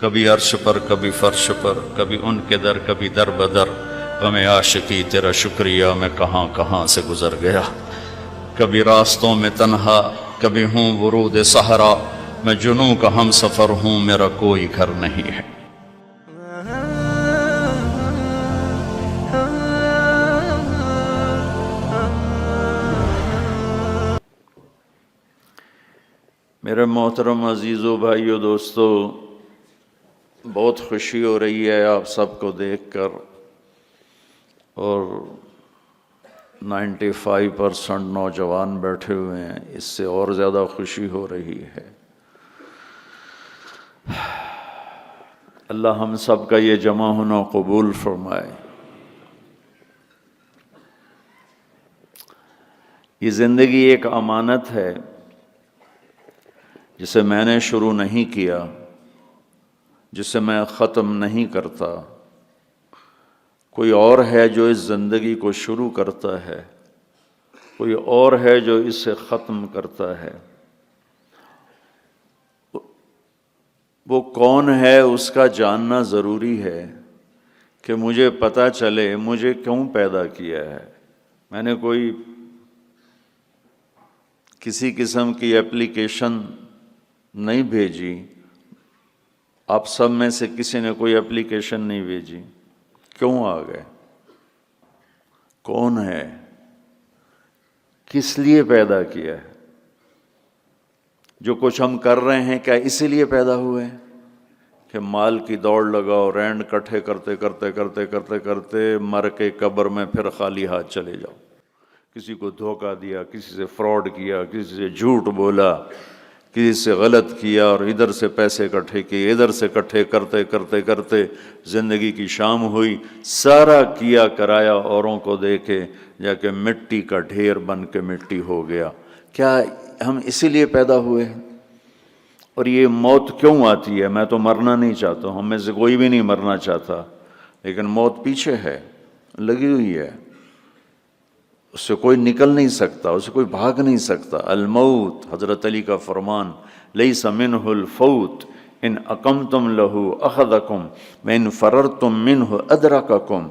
کبھی عرش پر کبھی فرش پر، کبھی ان کے در کبھی در بدر، غم عاشقی تیرا شکریہ میں کہاں کہاں سے گزر گیا، کبھی راستوں میں تنہا کبھی ہوں ورود صحرا، میں جنوں کا ہم سفر ہوں میرا کوئی گھر نہیں ہے۔ میرے محترم عزیزو بھائیو دوستو، بہت خوشی ہو رہی ہے آپ سب کو دیکھ کر، اور 95% نوجوان بیٹھے ہوئے ہیں، اس سے اور زیادہ خوشی ہو رہی ہے۔ اللہ ہم سب کا یہ جمع ہونا قبول فرمائے۔ یہ زندگی ایک امانت ہے جسے میں نے شروع نہیں کیا، جسے میں ختم نہیں کرتا، کوئی اور ہے جو اس زندگی کو شروع کرتا ہے، کوئی اور ہے جو اسے ختم کرتا ہے۔ وہ کون ہے اس کا جاننا ضروری ہے کہ مجھے پتہ چلے مجھے کیوں پیدا کیا ہے۔ میں نے کوئی کسی قسم کی اپلیکیشن نہیں بھیجی، آپ سب میں سے کسی نے کوئی اپلیکیشن نہیں بھیجی، کیوں آ گئے؟ کون ہے؟ کس لیے پیدا کیا ہے؟ جو کچھ ہم کر رہے ہیں کیا اسی لیے پیدا ہوئے ہیں کہ مال کی دوڑ لگاؤ، رینڈ کٹھے کرتے کرتے کرتے کرتے کرتے مر کے قبر میں پھر خالی ہاتھ چلے جاؤ؟ کسی کو دھوکہ دیا، کسی سے فراڈ کیا، کسی سے جھوٹ بولا، کسی سے غلط کیا، اور ادھر سے پیسے اکٹھے کیے، ادھر سے اکٹھے کرتے کرتے کرتے زندگی کی شام ہوئی، سارا کیا کرایا اوروں کو دے کے جا کے مٹی کا ڈھیر بن کے مٹی ہو گیا۔ کیا ہم اسی لیے پیدا ہوئے ہیں؟ اور یہ موت کیوں آتی ہے؟ میں تو مرنا نہیں چاہتا ہوں، ہم میں سے کوئی بھی نہیں مرنا چاہتا، لیکن موت پیچھے ہے، لگی ہوئی ہے، اس سے کوئی نکل نہیں سکتا، اس سے کوئی بھاگ نہیں سکتا۔ الموت، حضرت علی کا فرمان، لیس منہ الفوت ان اقمتم لہ اخذکم وان فررتم منہ ادرککم۔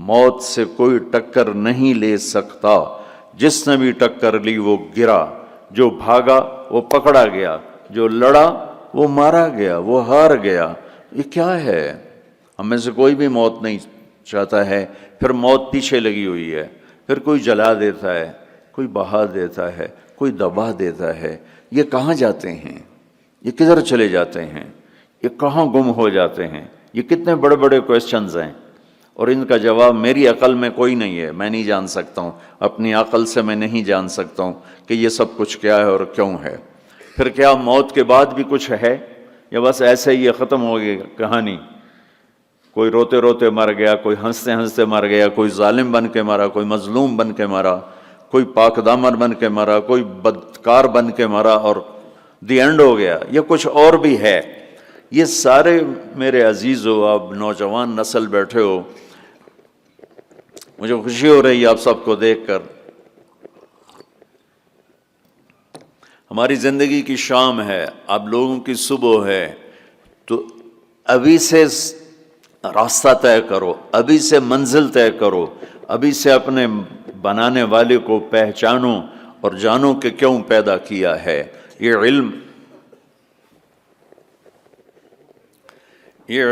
موت سے کوئی ٹکر نہیں لے سکتا، جس نے بھی ٹکر لی وہ گرا، جو بھاگا وہ پکڑا گیا، جو لڑا وہ مارا گیا، وہ ہار گیا۔ یہ کیا ہے؟ ہم میں سے کوئی بھی موت نہیں چاہتا ہے، پھر موت پیچھے لگی ہوئی ہے، پھر کوئی جلا دیتا ہے، کوئی بہا دیتا ہے، کوئی دبا دیتا ہے۔ یہ کہاں جاتے ہیں؟ یہ کدھر چلے جاتے ہیں؟ یہ کہاں گم ہو جاتے ہیں؟ یہ کتنے بڑے بڑے کویسچنز ہیں، اور ان کا جواب میری عقل میں کوئی نہیں ہے، میں نہیں جان سکتا ہوں، اپنی عقل سے میں نہیں جان سکتا ہوں کہ یہ سب کچھ کیا ہے اور کیوں ہے۔ پھر کیا موت کے بعد بھی کچھ ہے، یا بس ایسے ہی یہ ختم ہو گئی کہانی؟ کوئی روتے روتے مر گیا، کوئی ہنستے ہنستے مر گیا، کوئی ظالم بن کے مرا، کوئی مظلوم بن کے مرا، کوئی پاک دامن بن کے مرا، کوئی بدکار بن کے مرا، اور دی اینڈ ہو گیا؟ یہ کچھ اور بھی ہے؟ یہ سارے میرے عزیزو، آپ نوجوان نسل بیٹھے ہو، مجھے خوشی ہو رہی ہے آپ سب کو دیکھ کر۔ ہماری زندگی کی شام ہے، آپ لوگوں کی صبح ہے، تو ابھی سے راستہ طے کرو، ابھی سے منزل طے کرو، ابھی سے اپنے بنانے والے کو پہچانو اور جانو کہ کیوں پیدا کیا ہے۔ یہ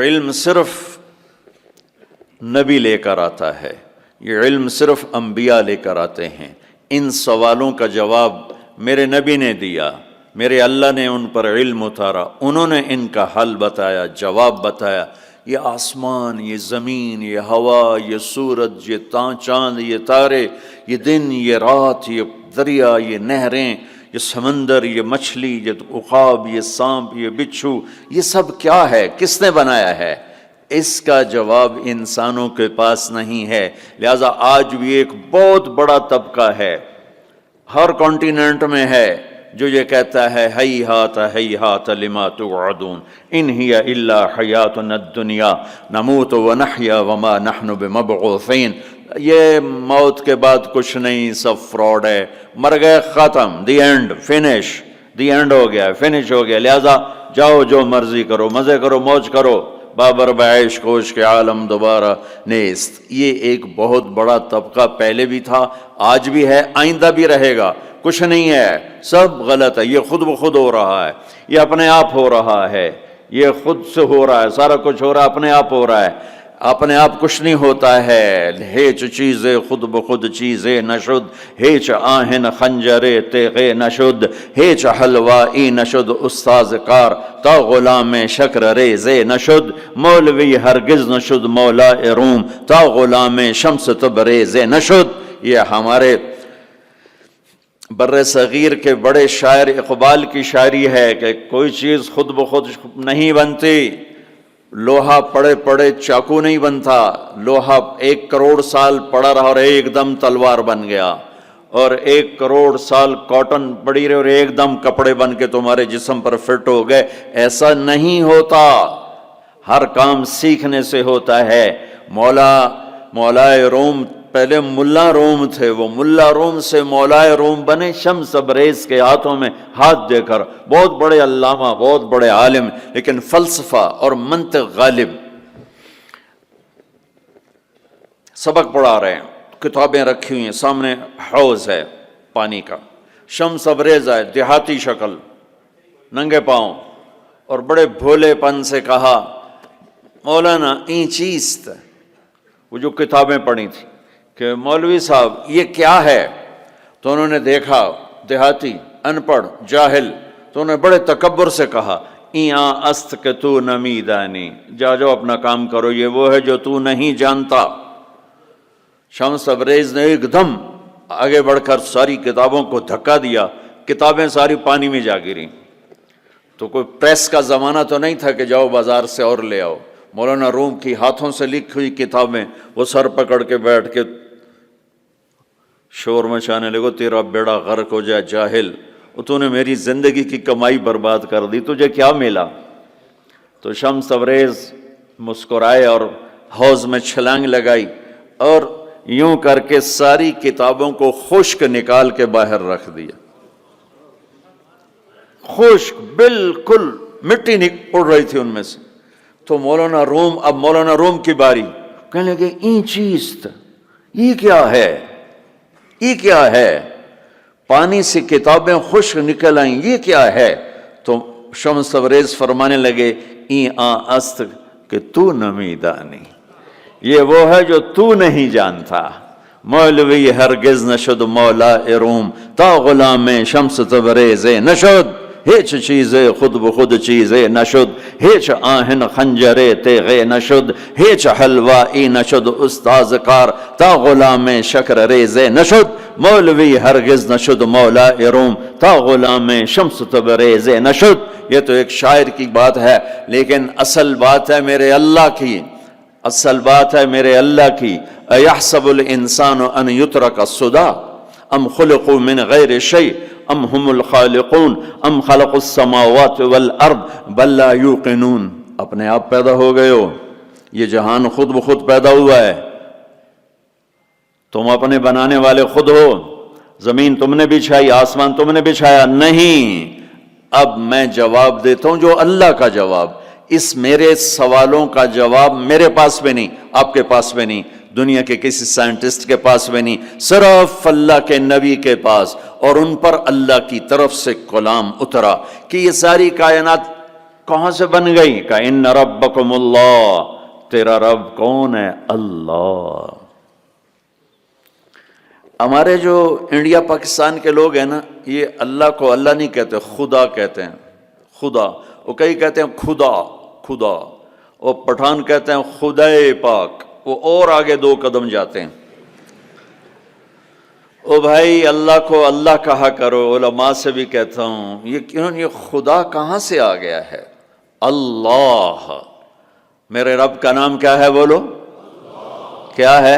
علم صرف نبی لے کر آتا ہے، یہ علم صرف انبیاء لے کر آتے ہیں۔ ان سوالوں کا جواب میرے نبی نے دیا، میرے اللہ نے ان پر علم اتارا، انہوں نے ان کا حل بتایا، جواب بتایا۔ یہ آسمان، یہ زمین، یہ ہوا، یہ سورج، یہ چاند، یہ تارے، یہ دن، یہ رات، یہ دریا، یہ نہریں، یہ سمندر، یہ مچھلی، یہ عقاب، یہ سانپ، یہ بچھو، یہ سب کیا ہے؟ کس نے بنایا ہے؟ اس کا جواب انسانوں کے پاس نہیں ہے۔ لہذا آج بھی ایک بہت بڑا طبقہ ہے، ہر کانٹیننٹ میں ہے، جو یہ کہتا ہے ہیہات لما توعدون ان ہی الا حیاتنا الدنیا نموت ونحیا وما نحن بمبعوثین۔ یہ موت کے بعد کچھ نہیں، سب فراڈ ہے، مر گئے، ختم، the end, finish, the end ہو گیا، فنش ہو گیا، لہذا جاؤ جو مرضی کرو، مزے کرو، موج کرو، بابر بعیش کوش کے عالم دوبارہ نیست۔ یہ ایک بہت بڑا طبقہ پہلے بھی تھا، آج بھی ہے، آئندہ بھی رہے گا۔ کچھ نہیں ہے، سب غلط ہے، یہ خود بخود ہو رہا ہے، یہ اپنے آپ ہو رہا ہے، یہ خود سے ہو رہا ہے، سارا کچھ ہو رہا ہے، اپنے آپ ہو رہا ہے۔ اپنے آپ کچھ نہیں ہوتا ہے، ہیچ چیزیں خود بخود چیزیں نشد، ہیچ آہن خنجرے تیغے نشد، ہیچ حلوائی نشد استاذ کار، تا غلام شکر ریزے نشد، مولوی ہرگز نشد مولا روم، تا غلام شمس تبریزے نشد۔ یہ ہمارے بر صغیر کے بڑے شاعر اقبال کی شاعری ہے کہ کوئی چیز خود بخود نہیں بنتی، لوہا پڑے پڑے چاقو نہیں بنتا، لوہا 1 کروڑ سال پڑا رہا اور ایک دم تلوار بن گیا، اور 1 کروڑ سال کاٹن پڑی رہی اور ایک دم کپڑے بن کے تمہارے جسم پر فٹ ہو گئے۔ ایسا نہیں ہوتا، ہر کام سیکھنے سے ہوتا ہے۔ مولا روم پہلے ملا روم تھے، وہ ملا روم سے مولا روم بنے شمس تبریز کے ہاتھوں میں ہاتھ دے کر، بہت بڑے علامہ، بہت بڑے عالم، لیکن فلسفہ اور منطق غالب۔ سبق پڑھا رہے ہیں، کتابیں رکھی ہوئی ہیں سامنے، حوض ہے پانی کا، شمس تبریز ہے، دیہاتی شکل، ننگے پاؤں، اور بڑے بھولے پن سے کہا مولانا این چیست، وہ جو کتابیں پڑھی تھی کہ مولوی صاحب یہ کیا ہے؟ تو انہوں نے دیکھا دیہاتی، ان پڑھ، جاہل، تو انہوں نے بڑے تکبر سے کہا ایاں است کہ تو نمی دانی، جاؤ اپنا کام کرو، یہ وہ ہے جو تو نہیں جانتا۔ شمس تبریز نے ایک دم آگے بڑھ کر ساری کتابوں کو دھکا دیا، کتابیں ساری پانی میں جا گریں۔ تو کوئی پریس کا زمانہ تو نہیں تھا کہ جاؤ بازار سے اور لے آؤ، مولانا روم کی ہاتھوں سے لکھی ہوئی کتابیں، وہ سر پکڑ کے بیٹھ کے شور مچانے لگو تیرا بیڑا غرق ہو جائے جاہل، تو نے میری زندگی کی کمائی برباد کر دی، تجھے کیا ملا؟ تو شمس تبریز مسکرائے اور حوض میں چھلانگ لگائی اور یوں کر کے ساری کتابوں کو خشک نکال کے باہر رکھ دیا، خشک بالکل، مٹی اڑ رہی تھی ان میں سے۔ تو مولانا روم کی باری، کہنے لگے این چیست، یہ کیا ہے، یہ کیا ہے؟ پانی سے کتابیں خشک نکل آئیں، یہ کیا ہے؟ تو شمس تبریز فرمانے لگے این است کہ تو نمی دانی، یہ وہ ہے جو تو نہیں جانتا۔ مولوی ہرگز نشد مولا روم، تا غلام شمس تبریز نشد، ہیچ چیزیں خود بخود چیزیں نشد، ہیچ آہن خنجرے تیغے نشد، ہیچ حلوائی نشد استاذ کار، تا غلام شکر ریزے نشد، مولوی ہرگز نشد مولا روم، تا غلام شمس تبریز نشد۔ یہ تو ایک شاعر کی بات ہے، لیکن اصل بات ہے میرے اللہ کی، اصل بات ہے میرے اللہ کی۔ ایحسب الانسان ان یترک سدی ام خلقوا من غیر شیء ام هم الخالقون ام خلقوا السماوات والارض بل لا یوقنون۔ اپنے آپ پیدا ہو گئے ہو، یہ جہان خود بخود پیدا ہوا ہے، تم اپنے بنانے والے خود ہو، زمین تم نے بچھائی، آسمان تم نے بچھایا نہیں۔ اب میں جواب دیتا ہوں جو اللہ کا جواب، اس میرے سوالوں کا جواب میرے پاس بھی نہیں، آپ کے پاس بھی نہیں، دنیا کے کسی سائنٹسٹ کے پاس بھی نہیں، صرف اللہ کے نبی کے پاس، اور ان پر اللہ کی طرف سے کلام اترا کہ یہ ساری کائنات کہاں سے بن گئی؟ کہ ان ربکم اللہ، تیرا رب کون ہے؟ اللہ۔ ہمارے جو انڈیا پاکستان کے لوگ ہیں نا، یہ اللہ کو اللہ نہیں کہتے، خدا کہتے ہیں، خدا۔ وہ کئی کہتے ہیں خدا خدا، اور پٹھان کہتے ہیں خدائے پاک، وہ اور آگے 2 قدم جاتے ہیں۔ او بھائی اللہ کو اللہ کہا کرو، علماء سے بھی کہتا ہوں یہ خدا کہاں سے آ گیا ہے؟ اللہ۔ میرے رب کا نام کیا ہے بولو؟ کیا ہے؟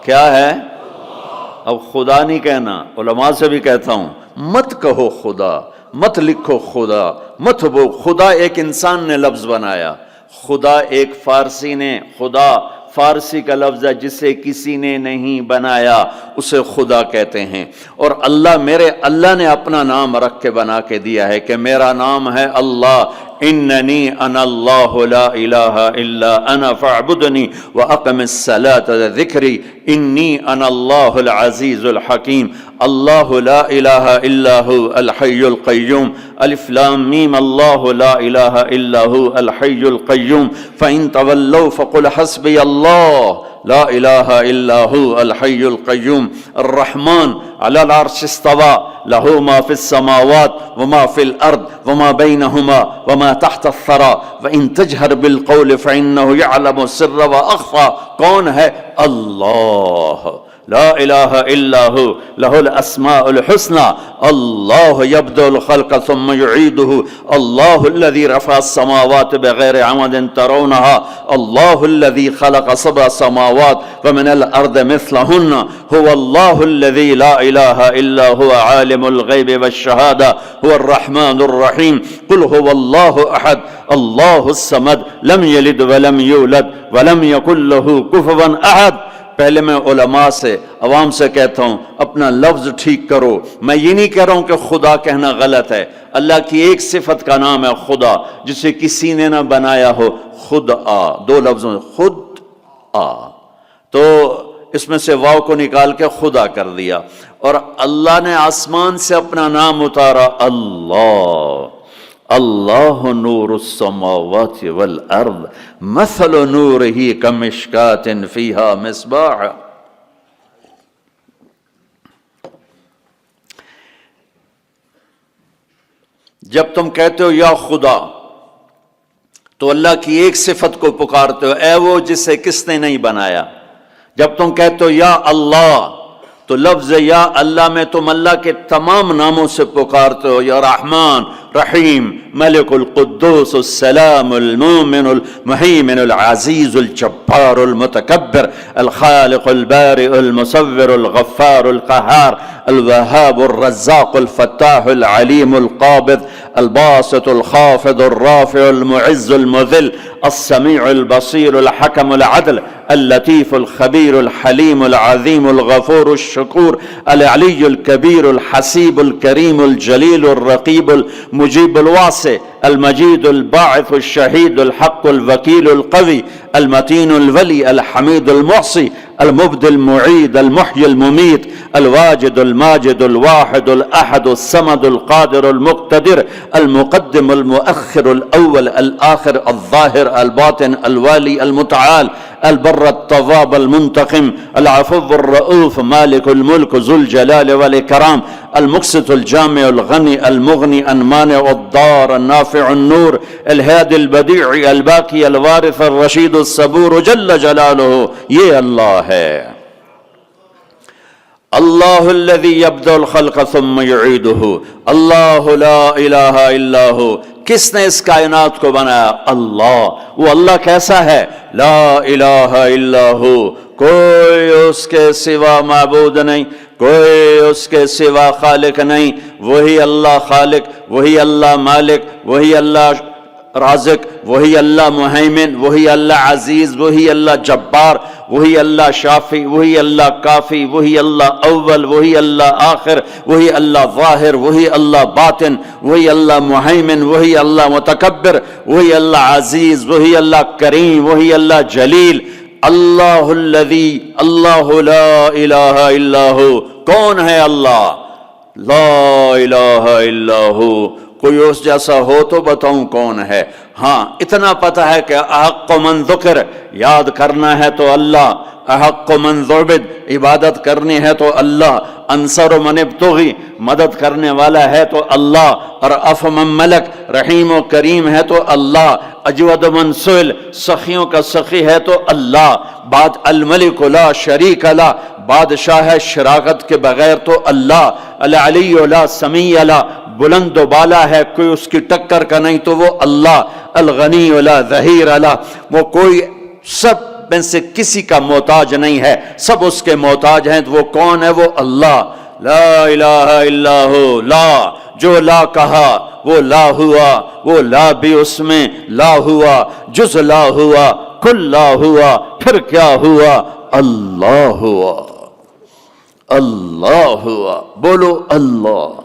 کیا ہے؟ اب خدا نہیں کہنا، علماء سے بھی کہتا ہوں مت کہو خدا، مت لکھو خدا، مت خدا ایک انسان نے لفظ بنایا، خدا ایک فارسی نے، خدا فارسی کا لفظ ہے جسے کسی نے نہیں بنایا، اسے خدا کہتے ہیں۔ اور اللہ نے اپنا نام رکھ کے بنا کے دیا ہے کہ میرا نام ہے اللہ، اننی انا اللہ لا الہ الا انا فاعبدنی واقم الصلاۃ ذکری انی انا اللہ العزیز الحکیم۔ اللہ لا الہ الا هو الحی القیوم، الف لام میم، اللہ لا الہ الا هو الحی القیوم، فإن تولوا فقل حسبی اللہ لا الہ الا هو الحی القیوم۔ الرحمن علی العرش استوى له ما في السماوات وما في الارض وما بينهما وما تحت الثرى وان تجهر بالقول فانه يعلم السر واخفى۔ کون ہے؟ اللہ، لا الہ الا هو له الاسماء الحسنى، اللہ يبدأ الخلق ثم يعيده، اللہ الذي رفع السماوات بغير عمد ترونها، اللہ الذي خلق سبع سماوات ومن الارض مثلهن، هو اللہ الذي لا الہ الا هو عالم الغیب والشہادہ، هو الرحمن الرحیم۔ قل هو اللہ احد اللہ الصمد لم یلد ولم یولد ولم یکن له کفوا احد۔ پہلے میں علماء سے، عوام سے کہتا ہوں اپنا لفظ ٹھیک کرو۔ میں یہ نہیں کہہ رہا ہوں کہ خدا کہنا غلط ہے، اللہ کی ایک صفت کا نام ہے خدا، جسے کسی نے نہ بنایا ہو، خود آ، دو لفظوں خود آ، تو اس میں سے واو کو نکال کے خدا کر دیا۔ اور اللہ نے آسمان سے اپنا نام اتارا، اللہ، اللہ نور السماوات والارض مثل نورہ کمشکاۃ فیہا مصباح۔ جب تم کہتے ہو یا خدا تو اللہ کی ایک صفت کو پکارتے ہو، اے وہ جسے کس نے نہیں بنایا۔ جب تم کہتے ہو یا اللہ تو لفظ یا اللہ میں تم اللہ کے تمام ناموں سے پکارتے ہو، یا رحمان، رحیم، ملک القدوس السلام المومن المہیمن العزیز الجبار المتکبر الخالق البارئ المصور الغفار القہار الوہاب الرزاق الفتاح العلیم القابض الباسط الخافض الرافع المعز المذل السمیع البصیر الحکم العدل اللطیف الخبیر الحلیم العظیم الغفور الشکور العلی الکبیر الحسیب الکریم الجلیل الرقیب المجیب الواسع المجید الباعث الشہید الحق الوکیل القوی المتین الولی الحمید المحصی المبدی المعید المحیی الممیت الواجد الماجد الواحد الاحد الصمد القادر المقتدر المقدم المؤخر الاول الاخر الظاہر الباطن الوالی المتعال البر التواب المنتقم العفو الرؤوف مالك الملك ذو الجلال والإكرام المقسط الجامع الغني المغني المانع الضار النافع النور الهادي البديع الباقي الوارث الرشيد الصبور جل جلالہ۔ یہ اللہ ہے، اللہ الذي يبدأ الخلق ثم يعيده، اللہ لا الہ الا هو۔ کس نے اس کائنات کو بنایا؟ اللہ۔ وہ اللہ کیسا ہے؟ لا الہ الا ہو، کوئی اس کے سوا معبود نہیں، کوئی اس کے سوا خالق نہیں، وہی اللہ خالق، وہی اللہ مالک، وہی اللہ رازق، وہی اللہ مہیمن، وہی اللہ عزیز، وہی اللہ جبار، وہی اللہ شافی، وہی اللہ کافی، وہی اللہ اول، وہی اللہ آخر، وہی اللہ ظاہر، وہی اللہ باطن، وہی اللہ مہیمن، وہی اللہ متکبر، وہی اللہ عزیز، وہی اللہ کریم، وہی اللہ جلیل۔ اللہ الذی، اللہ لا الہ الا ہو۔ کون ہے اللہ؟ لا الہ الا ہو۔ کوئی اس جیسا ہو تو بتاؤں کون ہے؟ ہاں اتنا پتہ ہے کہ احق من ذکر، یاد کرنا ہے تو اللہ، احق من ذعبد، عبادت کرنی ہے تو اللہ، انصر من ابتغی، مدد کرنے والا ہے تو اللہ، اور اف من ملک، رحیم و کریم ہے تو اللہ، اجود من سئل، سخیوں کا سخی ہے تو اللہ، بعد الملک لا شریک لا، بادشاہ ہے شراکت کے بغیر تو اللہ، العلی لا سمیع لا، بلند و بالا ہے کوئی اس کی ٹکر کا نہیں تو وہ اللہ، الغنی لا ظہیر لا، وہ کوئی سب میں سے کسی کا محتاج نہیں ہے، سب اس کے محتاج ہیں، وہ کون ہے؟ وہ اللہ۔ لا الہ الا ہو، لا جو لا کہا وہ لا ہوا، وہ لا بھی اس میں لا ہوا، جز لا ہوا، کل لا ہوا، پھر کیا ہوا؟ اللہ ہوا، اللہ ہوا، بولو اللہ۔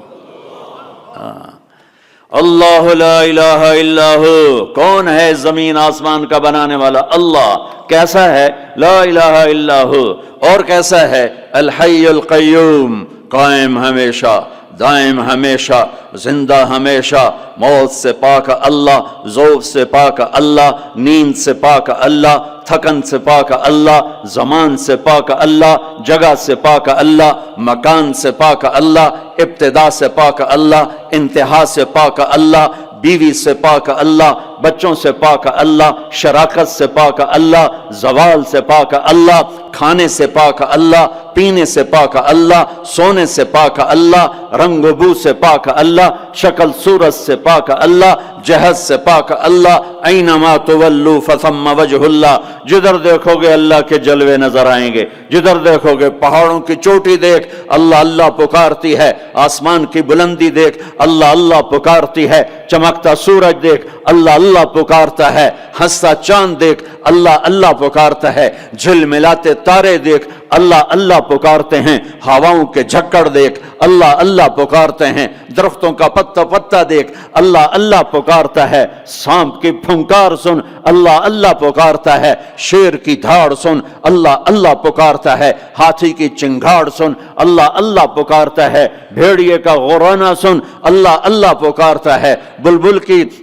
اللہ لا الہ الا ہو، کون ہے زمین آسمان کا بنانے والا؟ اللہ۔ کیسا ہے؟ لا الہ الا ہو۔ اور کیسا ہے؟ الحی القیوم، قائم ہمیشہ، دائم ہمیشہ، زندہ ہمیشہ، موت سے پاک اللہ، ذوق سے پاک اللہ، نیند سے پاک اللہ، تھکن سے پاک اللہ، زمان سے پاک اللہ، جگہ سے پاک اللہ، مکان سے پاک اللہ، ابتدا سے پاک اللہ، انتہا سے پاک اللہ، بیوی سے پاک اللہ، بچوں سے پاک اللہ، شراکت سے پاک اللہ، زوال سے پاک اللہ، کھانے سے پاک اللہ، پینے سے پاک اللہ، سونے سے پاک اللہ، رنگ و بو سے پاک اللہ، شکل صورت سے پاک اللہ، جہت سے پاک اللہ، اینما تولوا فثم وجہ اللہ، جدھر دیکھو گے اللہ کے جلوے نظر آئیں گے، جدھر دیکھو گے پہاڑوں کی چوٹی دیکھ اللہ اللہ پکارتی ہے، آسمان کی بلندی دیکھ اللہ اللہ پکارتی ہے، چمکتا سورج دیکھ اللہ اللہ پکارتا ہے، ہنستا چاند دیکھ اللہ اللہ پکارتا ہے، جھلملاتے تارے دیکھ اللہ اللہ پکارتے ہیں، ہواؤں کے جھکڑ دیکھ اللہ اللہ پکارتے ہیں، درختوں کا پتا پتا دیکھ اللہ اللہ پکارتا ہے، سانپ کی پھنکار سن اللہ اللہ پکارتا ہے، شیر کی دھاڑ سن اللہ اللہ پکارتا ہے، ہاتھی کی چنگھاڑ سن اللہ اللہ پکارتا ہے، بھیڑیے کا غرانا سن اللہ اللہ پکارتا ہے، بلبل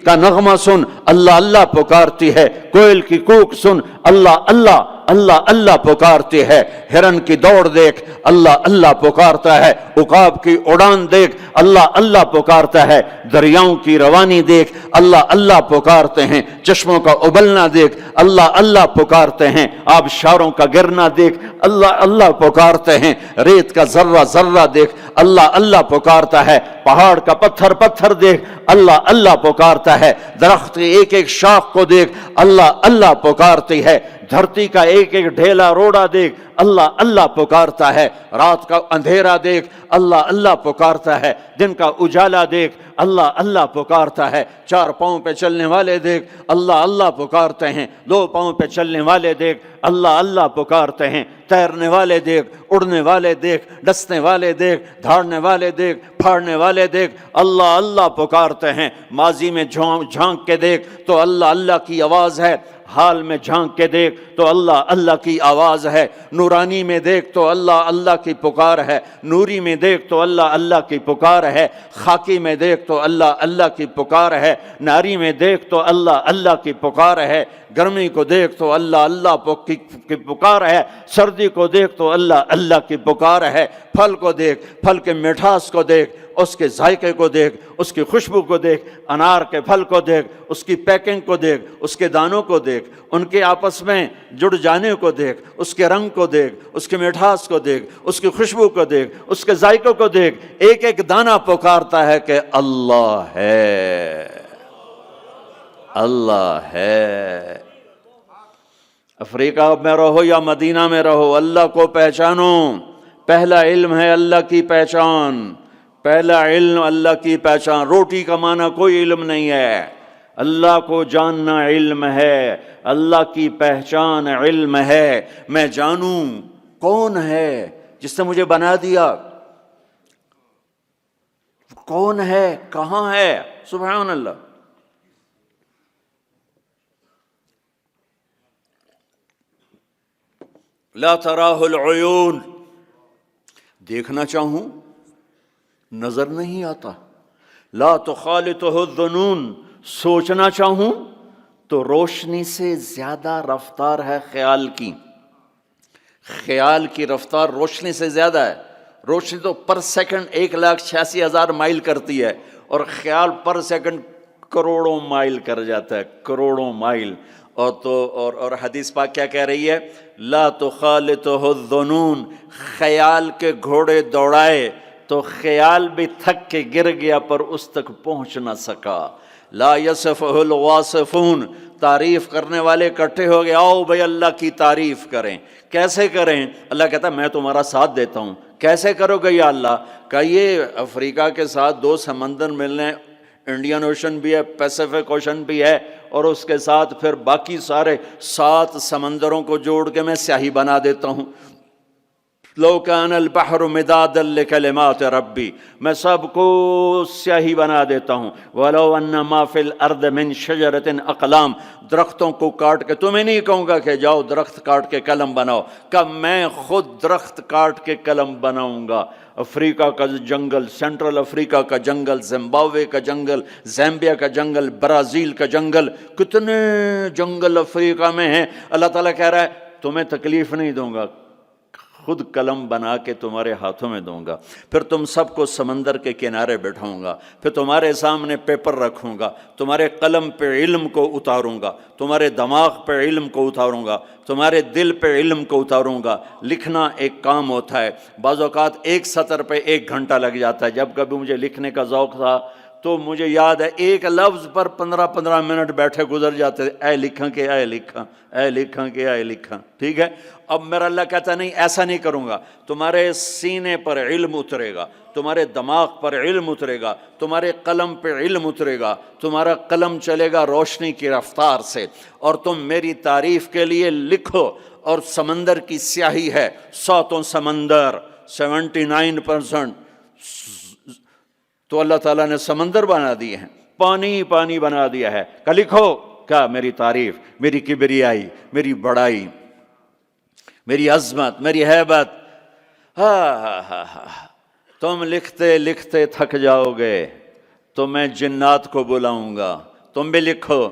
کا نغمہ سن اللہ اللہ پکارتی ہے، کوئل کی کوک سن اللہ اللہ اللہ اللہ پکارتی ہے، ہرن کی دوڑ دیکھ اللہ اللہ پکارتا ہے، عقاب کی اڑان دیکھ اللہ اللہ پکارتا ہے، دریاؤں کی روانی دیکھ اللہ اللہ پکارتے ہیں، چشموں کا ابلنا دیکھ اللہ اللہ پکارتے ہیں، آبشاروں کا گرنا دیکھ اللہ اللہ پکارتے ہیں، ریت کا ذرہ ذرہ دیکھ اللہ اللہ پکارتا ہے، پہاڑ کا پتھر پتھر دیکھ اللہ اللہ پکارتا ہے، درخت کی ایک ایک شاخ کو دیکھ اللہ اللہ پکارتی ہے، دھرتی کا ایک ایک ڈھیلا روڑا دیکھ اللہ اللہ پکارتا ہے، رات کا اندھیرا دیکھ اللہ اللہ پکارتا ہے، دن کا اجالا دیکھ اللہ اللہ پکارتا ہے، چار پاؤں پہ چلنے والے دیکھ اللہ اللہ پکارتے ہیں، دو پاؤں پہ چلنے والے دیکھ اللہ اللہ پکارتے ہیں، تیرنے والے دیکھ، اڑنے والے دیکھ، ڈسنے والے دیکھ، دھاڑنے والے دیکھ، پھاڑنے والے دیکھ اللہ اللہ پکارتے ہیں، ماضی میں جھانک کے دیکھ تو اللہ اللہ کی آواز ہے، حال میں جھانک کے دیکھ تو اللہ اللہ کی آواز ہے، نورانی میں دیکھ تو اللہ اللہ کی پکار ہے، نوری میں دیکھ تو اللہ اللہ کی پکار ہے، خاکی میں دیکھ تو اللہ اللہ کی پکار ہے، ناری میں دیکھ تو اللہ اللہ کی پکار ہے، گرمی کو دیکھ تو اللہ اللہ کی پکار ہے، سردی کو دیکھ تو اللہ اللہ کی پکار ہے، پھل کو دیکھ، پھل کے مٹھاس کو دیکھ، اس کے ذائقے کو دیکھ، اس کی خوشبو کو دیکھ، انار کے پھل کو دیکھ، اس کی پیکنگ کو دیکھ، اس کے دانوں کو دیکھ، ان کے آپس میں جڑ جانے کو دیکھ، اس کے رنگ کو دیکھ، اس کے مٹھاس کو دیکھ، اس کی خوشبو کو دیکھ، اس کے ذائقوں کو دیکھ، ایک ایک دانہ پکارتا ہے کہ اللہ ہے، اللہ ہے۔ افریقہ میں رہو یا مدینہ میں رہو، اللہ کو پہچانو، پہلا علم ہے اللہ کی پہچان، پہلا علم اللہ کی پہچان، روٹی کمانا کوئی علم نہیں ہے، اللہ کو جاننا علم ہے، اللہ کی پہچان علم ہے، میں جانوں کون ہے جس نے مجھے بنا دیا، کون ہے، کہاں ہے، سبحان اللہ۔ لا تراہ العیون، دیکھنا چاہوں نظر نہیں آتا، لا تخالطہ الظنون، سوچنا چاہوں تو روشنی سے زیادہ رفتار ہے خیال کی، خیال کی رفتار روشنی سے زیادہ ہے، روشنی تو پر سیکنڈ 1,86,000 مائل کرتی ہے، اور خیال پر سیکنڈ کروڑوں مائل کر جاتا ہے، کروڑوں مائل۔ اور حدیث پاک کیا کہہ رہی ہے؟ لا تخالطہ الظنون، خیال کے گھوڑے دوڑائے تو خیال بھی تھک کے گر گیا پر اس تک پہنچ نہ سکا۔ لا یصفہ الواصفون، تعریف کرنے والے اکٹھے ہو گئے، آؤ بھائی اللہ کی تعریف کریں، کیسے کریں؟ اللہ کہتا ہے میں تمہارا ساتھ دیتا ہوں، کیسے کرو گے یا اللہ؟ کہ یہ افریقہ کے ساتھ 2 سمندر ملنے، انڈین اوشن بھی ہے، پیسیفک اوشن بھی ہے، اور اس کے ساتھ پھر باقی سارے 7 سمندروں کو جوڑ کے میں سیاہی بنا دیتا ہوں۔ لو کان البحر مدادا لکلمات ربی، میں سب کو سیاہی بنا دیتا ہوں۔ ولو ان ما فی الارض من شجرۃ اقلام، درختوں کو کاٹ کے، تمہیں نہیں کہوں گا کہ جاؤ درخت کاٹ کے قلم بناؤ، کہ میں خود درخت کاٹ کے قلم بناؤں گا۔ افریقہ کا جنگل، سینٹرل افریقہ کا جنگل، زمبابوے کا جنگل، زامبیا کا جنگل، برازیل کا جنگل، کتنے جنگل افریقہ میں ہیں۔ اللہ تعالیٰ کہہ رہا ہے تمہیں تکلیف نہیں دوں گا، خود قلم بنا کے تمہارے ہاتھوں میں دوں گا، پھر تم سب کو سمندر کے کنارے بٹھاؤں گا، پھر تمہارے سامنے پیپر رکھوں گا، تمہارے قلم پہ علم کو اتاروں گا، تمہارے دماغ پہ علم کو اتاروں گا، تمہارے دل پہ علم کو اتاروں گا۔ لکھنا ایک کام ہوتا ہے، بعض اوقات 1 سطر پہ 1 گھنٹہ لگ جاتا ہے۔ جب کبھی مجھے لکھنے کا ذوق تھا تو مجھے یاد ہے 1 لفظ پر 15 منٹ بیٹھے گزر جاتے تھے، اے لکھاں کہ اے لکھاں، اے لکھاں کہ اے لکھاں، ٹھیک ہے۔ اب میرا اللہ کہتا نہیں، ایسا نہیں کروں گا، تمہارے سینے پر علم اترے گا، تمہارے دماغ پر علم اترے گا، تمہارے قلم پہ علم اترے گا، تمہارا قلم چلے گا روشنی کی رفتار سے، اور تم میری تعریف کے لیے لکھو۔ اور سمندر کی سیاہی ہے، 7 سمندر، 79%، تو اللہ تعالیٰ نے سمندر بنا دیے ہیں، پانی پانی بنا دیا ہے کہ لکھو کیا؟ میری تعریف، میری کبریائی، میری بڑائی، میری عظمت، میری ہیبت۔ تم لکھتے لکھتے تھک جاؤ گے تو میں جنات کو بلاؤں گا، تم بھی لکھو۔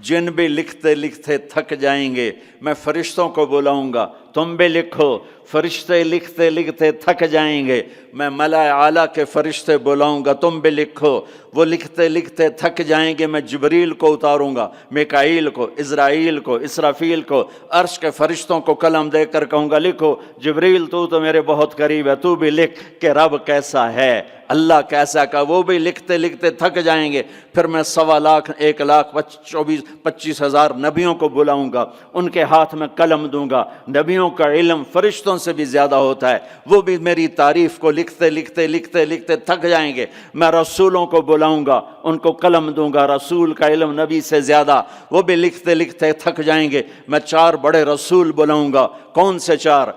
جن بھی لکھتے لکھتے تھک جائیں گے، میں فرشتوں کو بلاؤں گا، تم بھی لکھو۔ فرشتے لکھتے لکھتے تھک جائیں گے، میں ملائے اعلیٰ کے فرشتے بلاؤں گا، تم بھی لکھو۔ وہ لکھتے لکھتے تھک جائیں گے، میں جبریل کو اتاروں گا، میکائیل کو، عزرائیل کو، اسرافیل کو، عرش کے فرشتوں کو قلم دے کر کہوں گا لکھو۔ جبریل تو میرے بہت قریب ہے، تو بھی لکھ کہ رب کیسا ہے، اللہ کیسا کا۔ وہ بھی لکھتے لکھتے تھک جائیں گے، پھر میں 1,25,000 نبیوں کو بلاؤں گا، ان کے ہاتھ میں قلم دوں گا۔ نبیوں کا علم فرشتوں سے بھی زیادہ ہوتا ہے، وہ بھی میری تعریف کو لکھتے لکھتے لکھتے لکھتے تھک جائیں گے۔ میں رسولوں کو بلاؤں گا، ان کو قلم دوں گا، رسول کا علم نبی سے زیادہ، وہ بھی لکھتے لکھتے تھک جائیں گے۔ میں 4 بڑے رسول بلاؤں گا۔ کون سے 4؟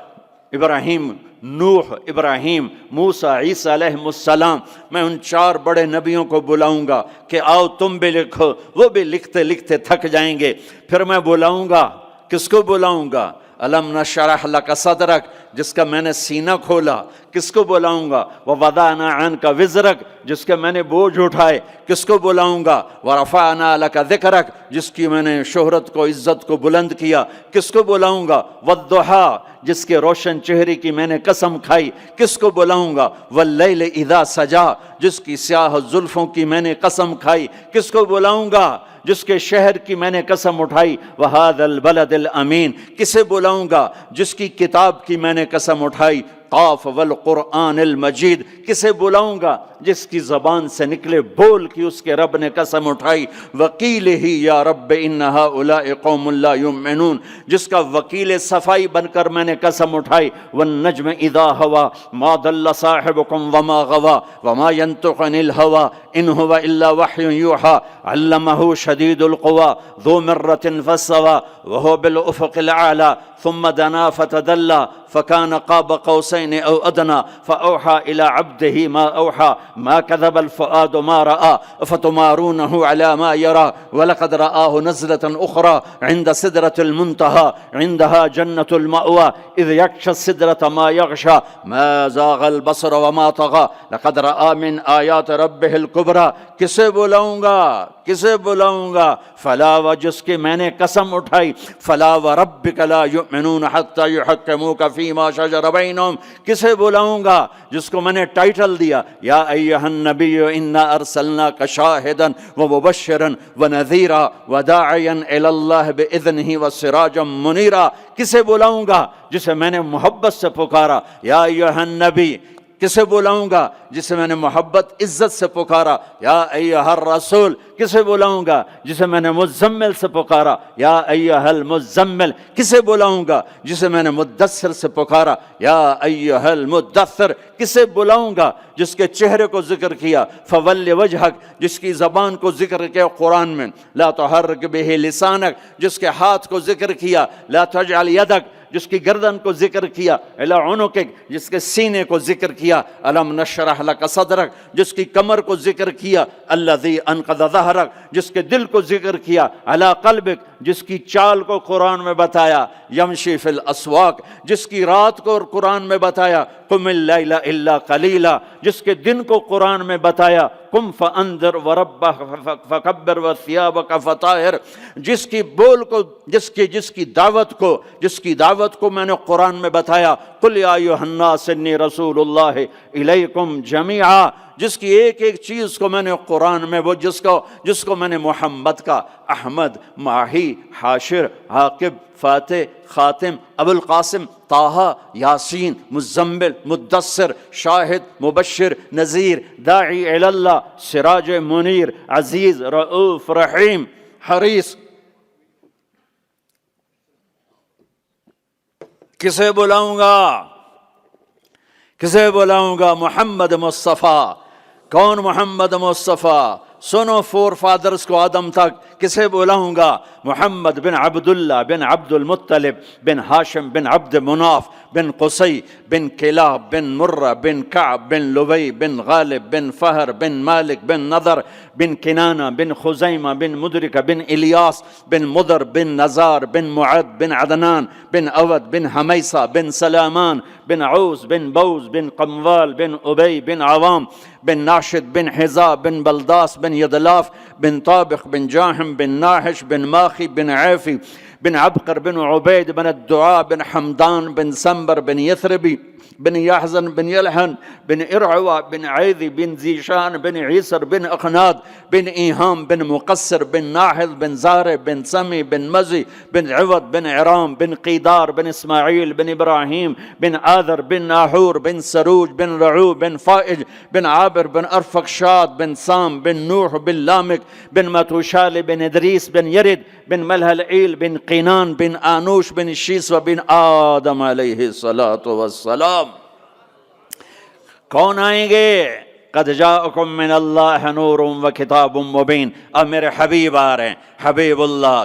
ابراہیم، نوح، ابراہیم، موسیٰ، عیسیٰ علیہ السلام۔ میں ان 4 بڑے نبیوں کو بلاؤں گا کہ آؤ تم بھی لکھو، وہ بھی لکھتے لکھتے تھک جائیں گے۔ پھر میں بلاؤں گا، کس کو بلاؤں گا؟ الم نشرح لک صدرک، جس کا میں نے سینہ کھولا، کس کو بلاؤں گا؟ ووضعنا عنک وزرک، جس کے میں نے بوجھ اٹھائے، کس کو بلاؤں گا؟ ورفعنا لک ذکرک، جس کی میں نے شہرت کو، عزت کو بلند کیا، کس کو بلاؤں گا؟ والضحیٰ، جس کے روشن چہرے کی میں نے قسم کھائی، کس کو بلاؤں گا؟ واللیل اذا سجا، جس کی سیاہ زلفوں کی میں نے قسم کھائی، کس کو بلاؤں گا؟ جس کے شہر کی میں نے قسم اٹھائی۔ وَهَذَا الْبَلَدِ الْأَمِينَ، کسے بلاؤں گا؟ جس کی کتاب کی میں نے قسم اٹھائی۔ قاف والقرآن المجید، کسے بلاؤں گا؟ جس کی زبان سے نکلے بول کی اس کے رب نے قسم اٹھائی۔ وکیلہ یا رب ان ہؤلاء قوم لا یؤمنون، جس کا وکیل صفائی بن کر میں نے قسم اٹھائی۔ والنجم اذا ہوا ما ضل صاحبکم وما غوا وما ينطق عن الہوا ان هو الا وحی یوحى علمہ شدید القوى ذو مرۃ فاستوى وهو بالافق الاعلى ثم دنا فتدلى فكان قاب قوسين او ادنى فاوحى الى عبده ما اوحى ما كذب الفؤاد ما راى افتمارونه على ما يرى ولقد رآه نزلة اخرى عند سدرة المنتهى عندها جنة المأوى اذ يغشى السدرة ما يغشى ما زاغ البصر وما طغى لقد رآ من آیات ربه الكبرى۔ کسے بلاؤں گا؟ کسے بلاؤں گا؟ فلا، و جس کی میں نے قسم اٹھائی۔ فلا وربک لا یؤمنون حتی یحکموک فیما شجر بینہم، کسے بلاؤں گا؟ جس کو میں نے ٹائٹل دیا یا ایھا النبی انا ارسلناک شاہدا ومبشرا ونذیرا وداعیا الی اللہ باذنہ وسراجا منیرا۔ کسے بلاؤں گا؟ جسے میں نے محبت سے پکارا یا ایھا النبی، کسے بلاؤں گا جسے میں نے محبت عزت سے پکارا یا ایھا الرسول، کسے بلاؤں گا جسے میں نے مزمل سے پکارا یا ایھا المزمل، کسے بلاؤں گا جسے میں نے مدثر سے پکارا یا ایھا المدثر، کسے بلاؤں گا جس کے چہرے کو ذکر کیا فول وجہک، جس کی زبان کو ذکر کیا قرآن میں لا تحرک بہ لسانک، جس کے ہاتھ کو ذکر کیا لا تجعل یدک، جس کی گردن کو ذکر کیا الی عنقک، جس کے سینے کو ذکر کیا الم نشرح لک صدرک، جس کی کمر کو ذکر کیا الذی انقض ظہرک، جس کے دل کو ذکر کیا علی قلبک، جس کی چال کو قرآن میں بتایا یمشی فی الاسواق، جس کی رات کو قرآن میں بتایا قم اللیل الا قلیلا، جس کے دن کو قرآن میں بتایا قم فانذر وربک فکبر وثیابک فطہر، جس کی بول کو جس کی دعوت کو میں نے قرآن میں بتایا قل یا ایھا الناس انی رسول اللہ الیکم جمیعا، جس کی ایک ایک چیز کو میں نے قرآن میں وہ جس کو میں نے محمد کا احمد، ماہی، حاشر، عاقب، فاتح، خاتم، ابو القاسم، طٰہٰ، یاسین، مزمل، مدثر، شاہد، مبشر، نذیر، داعی الی اللہ، سراج منیر، عزیز، رؤوف، رحیم، حریص، کسے بلاؤں گا محمد مصطفیٰ۔ کون محمد مصطفیٰ؟ سنو فور فادرز کو آدم تک، کسے بلاؤں گا؟ محمد بن عبداللہ بن عبد المطلب بن ہاشم بن عبد مناف بن قصی بن کلاب بن مرہ بن کعب بن لبی بن غالب بن فہر بن مالک بن نضر بن کنانہ بن خزیمہ بن مدرکہ بن الیاس بن مضر بن نزار بن معد بن عدنان بن اود بن حمیسہ بن سلامان بن عوس بن بوز بن قموال بن ابی بن عوام بن ناشد بن حذا بن بلداس بن یدلاف بن طابق بن جاحم بن ناحش بن ماخی بن عیفی بن عبقر بن عبید بن الدعاء بن حمدان بن سنبر بن یثربی بن یحزن بن یلحن بن ارعوا بن عیذی بن زیشان بن عیسر بن اخناد بن ایہام بن مقصر بن ناحذ بن زارع بن سمی بن مزی بن عوض بن عرام بن قیدار بن اسماعیل بن ابراہیم بن آذر بن ناحور بن سروج بن رعو بن فائج بن عابر بن ارفقشاد بن سام بن نوح بن لامک بن متوشال بن ادریس بن یرد بن ملہلعیل بن قینان بن آنوش بن شیسو بن آدم علیہ السلام۔ کون آئیں گے؟ قد جاءکم من اللہ نور و کتاب مبین۔ اب میرے حبیب آ رہے ہیں، حبیب اللہ،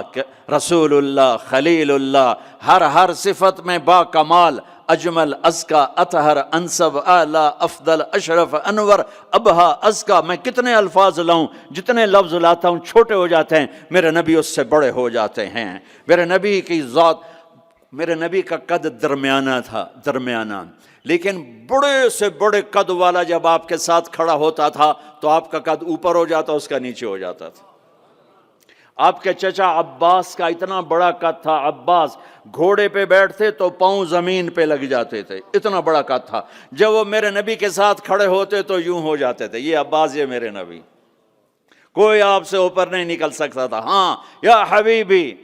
رسول اللہ، خلیل اللہ، ہر صفت میں با کمال، اجمل، ازکا، اطہر، انسب، اعلی، افضل، اشرف، انور، ابہا، ازکا۔ میں کتنے الفاظ لاؤں، جتنے لفظ لاتا ہوں چھوٹے ہو جاتے ہیں، میرے نبی اس سے بڑے ہو جاتے ہیں۔ میرے نبی کی ذات، میرے نبی کا قد درمیانہ، لیکن بڑے سے بڑے قد والا جب آپ کے ساتھ کھڑا ہوتا تھا تو آپ کا قد اوپر ہو جاتا، اس کا نیچے ہو جاتا تھا۔ آپ کے چچا عباس کا اتنا بڑا قد تھا، عباس گھوڑے پہ بیٹھتے تو پاؤں زمین پہ لگ جاتے تھے، اتنا بڑا قد تھا۔ جب وہ میرے نبی کے ساتھ کھڑے ہوتے تو یوں ہو جاتے تھے، یہ عباس، یہ میرے نبی، کوئی آپ سے اوپر نہیں نکل سکتا تھا۔ ہاں یا حبیبی،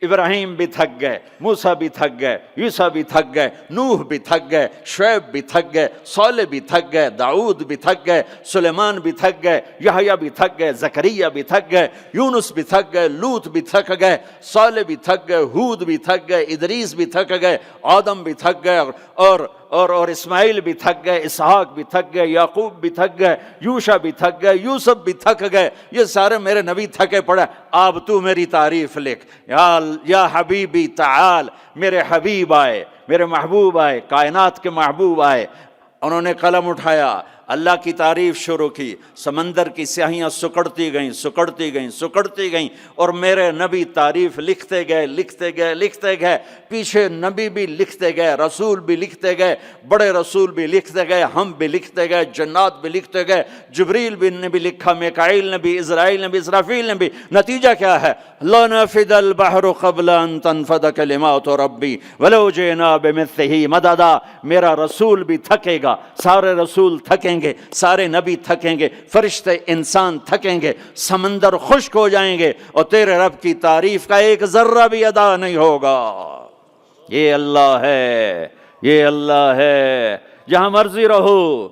ابراہیم بھی تھک گئے، موسیٰ بھی تھک گئے، یوسف بھی تھک گئے، نوح بھی تھک گئے، شعیب بھی تھک گئے، صالح بھی تھک گئے، داؤد بھی تھک گئے، سلیمان بھی تھک گئے، یحییٰ بھی تھک گئے، زکریا بھی تھک گئے، یونس بھی تھک گئے، لوط بھی تھک گئے، صالح بھی تھک گئے، ہود بھی تھک گئے، ادریس بھی تھک گئے، آدم بھی تھک گئے، اور اسماعیل بھی تھک گئے، اسحاق بھی تھک گئے، یعقوب بھی تھک گئے، یوشع بھی تھک گئے، یوسف بھی تھک گئے، یہ سارے میرے نبی تھکے پڑے۔ اب تو میری تعریف لکھ، یا حبیبی تعال، میرے حبیب آئے، میرے محبوب آئے، کائنات کے محبوب آئے۔ انہوں نے قلم اٹھایا، اللہ کی تعریف شروع کی، سمندر کی سیاہیاں سکڑتی گئیں اور میرے نبی تعریف لکھتے گئے، پیچھے نبی بھی لکھتے گئے، رسول بھی لکھتے گئے، بڑے رسول بھی لکھتے گئے، ہم بھی لکھتے گئے، جنات بھی لکھتے گئے، جبریل نے بھی لکھا، میکائیل نے بھی، اسرائیل نے بھی، اسرافیل نے بھی۔ نتیجہ کیا ہے؟ لَنَفِدَ الْبَحْرُ قَبْلَ أَن تَنفَدَ كَلِمَاتُ رَبِّي وَلَوْ جِئْنَا بِمِثْلِهِ مَدَدًا۔ میرا رسول بھی تھکے گا، سارے رسول تھکیں گے، سارے نبی تھکیں گے، فرشتے انسان تھکیں گے، سمندر خشک ہو جائیں گے، اور تیرے رب کی تعریف کا ایک ذرہ بھی ادا نہیں ہوگا۔ یہ اللہ ہے، یہ اللہ ہے۔ جہاں مرضی رہو،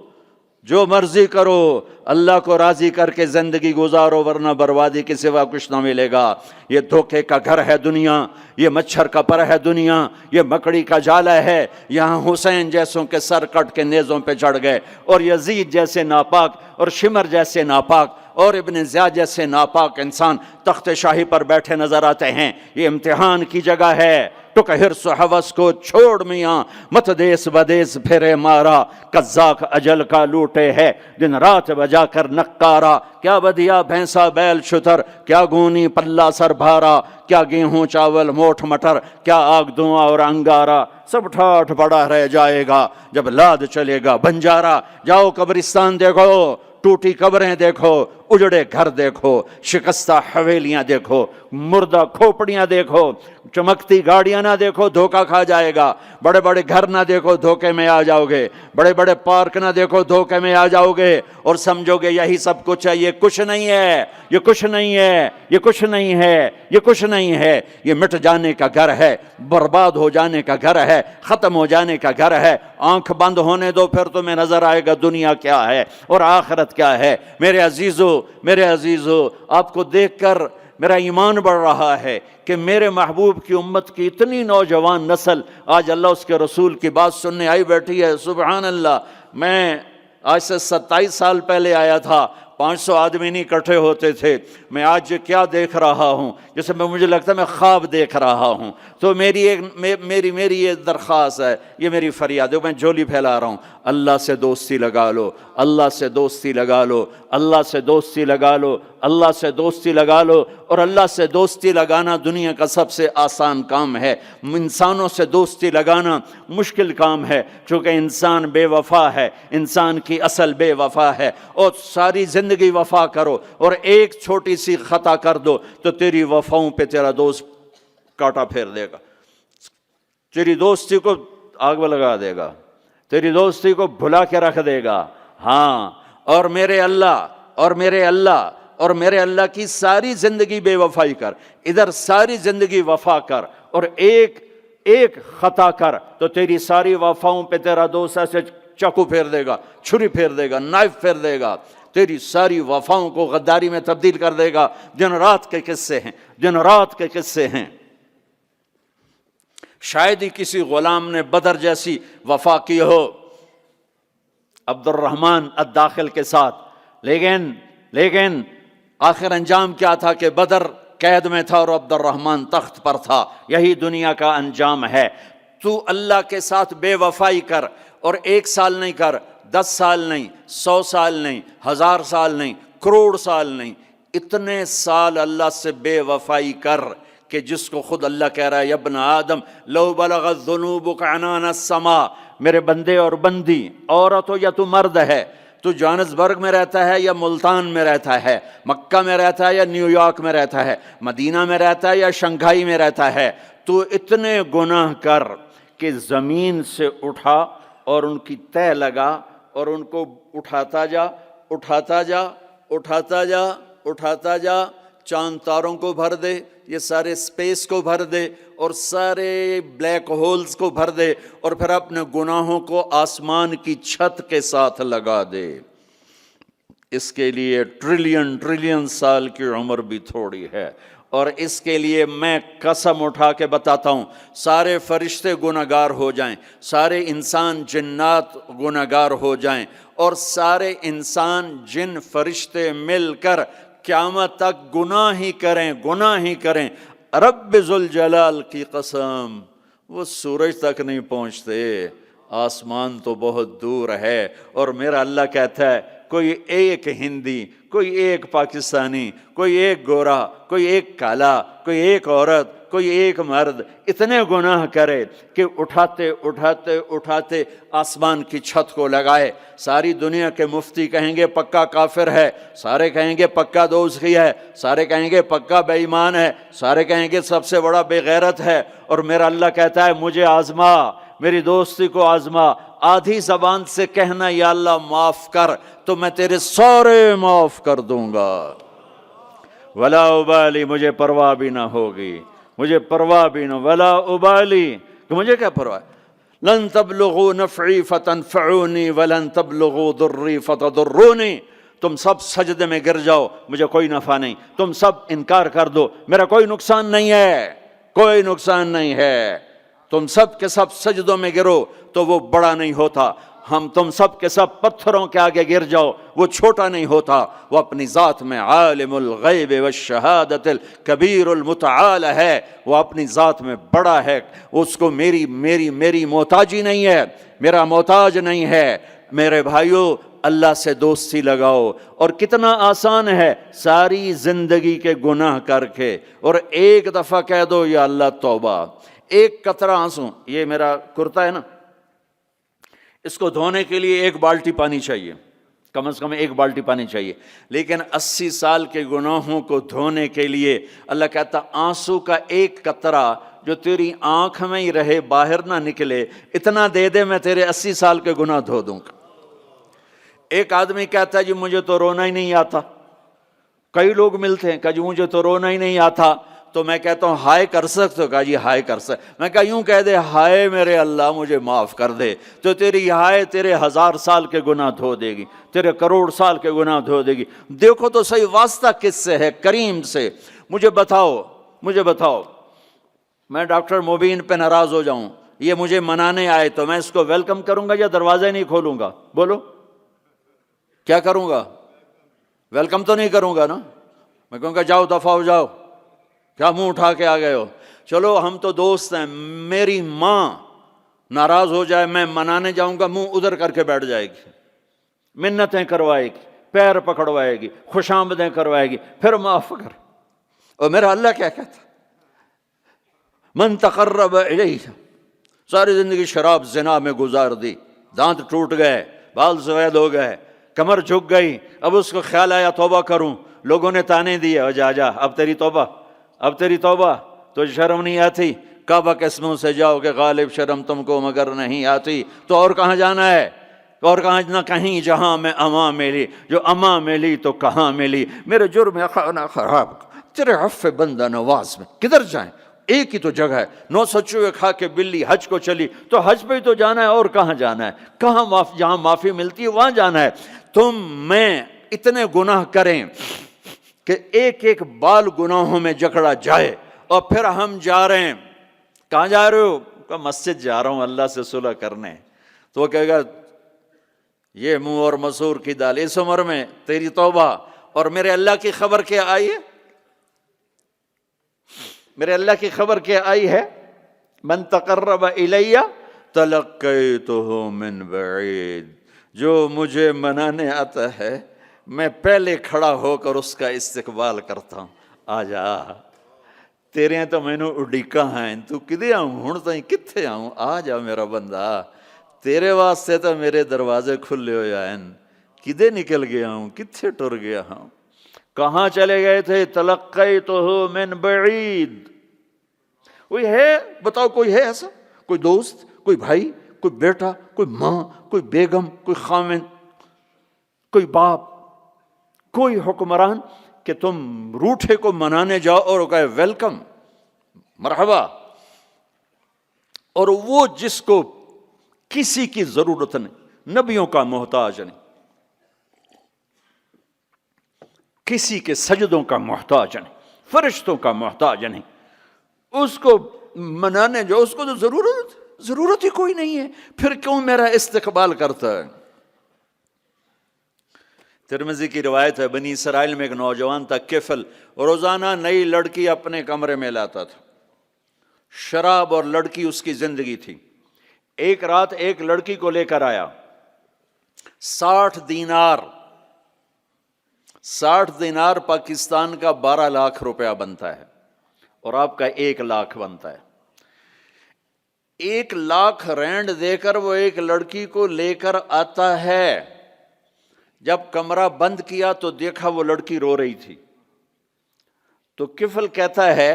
جو مرضی کرو، اللہ کو راضی کر کے زندگی گزارو، ورنہ بربادی کے سوا کچھ نہ ملے گا۔ یہ دھوکے کا گھر ہے دنیا، یہ مچھر کا پر ہے دنیا، یہ مکڑی کا جالا ہے۔ یہاں حسین جیسوں کے سر کٹ کے نیزوں پہ چڑھ گئے، اور یزید جیسے ناپاک، اور شمر جیسے ناپاک، اور ابن زیاد جیسے ناپاک انسان تخت شاہی پر بیٹھے نظر آتے ہیں۔ یہ امتحان کی جگہ ہے۔ ٹک حرص و حوث کو چھوڑ میاں، مت دیس بدیس پھرے مارا، قزاق اجل کا لوٹے ہے دن رات بجا کر نقارا۔ کیا بدیا بھینسا بیل شتر، کیا گونی پلہ سر بھارا، کیا گیہوں چاول موٹھ مٹر، کیا آگ دھواں اور انگارا۔ سب ٹھاٹھ پڑا رہ جائے گا جب لاد چلے گا بنجارا۔ جاؤ قبرستان دیکھو، ٹوٹی قبریں دیکھو، اجڑے گھر دیکھو، شکستہ حویلیاں دیکھو، مردہ کھوپڑیاں دیکھو، چمکتی گاڑیاں نہ دیکھو، دھوکہ کھا جائے گا۔ بڑے بڑے گھر نہ دیکھو، دھوکے میں آ جاؤ گے۔ بڑے بڑے پارک نہ دیکھو، دھوکے میں آ جاؤ گے، اور سمجھو گے یہی سب کچھ ہے۔ یہ کچھ نہیں ہے، یہ کچھ نہیں ہے، یہ کچھ نہیں ہے، یہ کچھ نہیں ہے۔ یہ مٹ جانے کا گھر ہے، برباد ہو جانے کا گھر ہے، ختم ہو جانے کا گھر ہے۔ آنکھ بند ہونے دو، پھر تمہیں نظر آئے گا دنیا کیا ہے اور آخرت کیا ہے۔ میرے عزیزو، آپ کو دیکھ کر میرا ایمان بڑھ رہا ہے کہ میرے محبوب کی امت کی اتنی نوجوان نسل آج اللہ اس کے رسول کی بات سننے آئی بیٹھی ہے۔ سبحان اللہ۔ میں آج سے 27 سال پہلے آیا تھا، 500 آدمی نہیں اکٹھے ہوتے تھے۔ میں آج کیا دیکھ رہا ہوں، جیسے مجھے لگتا ہے میں خواب دیکھ رہا ہوں۔ تو میری یہ درخواست ہے، یہ میری فریاد ہے، میں جھولی پھیلا رہا ہوں۔ اللہ سے دوستی لگا لو، اللہ سے دوستی لگا لو، اللہ سے دوستی لگا لو، اللہ سے دوستی لگا لو۔ اور اللہ سے دوستی لگانا دنیا کا سب سے آسان کام ہے۔ انسانوں سے دوستی لگانا مشکل کام ہے، چونکہ انسان بے وفا ہے، انسان کی اصل بے وفا ہے۔ اور ساری زندگی وفا کرو اور ایک چھوٹی سی خطا کر دو تو تیری وفاؤں پہ تیرا دوست کاٹا پھیر دے گا، تیری دوستی کو آگ میں لگا دے گا، تیری دوستی کو بھلا کے رکھ دے گا۔ ہاں، اور میرے اللہ کی ساری زندگی بے وفائی کر، ادھر ساری زندگی وفا کر، اور ایک خطا کر تو تیری ساری وفاؤں پہ تیرا دوست ایسے چاقو پھیر دے گا، چھری پھیر دے گا، نائف پھیر دے گا، تیری ساری وفاؤں کو غداری میں تبدیل کر دے گا۔ دن رات کے قصے ہیں، دن رات کے قصے ہیں۔ شاید ہی کسی غلام نے بدر جیسی وفا کی ہو عبد الرحمن الداخل کے ساتھ، لیکن آخر انجام کیا تھا کہ بدر قید میں تھا اور عبد الرحمن تخت پر تھا۔ یہی دنیا کا انجام ہے۔ تو اللہ کے ساتھ بے وفائی کر، اور 1 سال نہیں کر، 10 سال نہیں، 100 سال نہیں، 1000 سال نہیں، کروڑ سال نہیں، اتنے سال اللہ سے بے وفائی کر کہ جس کو خود اللہ کہہ رہا ہے، یا ابن آدم لو بلغت ذنوبک عنان السماء، میرے بندے اور بندی، عورت ہو یا تو مرد ہے، تو جوہانسبرگ میں رہتا ہے یا ملتان میں رہتا ہے، مکہ میں رہتا ہے یا نیو یارک میں رہتا ہے، مدینہ میں رہتا ہے یا شنگھائی میں رہتا ہے، تو اتنے گناہ کر کہ زمین سے اٹھا اور ان کی تہ لگا اور ان کو اٹھاتا جا، اٹھاتا جا، اٹھاتا جا، اٹھاتا جا، چاند تاروں کو بھر دے، یہ سارے سپیس کو بھر دے، اور سارے بلیک ہولز کو بھر دے، اور پھر اپنے گناہوں کو آسمان کی چھت کے ساتھ لگا دے۔ اس کے لیے ٹریلین سال کی عمر بھی تھوڑی ہے، اور اس کے لیے میں قسم اٹھا کے بتاتا ہوں، سارے فرشتے گنہگار ہو جائیں، سارے انسان جنات گنہگار ہو جائیں، اور سارے انسان جن فرشتے مل کر قیامت تک گناہ ہی کریں، رب ذوالجلال کی قسم وہ سورج تک نہیں پہنچتے، آسمان تو بہت دور ہے۔ اور میرا اللہ کہتا ہے کوئی ایک ہندی، کوئی ایک پاکستانی، کوئی ایک گورا، کوئی ایک کالا، کوئی ایک عورت، کوئی ایک مرد اتنے گناہ کرے کہ اٹھاتے اٹھاتے اٹھاتے آسمان کی چھت کو لگائے۔ ساری دنیا کے مفتی کہیں گے پکا کافر ہے، سارے کہیں گے پکا دوزخی ہے، سارے کہیں گے پکا بے ایمان ہے، سارے کہیں گے سب سے بڑا بے غیرت ہے، اور میرا اللہ کہتا ہے مجھے آزما، میری دوستی کو آزما، آدھی زبان سے کہنا یا اللہ معاف کر تو میں تیرے سارے معاف کر دوں گا، ولا ابالی، مجھے پرواہ بھی نہ ہوگی، مجھے پرواہ بھی نہ، ولا ابالی، کہ مجھے کیا پرواہ ہے، لن تبلغوا نفعی فتنفعونی ولن تبلغوا ضری فتضرونی، تم سب سجدے میں گر جاؤ مجھے کوئی نفع نہیں، تم سب انکار کر دو میرا کوئی نقصان نہیں ہے، کوئی نقصان نہیں ہے، تم سب کے سب سجدوں میں گرو تو وہ بڑا نہیں ہوتا، ہم تم سب کے سب پتھروں کے آگے گر جاؤ وہ چھوٹا نہیں ہوتا، وہ اپنی ذات میں عالم الغیب والشہادت الکبیر المتعال ہے، وہ اپنی ذات میں بڑا ہے، اس کو میری محتاجی نہیں ہے، میرا محتاج نہیں ہے۔ میرے بھائیوں اللہ سے دوستی لگاؤ، اور کتنا آسان ہے، ساری زندگی کے گناہ کر کے اور ایک دفعہ کہہ دو یا اللہ توبہ، ایک قطرہ آنسو، یہ میرا کرتا ہے نا، اس کو دھونے کے لیے ایک بالٹی پانی چاہیے، کم از کم ایک بالٹی پانی چاہیے، لیکن 80 سال کے گناہوں کو دھونے کے لیے اللہ کہتا آنسو کا ایک قطرہ جو تیری آنکھ میں ہی رہے باہر نہ نکلے، اتنا دے دے میں تیرے 80 سال کے گناہ دھو دوں گا۔ ایک آدمی کہتا ہے جی مجھے تو رونا ہی نہیں آتا، کئی لوگ ملتے ہیں کہ جی مجھے تو رونا ہی نہیں آتا، تو میں کہتا ہوں ہائے کر سکتے ہو؟ کہا جی ہائے کر سکتے، میں کہا یوں کہہ دے ہائے میرے اللہ مجھے معاف کر دے، تو تیری ہائے تیرے 1000 سال کے گناہ دھو دے گی، تیرے کروڑ سال کے گناہ دھو دے گی۔ دیکھو تو صحیح واسطہ کس سے ہے؟ کریم سے۔ مجھے بتاؤ میں ڈاکٹر مبین پہ ناراض ہو جاؤں، یہ مجھے منانے آئے تو میں اس کو ویلکم کروں گا یا دروازے نہیں کھولوں گا؟ بولو کیا کروں گا؟ ویلکم تو نہیں کروں گا نا، میں کہوں گا جاؤ دفع ہو جاؤ، کیا منہ اٹھا کے آ گئے ہو؟ چلو ہم تو دوست ہیں، میری ماں ناراض ہو جائے میں منانے جاؤں گا، منہ ادھر کر کے بیٹھ جائے گی، منتیں کروائے گی، پیر پکڑوائے گی، خوش آمدیں کروائے گی، پھر معاف کر۔ اور میرا اللہ کیا کہتا؟ من تقرب الیہ، ساری زندگی شراب زنا میں گزار دی، دانت ٹوٹ گئے، بال سفید ہو گئے، کمر جھک گئی، اب اس کو خیال آیا توبہ کروں، لوگوں نے تانے دیے جا اب تیری توبہ، تو شرم نہیں آتی؟ کعبہ کے اسموں سے جاؤ کہ غالب شرم تم کو مگر نہیں آتی، تو اور کہاں جانا ہے؟ اور کہاں نہ کہیں جہاں میں اماں ملی، جو اماں ملی تو کہاں ملی، میرے جرم خانہ خراب تیرے عفو بندہ نواز میں کدھر جائیں؟ ایک ہی تو جگہ ہے، 900 چوہے کھا کے بلی حج کو چلی، تو حج پہ ہی تو جانا ہے، اور کہاں جانا ہے؟ کہاں جہاں معافی ملتی ہے وہاں جانا ہے۔ تم میں اتنے گناہ کریں کہ ایک ایک بال گناہوں میں جکڑا جائے، اور پھر ہم جا رہے ہیں، کہاں جا رہے ہو؟ کہ مسجد جا رہا ہوں اللہ سے صلح کرنے، تو وہ کہے گا یہ منہ اور مسور کی دال، اس عمر میں تیری توبہ، اور میرے اللہ کی خبر کیا آئی ہے؟ میرے اللہ کی خبر کیا آئی ہے؟ من تقرب الیہ تلقیتہ من بعید، جو مجھے منانے آتا ہے میں پہلے کھڑا ہو کر اس کا استقبال کرتا ہوں، آ جا تیرے تو مینوں اڈیکاں ہیں، تو کدے آؤں ہن تائیں کتھے آؤں، آ جا میرا بندہ، تیرے واسطے تو میرے دروازے کھلے ہوئے ہیں، کدے نکل گیا ہوں، کتھے ٹر گیا ہوں، کہاں چلے گئے تھے؟ تلقیتہ من بعید۔ کوئی ہے بتاؤ، کوئی ہے ایسا؟ کوئی دوست، کوئی بھائی، کوئی بیٹا، کوئی ماں، کوئی بیگم، کوئی خاوند، کوئی باپ، کوئی حکمران کہ تم روٹھے کو منانے جاؤ اور کہے ویلکم، مرحبا، اور وہ جس کو کسی کی ضرورت نہیں، نبیوں کا محتاج نہیں، کسی کے سجدوں کا محتاج نہیں، فرشتوں کا محتاج نہیں، اس کو منانے جو اس کو تو ضرورت ہی کوئی نہیں ہے، پھر کیوں میرا استقبال کرتا ہے؟ ترمذی کی روایت ہے، بنی اسرائیل میں ایک نوجوان تھا کفل، روزانہ نئی لڑکی اپنے کمرے میں لاتا تھا، شراب اور لڑکی اس کی زندگی تھی۔ ایک رات ایک لڑکی کو لے کر آیا، 60 دینار پاکستان کا 12 لاکھ روپیہ بنتا ہے، اور آپ کا 1 لاکھ بنتا ہے۔ 1 لاکھ رینڈ دے کر وہ ایک لڑکی کو لے کر آتا ہے، جب کمرہ بند کیا تو دیکھا وہ لڑکی رو رہی تھی، تو کفل کہتا ہے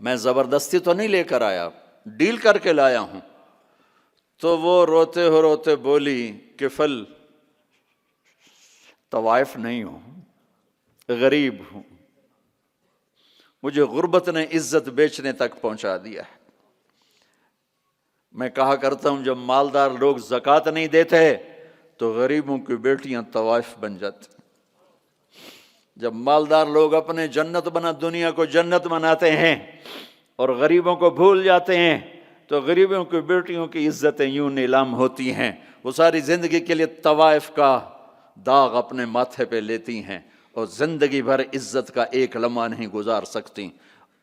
میں زبردستی تو نہیں لے کر آیا، ڈیل کر کے لایا ہوں۔ تو وہ روتے روتے بولی کفل طوائف نہیں ہوں، غریب ہوں، مجھے غربت نے عزت بیچنے تک پہنچا دیا ہے، میں کہا کرتا ہوں جب مالدار لوگ زکوٰۃ نہیں دیتے تو غریبوں کی بیٹیاں طوائف بن جاتی. جب مالدار لوگ اپنے دنیا کو جنت بناتے ہیں اور غریبوں کو بھول جاتے ہیں تو غریبوں کی بیٹیوں کی عزتیں یوں نیلام ہوتی ہیں. وہ ساری زندگی کے لیے طوائف کا داغ اپنے ماتھے پہ لیتی ہیں اور زندگی بھر عزت کا ایک لمحہ نہیں گزار سکتی.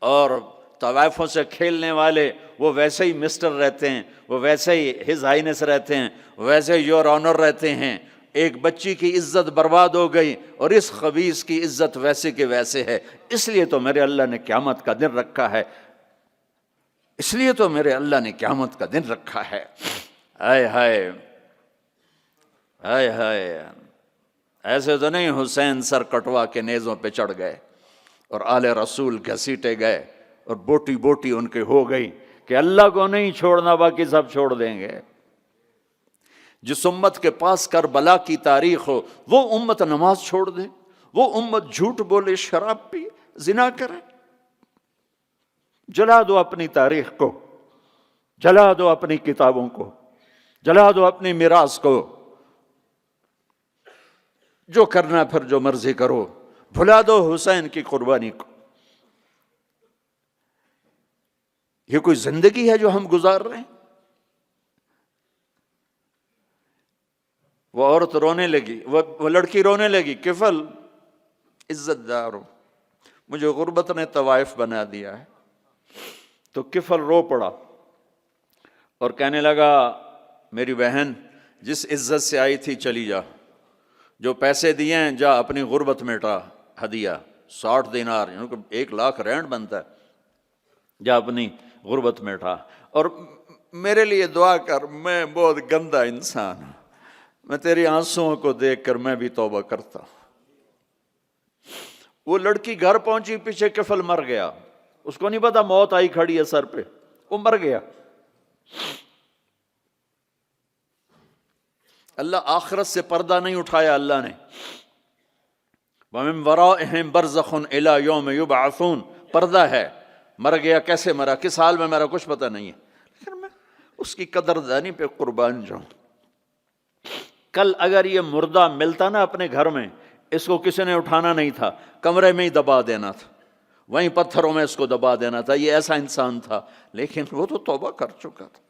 اور طوائفوں سے کھیلنے والے وہ ویسے ہی مسٹر رہتے ہیں، وہ ویسے ہی ہز ہائنس رہتے ہیں، ویسے یور آنر رہتے ہیں. ایک بچی کی عزت برباد ہو گئی اور اس خبیث کی عزت ویسے کے ویسے ہے. اس لیے تو میرے اللہ نے قیامت کا دن رکھا ہے، اس لیے تو میرے اللہ نے قیامت کا دن رکھا ہے. ہائے ہائے ہائے ہائے، ایسے تو نہیں حسین سر کٹوا کے نیزوں پہ چڑھ گئے اور آل رسول گھسیٹے گئے اور بوٹی بوٹی ان کے ہو گئی کہ اللہ کو نہیں چھوڑنا باقی سب چھوڑ دیں گے. جس امت کے پاس کربلا کی تاریخ ہو وہ امت نماز چھوڑ دے، وہ امت جھوٹ بولے، شراب پی، زنا کرے. جلا دو اپنی تاریخ کو، جلا دو اپنی کتابوں کو، جلا دو اپنی میراث کو، جو کرنا پھر جو مرضی کرو، بھلا دو حسین کی قربانی کو. یہ کوئی زندگی ہے جو ہم گزار رہے ہیں؟ وہ عورت رونے لگی، وہ لڑکی رونے لگی، کفل عزت دار ہو، مجھے غربت نے طوائف بنا دیا ہے. تو کفل رو پڑا اور کہنے لگا میری بہن جس عزت سے آئی تھی چلی جا، جو پیسے دیے ہیں جا اپنی غربت مٹا، ہدیہ 60 دینار یعنی کہ 1,00,000 رینڈ بنتا ہے، جا اپنی غربت مٹا اور میرے لیے دعا کر، میں بہت گندا انسان ہوں، میں تیری آنسوؤں کو دیکھ کر میں بھی توبہ کرتا ہوں. وہ لڑکی گھر پہنچی، پیچھے کفل مر گیا، اس کو نہیں پتا موت آئی کھڑی ہے سر پہ، وہ مر گیا. اللہ آخرت سے پردہ نہیں اٹھایا اللہ نے. وَمِن وَرَائِهِمْ بَرْزَخٌ إِلَى يَوْمِ يُبْعَثُونَ، پردہ ہے. مر گیا، کیسے مرا، کس حال میں مرا، کچھ پتہ نہیں ہے، لیکن میں اس کی قدردانی پہ قربان جاؤں. کل اگر یہ مردہ ملتا نا اپنے گھر میں، اس کو کسی نے اٹھانا نہیں تھا، کمرے میں ہی دبا دینا تھا، وہیں پتھروں میں اس کو دبا دینا تھا. یہ ایسا انسان تھا، لیکن وہ تو توبہ کر چکا تھا.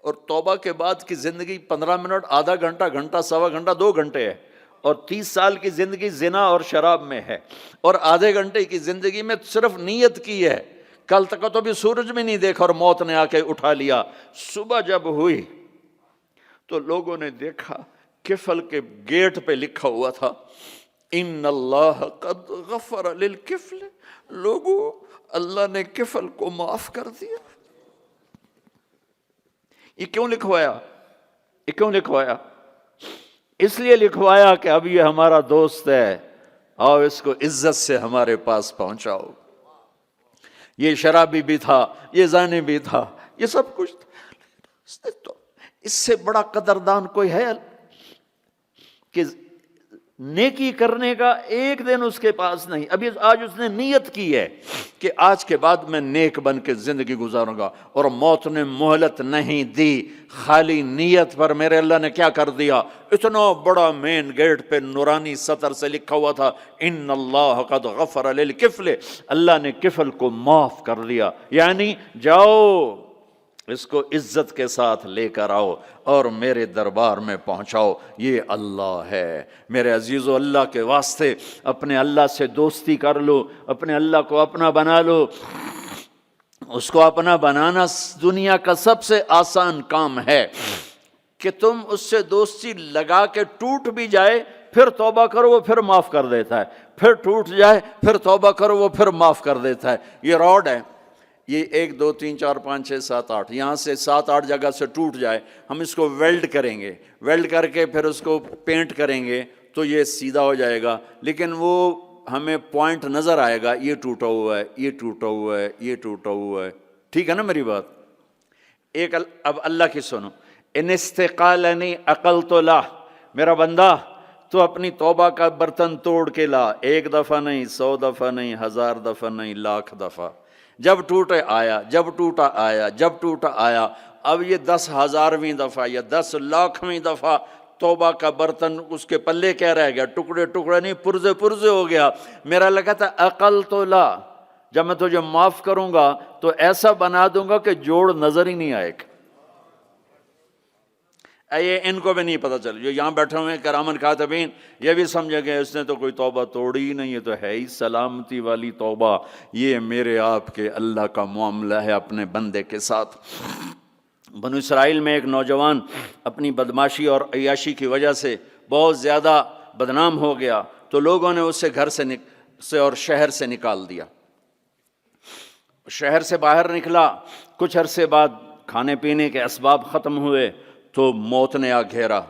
اور توبہ کے بعد کی زندگی 15 منٹ، آدھا گھنٹہ، گھنٹہ، سوا گھنٹہ، 2 گھنٹے ہے. اور 30 سال کی زندگی زنا اور شراب میں ہے، اور آدھے گھنٹے کی زندگی میں صرف نیت کی ہے. کل تک تو بھی سورج بھی نہیں دیکھا اور موت نے آ کے اٹھا لیا. صبح جب ہوئی تو لوگوں نے دیکھا کفل کے گیٹ پہ لکھا ہوا تھا ان اللہ قد غفر للکفل. لوگوں، اللہ نے کفل کو معاف کر دیا. یہ کیوں لکھوایا؟ یہ کیوں لکھوایا؟ اس لیے لکھوایا کہ اب یہ ہمارا دوست ہے، آؤ اس کو عزت سے ہمارے پاس پہنچاؤ. یہ شرابی بھی تھا، یہ زانی بھی تھا، یہ سب کچھ تھا. تو اس سے بڑا قدردان کوئی ہے کہ نیکی کرنے کا ایک دن اس کے پاس نہیں. ابھی آج اس نے نیت کی ہے کہ آج کے بعد میں نیک بن کے زندگی گزاروں گا، اور موت نے مہلت نہیں دی. خالی نیت پر میرے اللہ نے کیا کر دیا، اتنا بڑا مین گیٹ پہ نورانی سطر سے لکھا ہوا تھا ان اللہ قد غفر للکفل. اللہ نے کفل کو معاف کر دیا. یعنی جاؤ اس کو عزت کے ساتھ لے کر آؤ اور میرے دربار میں پہنچاؤ. یہ اللہ ہے. میرے عزیزو، اللہ کے واسطے اپنے اللہ سے دوستی کر لو، اپنے اللہ کو اپنا بنا لو. اس کو اپنا بنانا دنیا کا سب سے آسان کام ہے کہ تم اس سے دوستی لگا کے ٹوٹ بھی جائے پھر توبہ کرو وہ پھر معاف کر دیتا ہے، پھر ٹوٹ جائے پھر توبہ کرو وہ پھر معاف کر دیتا ہے. یہ راڈ ہے، یہ 1 2 3 4 5 6 7 8 یہاں سے 7 8 جگہ سے ٹوٹ جائے، ہم اس کو ویلڈ کریں گے، ویلڈ کر کے پھر اس کو پینٹ کریں گے تو یہ سیدھا ہو جائے گا. لیکن وہ ہمیں پوائنٹ نظر آئے گا، یہ ٹوٹا ہوا ہے، یہ ٹوٹا ہوا ہے، یہ ٹوٹا ہوا ہے. ٹھیک ہے نا میری بات؟ ایک اب اللہ کی سنو. ان استقالنی عقلت له، میرا بندہ تو اپنی توبہ کا برتن توڑ کے لا. 1 دفعہ نہیں، 100 دفعہ نہیں، 1000 دفعہ نہیں، 1,00,000 دفعہ. جب ٹوٹے آیا، جب ٹوٹا آیا، جب ٹوٹا آیا۔ اب یہ 10,000ویں دفعہ یا 10,00,000ویں دفعہ توبہ کا برتن اس کے پلے کیا رہ گیا؟ ٹکڑے ٹکڑے نہیں، پرزے پرزے ہو گیا۔ میرا لگا تھا عقل تو لا، جب میں تجھے معاف کروں گا تو ایسا بنا دوں گا کہ جوڑ نظر ہی نہیں آئے گا۔ یہ ان کو بھی نہیں پتہ چل، جو یہاں بیٹھے ہوئے ہیں کرامن کاتبین، یہ بھی سمجھے گئے اس نے تو کوئی توبہ توڑی ہی نہیں، یہ تو ہے ہی سلامتی والی توبہ۔ یہ میرے آپ کے اللہ کا معاملہ ہے اپنے بندے کے ساتھ۔ بنو اسرائیل میں ایک نوجوان اپنی بدماشی اور عیاشی کی وجہ سے بہت زیادہ بدنام ہو گیا، تو لوگوں نے اسے گھر سے اور شہر سے نکال دیا۔ شہر سے باہر نکلا، کچھ عرصے بعد کھانے پینے کے اسباب ختم ہوئے تو موت نے آ گھیرا۔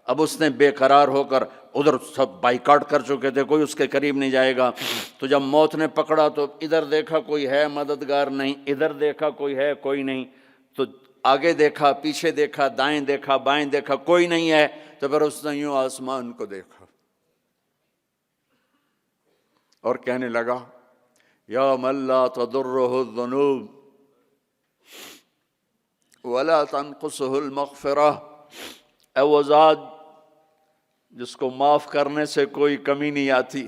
اب اس نے بے قرار ہو کر، ادھر سب بائیکاٹ کر چکے تھے، کوئی اس کے قریب نہیں جائے گا، تو جب موت نے پکڑا تو ادھر دیکھا کوئی ہے مددگار نہیں، ادھر دیکھا کوئی ہے کوئی نہیں، تو آگے دیکھا، پیچھے دیکھا، دائیں دیکھا، بائیں دیکھا، کوئی نہیں ہے، تو پھر اس نے یوں آسمان کو دیکھا اور کہنے لگا یا من لا تضرہ الذنوب ولا تنقصہ المغفرہ، اے وہ ذات جس کو معاف کرنے سے کوئی کمی نہیں آتی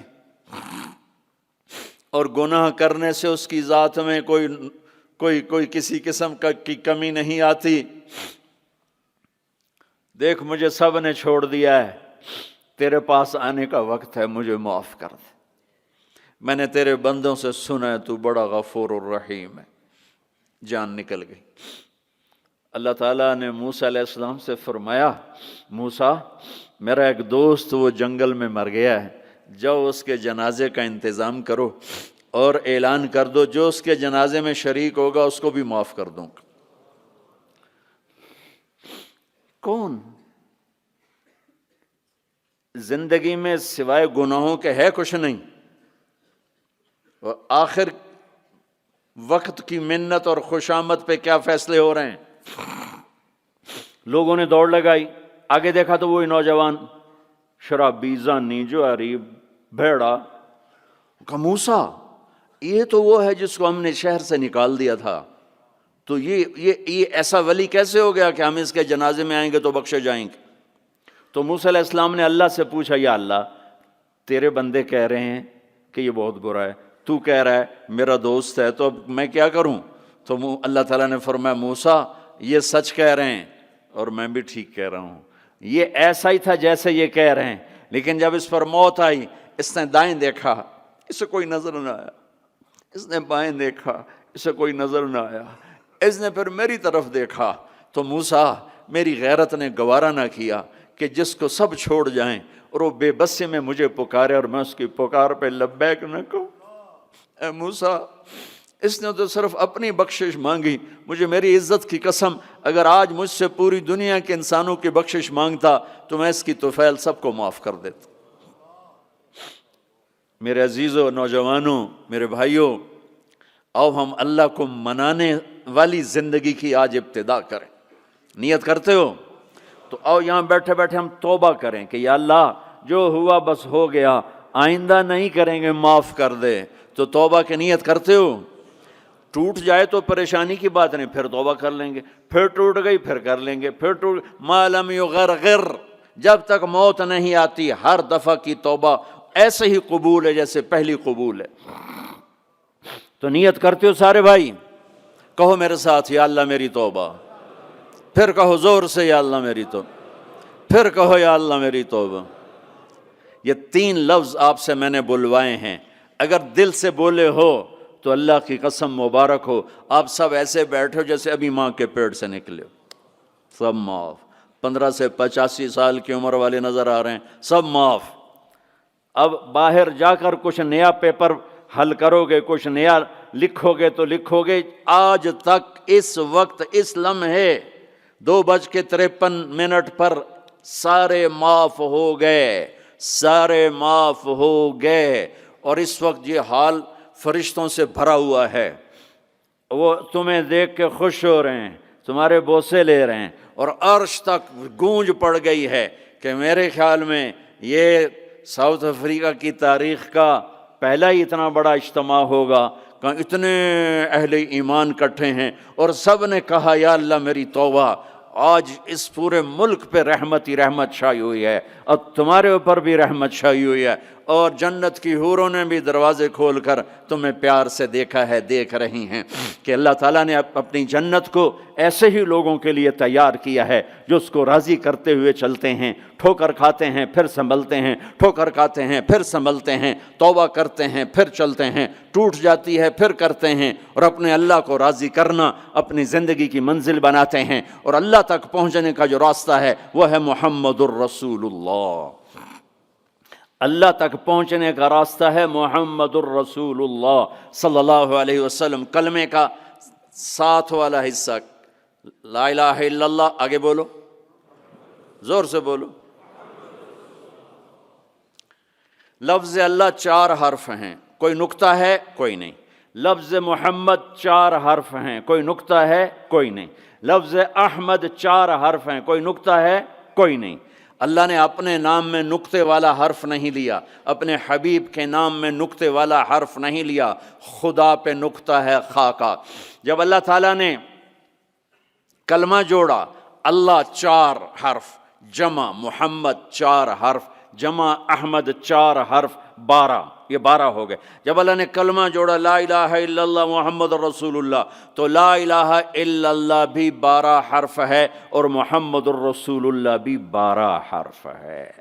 اور گناہ کرنے سے اس کی ذات میں کوئی کسی قسم کی کمی نہیں آتی، دیکھ مجھے سب نے چھوڑ دیا ہے، تیرے پاس آنے کا وقت ہے، مجھے معاف کر دے، میں نے تیرے بندوں سے سنا ہے تو بڑا غفور الرحیم ہے۔ جان نکل گئی۔ اللہ تعالیٰ نے موسیٰ علیہ السلام سے فرمایا، موسیٰ میرا ایک دوست وہ جنگل میں مر گیا ہے، جاؤ اس کے جنازے کا انتظام کرو اور اعلان کر دو جو اس کے جنازے میں شریک ہوگا اس کو بھی معاف کر دوں گا۔ کون زندگی میں سوائے گناہوں کے ہے کچھ نہیں، اور آخر وقت کی منت اور خوشامد پہ کیا فیصلے ہو رہے ہیں۔ لوگوں نے دوڑ لگائی، آگے دیکھا تو وہی نوجوان شرابی، زانی، جواری، بھیڑا۔ کہا موسیٰ یہ تو وہ ہے جس کو ہم نے شہر سے نکال دیا تھا، تو یہ ایسا ولی کیسے ہو گیا کہ ہم اس کے جنازے میں آئیں گے تو بخشے جائیں گے؟ تو موسیٰ علیہ السلام نے اللہ سے پوچھا، یا اللہ تیرے بندے کہہ رہے ہیں کہ یہ بہت برا ہے، تو کہہ رہا ہے میرا دوست ہے، تو اب میں کیا کروں؟ تو اللہ تعالیٰ نے فرمایا موسیٰ یہ سچ کہہ رہے ہیں اور میں بھی ٹھیک کہہ رہا ہوں، یہ ایسا ہی تھا جیسے یہ کہہ رہے ہیں، لیکن جب اس پر موت آئی اس نے دائیں دیکھا، اسے کوئی نظر نہ آیا، اس نے بائیں دیکھا، اسے کوئی نظر نہ آیا، اس نے پھر میری طرف دیکھا، تو موسیٰ میری غیرت نے گوارا نہ کیا کہ جس کو سب چھوڑ جائیں اور وہ بے بسی میں مجھے پکارے اور میں اس کی پکار پہ لبیک نہ کہوں۔ اے موسیٰ اس نے تو صرف اپنی بخشش مانگی، مجھے میری عزت کی قسم اگر آج مجھ سے پوری دنیا کے انسانوں کی بخشش مانگتا تو میں اس کی طفیل سب کو معاف کر دیتا۔ میرے عزیزوں، نوجوانوں، میرے بھائیوں، آؤ ہم اللہ کو منانے والی زندگی کی آج ابتدا کریں۔ نیت کرتے ہو تو آؤ یہاں بیٹھے بیٹھے ہم توبہ کریں کہ یا اللہ جو ہوا بس ہو گیا، آئندہ نہیں کریں گے، معاف کر دے۔ تو توبہ کی نیت کرتے ہو؟ ٹوٹ جائے تو پریشانی کی بات نہیں، پھر توبہ کر لیں گے، پھر ٹوٹ گئی پھر کر لیں گے، پھر ٹوٹ ما لم یغرغر، جب تک موت نہیں آتی ہر دفعہ کی توبہ ایسے ہی قبول ہے جیسے پہلی قبول ہے۔ تو نیت کرتے ہو سارے بھائی؟ کہو میرے ساتھ، یا اللہ میری توبہ، پھر کہو زور سے یا اللہ میری توبہ، پھر کہو یا اللہ میری توبہ۔ یہ 3 لفظ آپ سے میں نے بلوائے ہیں، اگر دل سے بولے ہو تو اللہ کی قسم مبارک ہو، آپ سب ایسے بیٹھو جیسے ابھی ماں کے پیٹ سے نکلے ہو، سب معاف۔ 15 سے 85 سال کی عمر والے نظر آ رہے ہیں، سب معاف۔ اب باہر جا کر کچھ نیا پیپر حل کرو گے، کچھ نیا لکھو گے تو لکھو گے آج تک اس وقت اس لمحے 2:53 پر سارے معاف ہو گئے، سارے معاف ہو گئے، اور اس وقت یہ حال فرشتوں سے بھرا ہوا ہے، وہ تمہیں دیکھ کے خوش ہو رہے ہیں، تمہارے بوسے لے رہے ہیں، اور عرش تک گونج پڑ گئی ہے کہ میرے خیال میں یہ ساؤتھ افریقہ کی تاریخ کا پہلا ہی اتنا بڑا اجتماع ہوگا، کہا اتنے اہل ایمان کٹھے ہیں اور سب نے کہا یا اللہ میری توبہ، آج اس پورے ملک پہ رحمت ہی رحمت چھائی ہوئی ہے اور تمہارے اوپر بھی رحمت چھائی ہوئی ہے، اور جنت کی حوروں نے بھی دروازے کھول کر تمہیں پیار سے دیکھا ہے، دیکھ رہی ہیں کہ اللہ تعالیٰ نے اپنی جنت کو ایسے ہی لوگوں کے لیے تیار کیا ہے جو اس کو راضی کرتے ہوئے چلتے ہیں، ٹھوکر کھاتے ہیں پھر سنبھلتے ہیں، ٹھوکر کھاتے ہیں پھر سنبھلتے ہیں، توبہ کرتے ہیں پھر چلتے ہیں، ٹوٹ جاتی ہے پھر کرتے ہیں، اور اپنے اللہ کو راضی کرنا اپنی زندگی کی منزل بناتے ہیں، اور اللہ تک پہنچنے کا جو راستہ ہے وہ ہے محمد الرسول اللہ۔ اللہ تک پہنچنے کا راستہ ہے محمد الرسول اللہ صلی اللہ علیہ وسلم۔ کلمے کا ساتھ والا حصہ لا الہ الا اللہ، آگے بولو، زور سے بولو۔ لفظ اللہ 4 حرف ہیں، کوئی نکتہ ہے؟ کوئی نہیں۔ لفظ محمد 4 حرف ہیں، کوئی نکتہ ہے؟ کوئی نہیں۔ لفظ احمد 4 حرف ہیں، کوئی نکتہ ہے؟ کوئی نہیں۔ اللہ نے اپنے نام میں نکتے والا حرف نہیں لیا، اپنے حبیب کے نام میں نکتے والا حرف نہیں لیا، خدا پہ نکتہ ہے خا کا۔ جب اللہ تعالیٰ نے کلمہ جوڑا، اللہ 4 حرف، جمع محمد 4 حرف، جمع احمد 4 حرف، 12، یہ 12 ہو گئے۔ جب اللہ نے کلمہ جوڑا لا الہ الا اللہ محمد الرسول اللہ، تو لا الہ الا اللہ بھی 12 حرف ہے اور محمد الرسول اللہ بھی 12 حرف ہے۔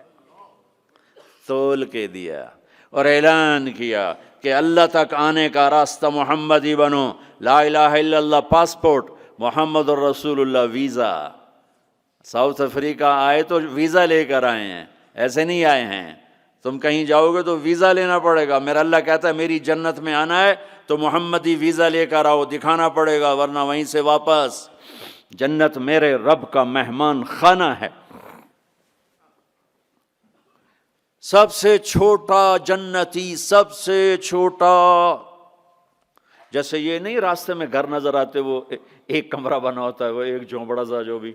تول کے دیا اور اعلان کیا کہ اللہ تک آنے کا راستہ محمدی بنو، لا الہ الا اللہ پاسپورٹ، محمد الرسول اللہ ویزا۔ ساؤتھ افریقہ آئے تو ویزا لے کر آئے ہیں، ایسے نہیں آئے ہیں۔ تم کہیں جاؤ گے تو ویزا لینا پڑے گا۔ میرا اللہ کہتا ہے میری جنت میں آنا ہے تو محمدی ویزا لے کر آؤ، دکھانا پڑے گا، ورنہ وہیں سے واپس۔ جنت میرے رب کا مہمان خانہ ہے۔ سب سے چھوٹا جنتی، سب سے چھوٹا، جیسے یہ نہیں راستے میں گھر نظر آتے، وہ ایک کمرہ بنا ہوتا ہے، وہ ایک جھونپڑا سا جو بھی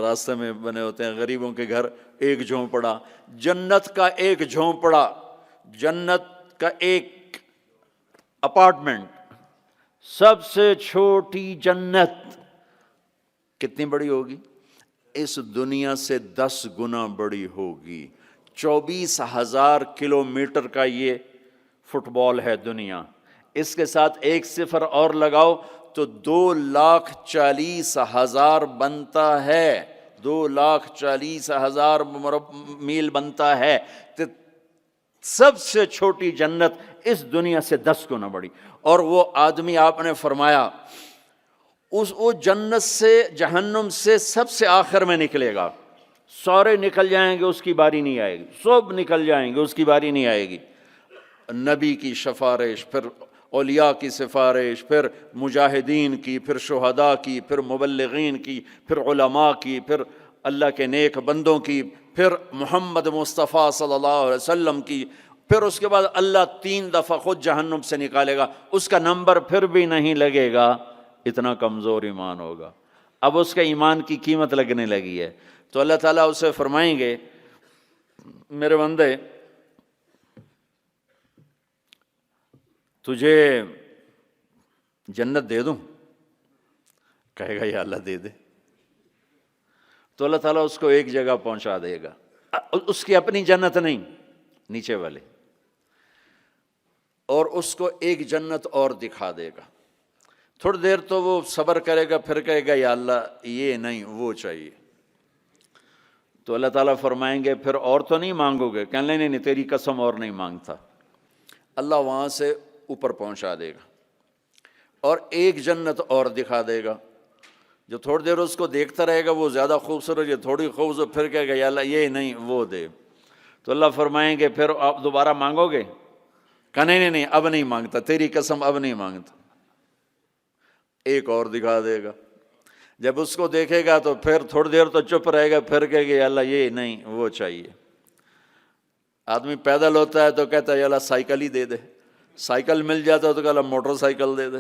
راستے میں بنے ہوتے ہیں غریبوں کے گھر، ایک جھونپڑا۔ جنت کا ایک جھونپڑا، جنت کا ایک اپارٹمنٹ، سب سے چھوٹی جنت کتنی بڑی ہوگی؟ اس دنیا سے 10 گنا بڑی ہوگی۔ 24,000 کلومیٹر کا یہ فٹ بال ہے دنیا، اس کے ساتھ 1 صفر اور لگاؤ تو 2,40,000 بنتا ہے، 2,40,000 میل بنتا ہے۔ تو سب سے چھوٹی جنت اس دنیا سے 10 گنا بڑی۔ اور وہ آدمی آپ نے فرمایا وہ جنت سے، جہنم سے سب سے آخر میں نکلے گا، سارے نکل جائیں گے، اس کی باری نہیں آئے گی، سب نکل جائیں گے، اس کی باری نہیں آئے گی۔ نبی کی سفارش، پھر اولیاء کی سفارش، پھر مجاہدین کی، پھر شہداء کی، پھر مبلغین کی، پھر علماء کی، پھر اللہ کے نیک بندوں کی، پھر محمد مصطفیٰ صلی اللہ علیہ وسلم کی، پھر اس کے بعد اللہ 3 دفعہ خود جہنم سے نکالے گا، اس کا نمبر پھر بھی نہیں لگے گا، اتنا کمزور ایمان ہوگا۔ اب اس کے ایمان کی قیمت لگنے لگی ہے، تو اللہ تعالیٰ اسے فرمائیں گے میرے بندے تجھے جنت دے دوں؟ کہے گا یا اللہ دے دے۔ تو اللہ تعالیٰ اس کو ایک جگہ پہنچا دے گا، اس کی اپنی جنت نہیں، نیچے والے، اور اس کو ایک جنت اور دکھا دے گا۔ تھوڑی دیر تو وہ صبر کرے گا، پھر کہے گا یا اللہ یہ نہیں وہ چاہیے۔ تو اللہ تعالیٰ فرمائیں گے پھر اور تو نہیں مانگو گے؟ کہنے نہیں نہیں تیری قسم اور نہیں مانگتا۔ اللہ وہاں سے اوپر پہنچا دے گا اور ایک جنت اور دکھا دے گا، جو تھوڑی دیر اس کو دیکھتا رہے گا، وہ زیادہ خوبصورت، یہ تھوڑی خوبصورت، پھر کہے گا یا اللہ یہ نہیں وہ دے۔ تو اللہ فرمائیں گے پھر آپ دوبارہ مانگو گے؟ کہنے نہیں نہیں اب نہیں مانگتا، تیری قسم اب نہیں مانگتا۔ ایک اور دکھا دے گا، جب اس کو دیکھے گا تو پھر تھوڑی دیر تو چپ رہے گا، پھر کہے گا یا اللہ یہ نہیں وہ چاہیے۔ آدمی پیدل ہوتا ہے تو کہتا ہے یا اللہ سائیکل ہی دے دے، سائیکل مل جاتا ہے تو کہتا موٹر سائیکل دے دے،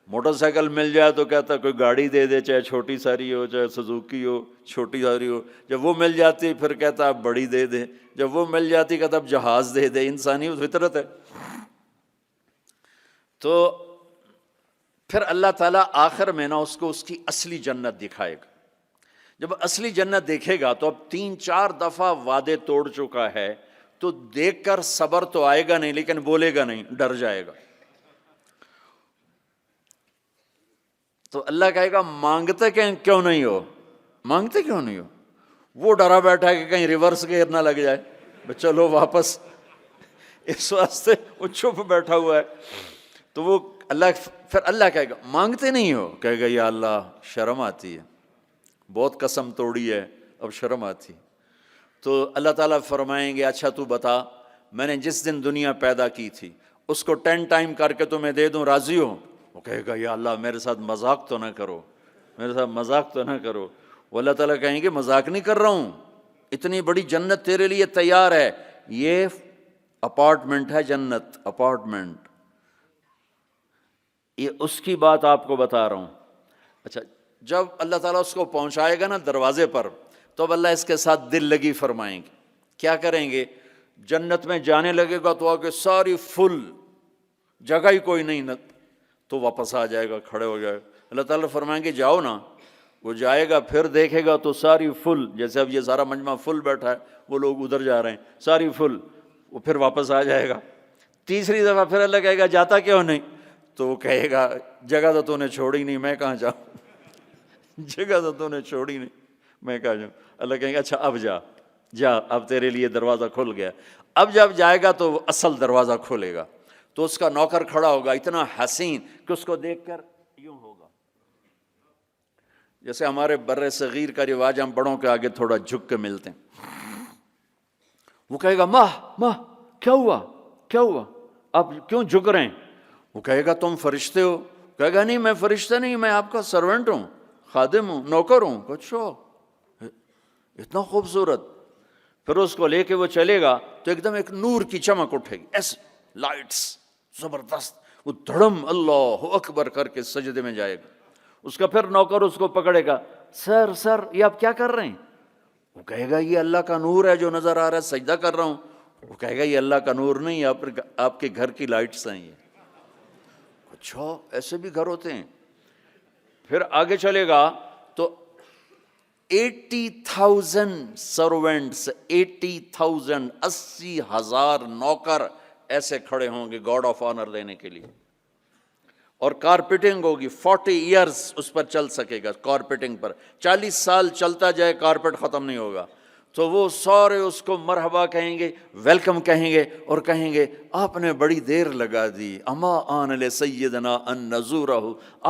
موٹر سائیکل مل جائے تو کہتا کوئی گاڑی دے دے، چاہے چھوٹی ساری ہو چاہے سزوکی ہو، چھوٹی ساری ہو۔ جب وہ مل جاتی پھر کہتا اب بڑی دے دے، جب وہ مل جاتی کہتا اب جہاز دے دے۔ انسانی فطرت ہے۔ تو پھر اللہ تعالیٰ آخر میں نا اس کو اس کی اصلی جنت دکھائے گا. جب اصلی جنت دیکھے گا تو اب 3-4 دفعہ وعدے توڑ چکا ہے، تو دیکھ کر صبر تو آئے گا نہیں، لیکن بولے گا نہیں، ڈر جائے گا. تو اللہ کہے گا مانگتے کیوں نہیں ہو، مانگتے کیوں نہیں ہو؟ وہ ڈرا بیٹھا ہے کہ کہیں ریورس گیئر نہ لگ جائے، چلو واپس، اس واسطے وہ چپ بیٹھا ہوا ہے. تو وہ اللہ کہے گا مانگتے نہیں ہو، کہے گا یا اللہ شرم آتی ہے، بہت قسم توڑی ہے، اب شرم آتی. تو اللہ تعالیٰ فرمائیں گے اچھا تو بتا، میں نے جس دن دنیا پیدا کی تھی اس کو 10 ٹائم کر کے تمہیں دے دوں، راضی ہو؟ وہ کہے گا یا اللہ میرے ساتھ مذاق تو نہ کرو، میرے ساتھ مذاق تو نہ کرو. وہ اللہ تعالیٰ کہیں گے مذاق نہیں کر رہا ہوں، اتنی بڑی جنت تیرے لیے تیار ہے، یہ اپارٹمنٹ ہے، جنت اپارٹمنٹ، یہ اس کی بات آپ کو بتا رہا ہوں. اچھا جب اللہ تعالیٰ اس کو پہنچائے گا نا دروازے پر، تو اب اللہ اس کے ساتھ دل لگی فرمائیں گے. کیا کریں گے؟ جنت میں جانے لگے گا تو آگے ساری فل، جگہ ہی کوئی نہیں، تو واپس آ جائے گا، کھڑے ہو جائے گا. اللہ تعالیٰ فرمائیں گے جاؤ نا، وہ جائے گا، پھر دیکھے گا تو ساری فل، جیسے اب یہ سارا مجمع فل بیٹھا ہے، وہ لوگ ادھر جا رہے ہیں، ساری فل، وہ پھر واپس آ جائے گا. تیسری دفعہ پھر اللہ کہے گا جاتا کیوں نہیں؟ تو وہ کہے گا جگہ تو نے چھوڑی نہیں، میں کہاں جاؤں، جگہ تو نے چھوڑی نہیں، میں کہاں جاؤں. اللہ کہیں گے اچھا اب جا، اب تیرے لیے دروازہ کھل گیا. اب جب جائے گا تو اصل دروازہ کھولے گا، تو اس کا نوکر کھڑا ہوگا اتنا حسین کہ اس کو دیکھ کر یوں ہوگا. جیسے ہمارے بر صغیر کا رواج، ہم بڑوں کے آگے تھوڑا جھک کے ملتے ہیں. وہ کہے گا ماہ کیا ہوا آپ کیوں جھک رہے ہیں؟ وہ کہے گا تم فرشتے ہو؟ کہے گا نہیں میں فرشتہ نہیں، میں آپ کا سرونٹ ہوں، خادم ہوں، نوکر ہوں. اچھا اتنا خوبصورت. پھر اس کو لے کے وہ چلے گا تو ایک دم ایک نور کی چمک اٹھے گی، ایسے لائٹس زبردست، وہ دھڑم اللہ اکبر کر کے سجدے میں جائے گا. اس کا پھر نوکر اس کو پکڑے گا، سر یہ آپ کیا کر رہے ہیں؟ وہ کہے گا یہ اللہ کا نور ہے جو نظر آ رہا ہے، سجدہ کر رہا ہوں. وہ کہے گا یہ اللہ کا نور نہیں، آپ کے گھر کی لائٹس ہیں یہ. اچھا ایسے بھی گھر ہوتے ہیں. پھر آگے چلے گا تو 80,000 سرونٹس، 80,000 80,000 نوکر ایسے کھڑے ہوں گے گاڈ آف آنر دینے کے لیے. اور کارپیٹنگ ہوگی، 40 ایئرز اس پر چل سکے گا. کارپیٹنگ پر 40 سال چلتا جائے، کارپیٹ ختم نہیں ہوگا. تو وہ سارے اس کو مرحبا کہیں گے، ویلکم کہیں گے، اور کہیں گے آپ نے بڑی دیر لگا دی، اما آن لسیدنا ان نزورہ،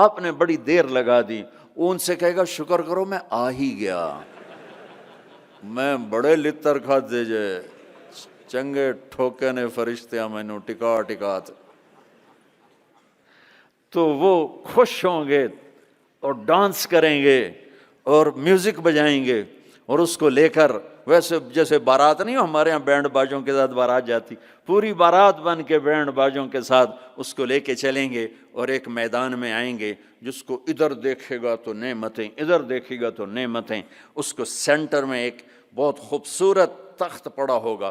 آپ نے بڑی دیر لگا دی. ان سے کہے گا شکر کرو میں آ ہی گیا، میں بڑے لتر کھا دے جے چنگے ٹھوکے نے فرشتے مینوں ٹکا. تو وہ خوش ہوں گے اور ڈانس کریں گے اور میوزک بجائیں گے، اور اس کو لے کر ویسے جیسے بارات نہیں ہو ہمارے یہاں بینڈ باجوں کے ساتھ بارات جاتی، پوری بارات بن کے بینڈ باجوں کے ساتھ اس کو لے کے چلیں گے، اور ایک میدان میں آئیں گے جس کو ادھر دیکھے گا تو نعمتیں، ادھر دیکھے گا تو نعمتیں. اس کو سینٹر میں ایک بہت خوبصورت تخت پڑا ہوگا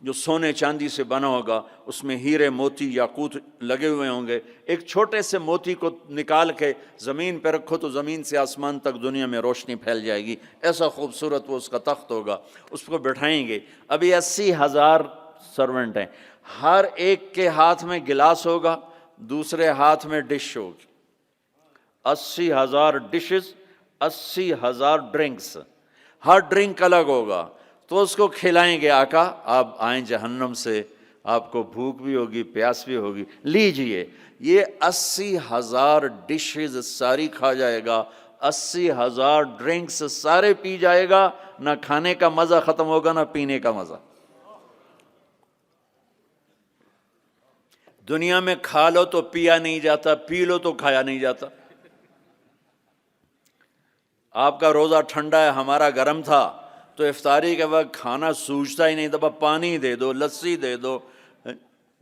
جو سونے چاندی سے بنا ہوگا، اس میں ہیرے موتی یاقوت لگے ہوئے ہوں گے. ایک چھوٹے سے موتی کو نکال کے زمین پہ رکھو تو زمین سے آسمان تک دنیا میں روشنی پھیل جائے گی، ایسا خوبصورت وہ اس کا تخت ہوگا. اس کو بٹھائیں گے. ابھی 80,000 سرونٹ ہیں، ہر ایک کے ہاتھ میں گلاس ہوگا، دوسرے ہاتھ میں ڈش ہوگی. 80,000 ڈشز، 80,000 ڈرنکس، ہر ڈرنک الگ ہوگا. تو اس کو کھلائیں گے آقا آپ آئیں جہنم سے، آپ کو بھوک بھی ہوگی پیاس بھی ہوگی، لیجئے. یہ 80,000 ڈشز ساری کھا جائے گا، 80,000 ڈرنکس سارے پی جائے گا، نہ کھانے کا مزہ ختم ہوگا نہ پینے کا مزہ. دنیا میں کھا لو تو پیا نہیں جاتا، پی لو تو کھایا نہیں جاتا. آپ کا روزہ ٹھنڈا ہے، ہمارا گرم تھا، تو افطاری کے وقت کھانا سوجتا ہی نہیں تھا، پانی دے دو، لسی دے دو،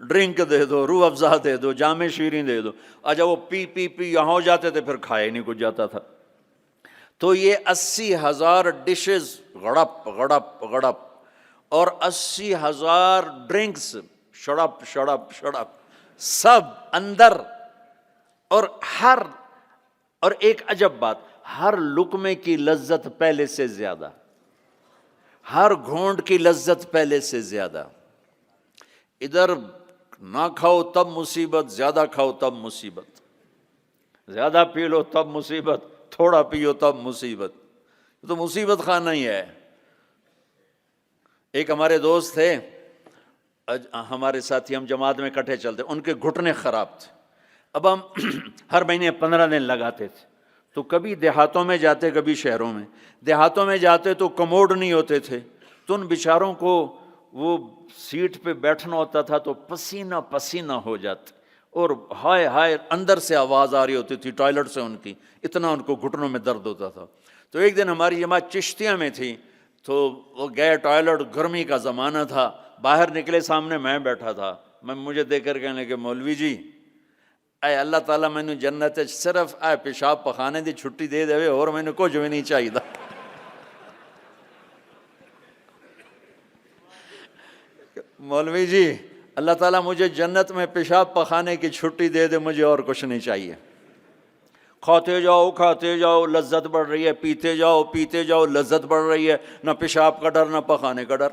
ڈرنک دے دو، روح افزا دے دو، جام شیریں دے دو. اچھا وہ پی یہاں ہو جاتے تھے، پھر کھایا نہیں کچھ جاتا تھا. تو یہ 80,000 ڈشز غڑپ غڑپ غڑپ، اور 80,000 ڈرنکس شڑپ شڑپ شڑپ. سب اندر، اور ایک عجب بات، ہر لقمے کی لذت پہلے سے زیادہ، ہر گھونٹ کی لذت پہلے سے زیادہ۔ ادھر نہ کھاؤ تب مصیبت، زیادہ کھاؤ تب مصیبت، زیادہ پی لو تب مصیبت، تھوڑا پیو تب مصیبت، تو مصیبت خانہ ہی ہے۔ ایک ہمارے دوست تھے، ہمارے ساتھی، ہم جماعت میں اکٹھے چلتے، ان کے گھٹنے خراب تھے۔ اب ہم ہر مہینے 15 دن لگاتے تھے، تو کبھی دیہاتوں میں جاتے کبھی شہروں میں۔ دیہاتوں میں جاتے تو کموڈ نہیں ہوتے تھے، تو ان بیچاروں کو وہ سیٹ پہ بیٹھنا ہوتا تھا تو پسینہ پسینہ ہو جاتے، اور ہائے ہائے اندر سے آواز آ رہی ہوتی تھی ٹوائلٹ سے ان کی، اتنا ان کو گھٹنوں میں درد ہوتا تھا۔ تو ایک دن ہماری جماعت چشتیاں میں تھی، تو وہ گئے ٹوائلٹ، گرمی کا زمانہ تھا، باہر نکلے، سامنے میں بیٹھا تھا، مجھے دیکھ کر کہنے لگے مولوی جی اے اللہ تعالیٰ میں نے جنت صرف اے پیشاب پخانے دی چھٹی دے دے اور میں نے کچھ بھی نہیں چاہیے تھا۔ مولوی جی اللہ تعالیٰ مجھے جنت میں پیشاب پخانے کی چھٹی دے دے، مجھے اور کچھ نہیں چاہیے۔ کھاتے جاؤ لذت بڑھ رہی ہے، پیتے جاؤ لذت بڑھ رہی ہے، نہ پیشاب کا ڈر، نہ پخانے کا ڈر،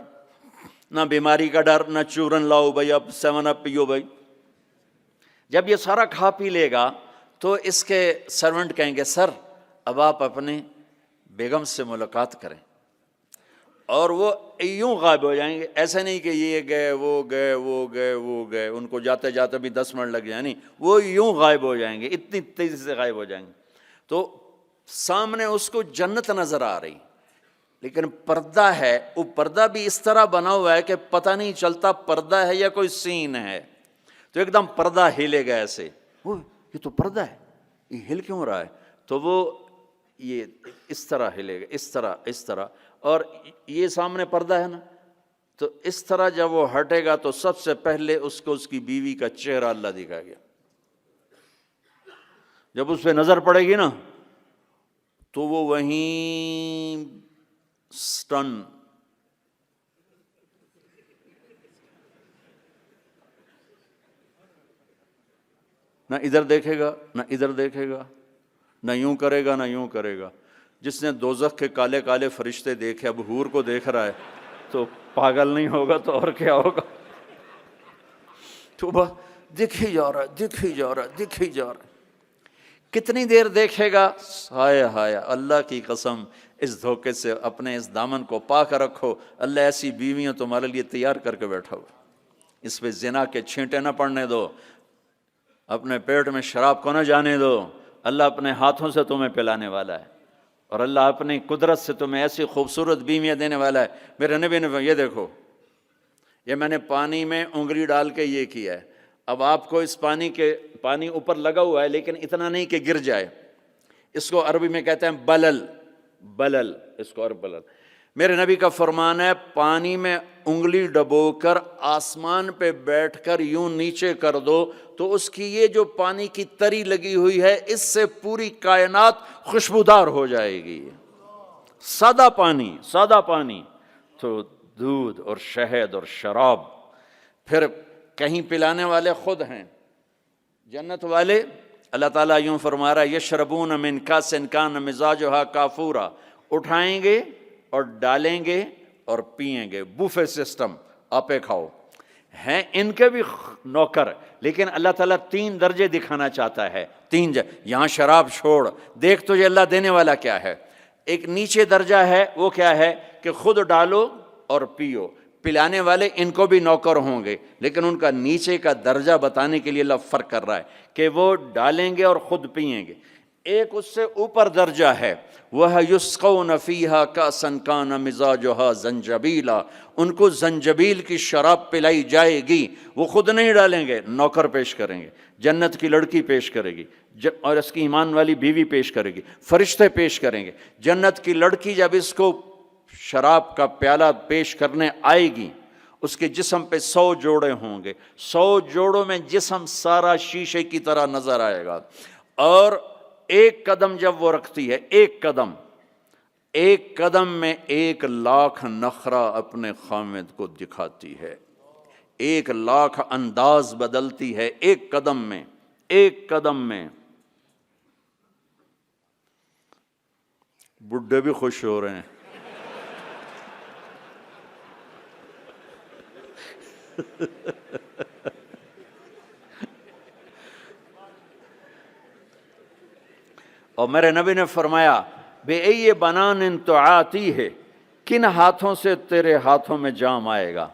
نہ بیماری کا ڈر، نہ چورن لاؤ بھائی، اب 7 اپ پیو بھائی۔ جب یہ سارا کھا پی لے گا تو اس کے سرونٹ کہیں گے سر اب آپ اپنے بیگم سے ملاقات کریں، اور وہ یوں غائب ہو جائیں گے۔ ایسا نہیں کہ یہ گئے وہ گئے، ان کو جاتے جاتے بھی 10 منٹ لگ جائیں، نہیں، وہ یوں غائب ہو جائیں گے، اتنی تیزی سے غائب ہو جائیں گے۔ تو سامنے اس کو جنت نظر آ رہی، لیکن پردہ ہے، وہ پردہ بھی اس طرح بنا ہوا ہے کہ پتہ نہیں چلتا پردہ ہے یا کوئی سین ہے۔ تو ایک دم پردہ ہلے گا ایسے، یہ تو پردہ ہے، یہ ہل کیوں رہا ہے؟ تو وہ یہ اس طرح ہلے گا، اس طرح، اور یہ سامنے پردہ ہے نا، تو اس طرح جب وہ ہٹے گا تو سب سے پہلے اس کو اس کی بیوی کا چہرہ اللہ دکھائے گا۔ جب اس پہ نظر پڑے گی نا تو وہ وہیں سٹن، نہ ادھر دیکھے گا نہ ادھر دیکھے گا، نہ یوں کرے گا نہ یوں کرے گا۔ جس نے دوزخ کے کالے کالے فرشتے دیکھے اب حور کو دیکھ رہا ہے تو پاگل نہیں ہوگا تو اور کیا ہوگا؟ تو بس دکھ ہی جا رہا ہے۔ کتنی دیر دیکھے گا؟ ہائے ہائے، اللہ کی قسم اس دھوکے سے اپنے اس دامن کو پاک رکھو، اللہ ایسی بیویاں تمہارے لیے تیار کر کے بیٹھا ہو، اس پہ زنا کے چھینٹے نہ پڑنے دو، اپنے پیٹ میں شراب کو نہ جانے دو۔ اللہ اپنے ہاتھوں سے تمہیں پلانے والا ہے، اور اللہ اپنی قدرت سے تمہیں ایسی خوبصورت بیویاں دینے والا ہے۔ میرے نبی نے یہ دیکھو، یہ میں نے پانی میں انگلی ڈال کے یہ کیا ہے، اب آپ کو اس پانی اوپر لگا ہوا ہے لیکن اتنا نہیں کہ گر جائے، اس کو عربی میں کہتے ہیں بلل، اس کو عرب بلل۔ میرے نبی کا فرمان ہے پانی میں انگلی ڈبو کر آسمان پہ بیٹھ کر یوں نیچے کر دو تو اس کی یہ جو پانی کی تری لگی ہوئی ہے اس سے پوری کائنات خوشبودار ہو جائے گی۔ سادہ پانی تو دودھ اور شہد اور شراب، پھر کہیں پلانے والے خود ہیں جنت والے۔ اللہ تعالیٰ یوں فرما رہا ہے یشربون من کاس کان مزاجھا کافورا، اٹھائیں گے اور ڈالیں گے اور پئیں گے، بوفے سسٹم، آپے کھاؤ ہیں ان کے بھی نوکر۔ لیکن اللہ تعالیٰ 3 درجے دکھانا چاہتا ہے، یہاں شراب چھوڑ، دیکھ تجھے اللہ دینے والا کیا ہے۔ ایک نیچے درجہ ہے، وہ کیا ہے کہ خود ڈالو اور پیو، پلانے والے ان کو بھی نوکر ہوں گے، لیکن ان کا نیچے کا درجہ بتانے کے لیے اللہ فرق کر رہا ہے کہ وہ ڈالیں گے اور خود پئیں گے۔ ایک اس سے اوپر درجہ ہے، وہ یسقون فیہا کأسا کان مزاجھا زنجبیلا، ان کو زنجبیل کی شراب پلائی جائے گی، وہ خود نہیں ڈالیں گے، نوکر پیش کریں گے، جنت کی لڑکی پیش کرے گی، اور اس کی ایمان والی بیوی پیش کرے گی، فرشتے پیش کریں گے۔ جنت کی لڑکی جب اس کو شراب کا پیالہ پیش کرنے آئے گی، اس کے جسم پہ 100 جوڑے ہوں گے، 100 جوڑوں میں جسم سارا شیشے کی طرح نظر آئے گا، اور ایک قدم جب وہ رکھتی ہے، ایک قدم میں 1 لاکھ نخرہ اپنے خامد کو دکھاتی ہے، 1,00,000 انداز بدلتی ہے ایک قدم میں، ایک قدم میں۔ بڈھے بھی خوش ہو رہے ہیں۔ اور میرے نبی نے فرمایا بے ای بنان تعاتی ہے، کن ہاتھوں سے تیرے ہاتھوں میں جام آئے گا،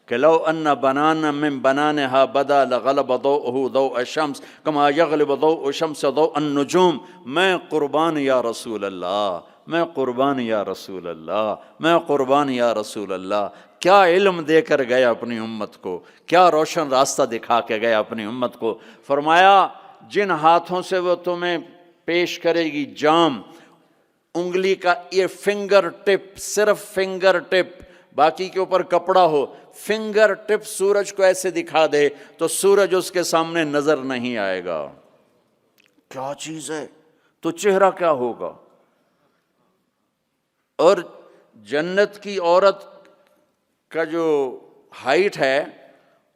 کہ لو ان بنانا من بنانها بدا لغلب ضوءه ضوء الشمس کما یغلب ضوء الشمس ضوء النجوم۔ میں قربان یا رسول اللہ، میں قربان یا رسول اللہ، میں قربان یا رسول اللہ۔ کیا علم دے کر گیا اپنی امت کو، کیا روشن راستہ دکھا کے گیا اپنی امت کو۔ فرمایا جن ہاتھوں سے وہ تمہیں پیش کرے گی جام، انگلی کا یہ فنگر ٹپ، صرف فنگر ٹپ، باقی کے اوپر کپڑا ہو، فنگر ٹپ سورج کو ایسے دکھا دے تو سورج اس کے سامنے نظر نہیں آئے گا۔ کیا چیز ہے، تو چہرہ کیا ہوگا۔ اور جنت کی عورت کا جو ہائٹ ہے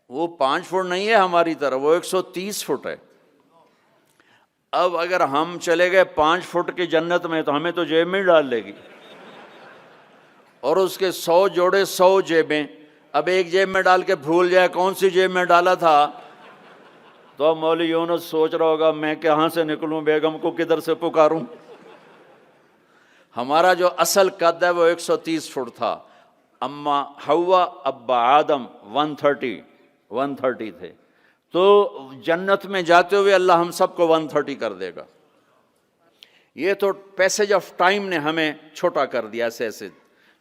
وہ 5 فٹ نہیں ہے ہماری طرح، وہ 130 فٹ ہے۔ اب اگر ہم چلے گئے 5 فٹ کی جنت میں تو ہمیں تو جیب میں ڈال لے گی، اور اس کے 100 جوڑے 100 جیبیں، اب ایک جیب میں ڈال کے بھول جائے کون سی جیب میں ڈالا تھا، تو اب مولوی یونس سوچ رہا ہوگا میں کہاں سے نکلوں، بیگم کو کدھر سے پکاروں۔ ہمارا جو اصل قد ہے وہ 130 فٹ تھا، اما حوا ابا آدم 130 تھے، تو جنت میں جاتے ہوئے اللہ ہم سب کو 130 کر دے گا۔ یہ تو پیسج آف ٹائم نے ہمیں چھوٹا کر دیا، ایسے ایسے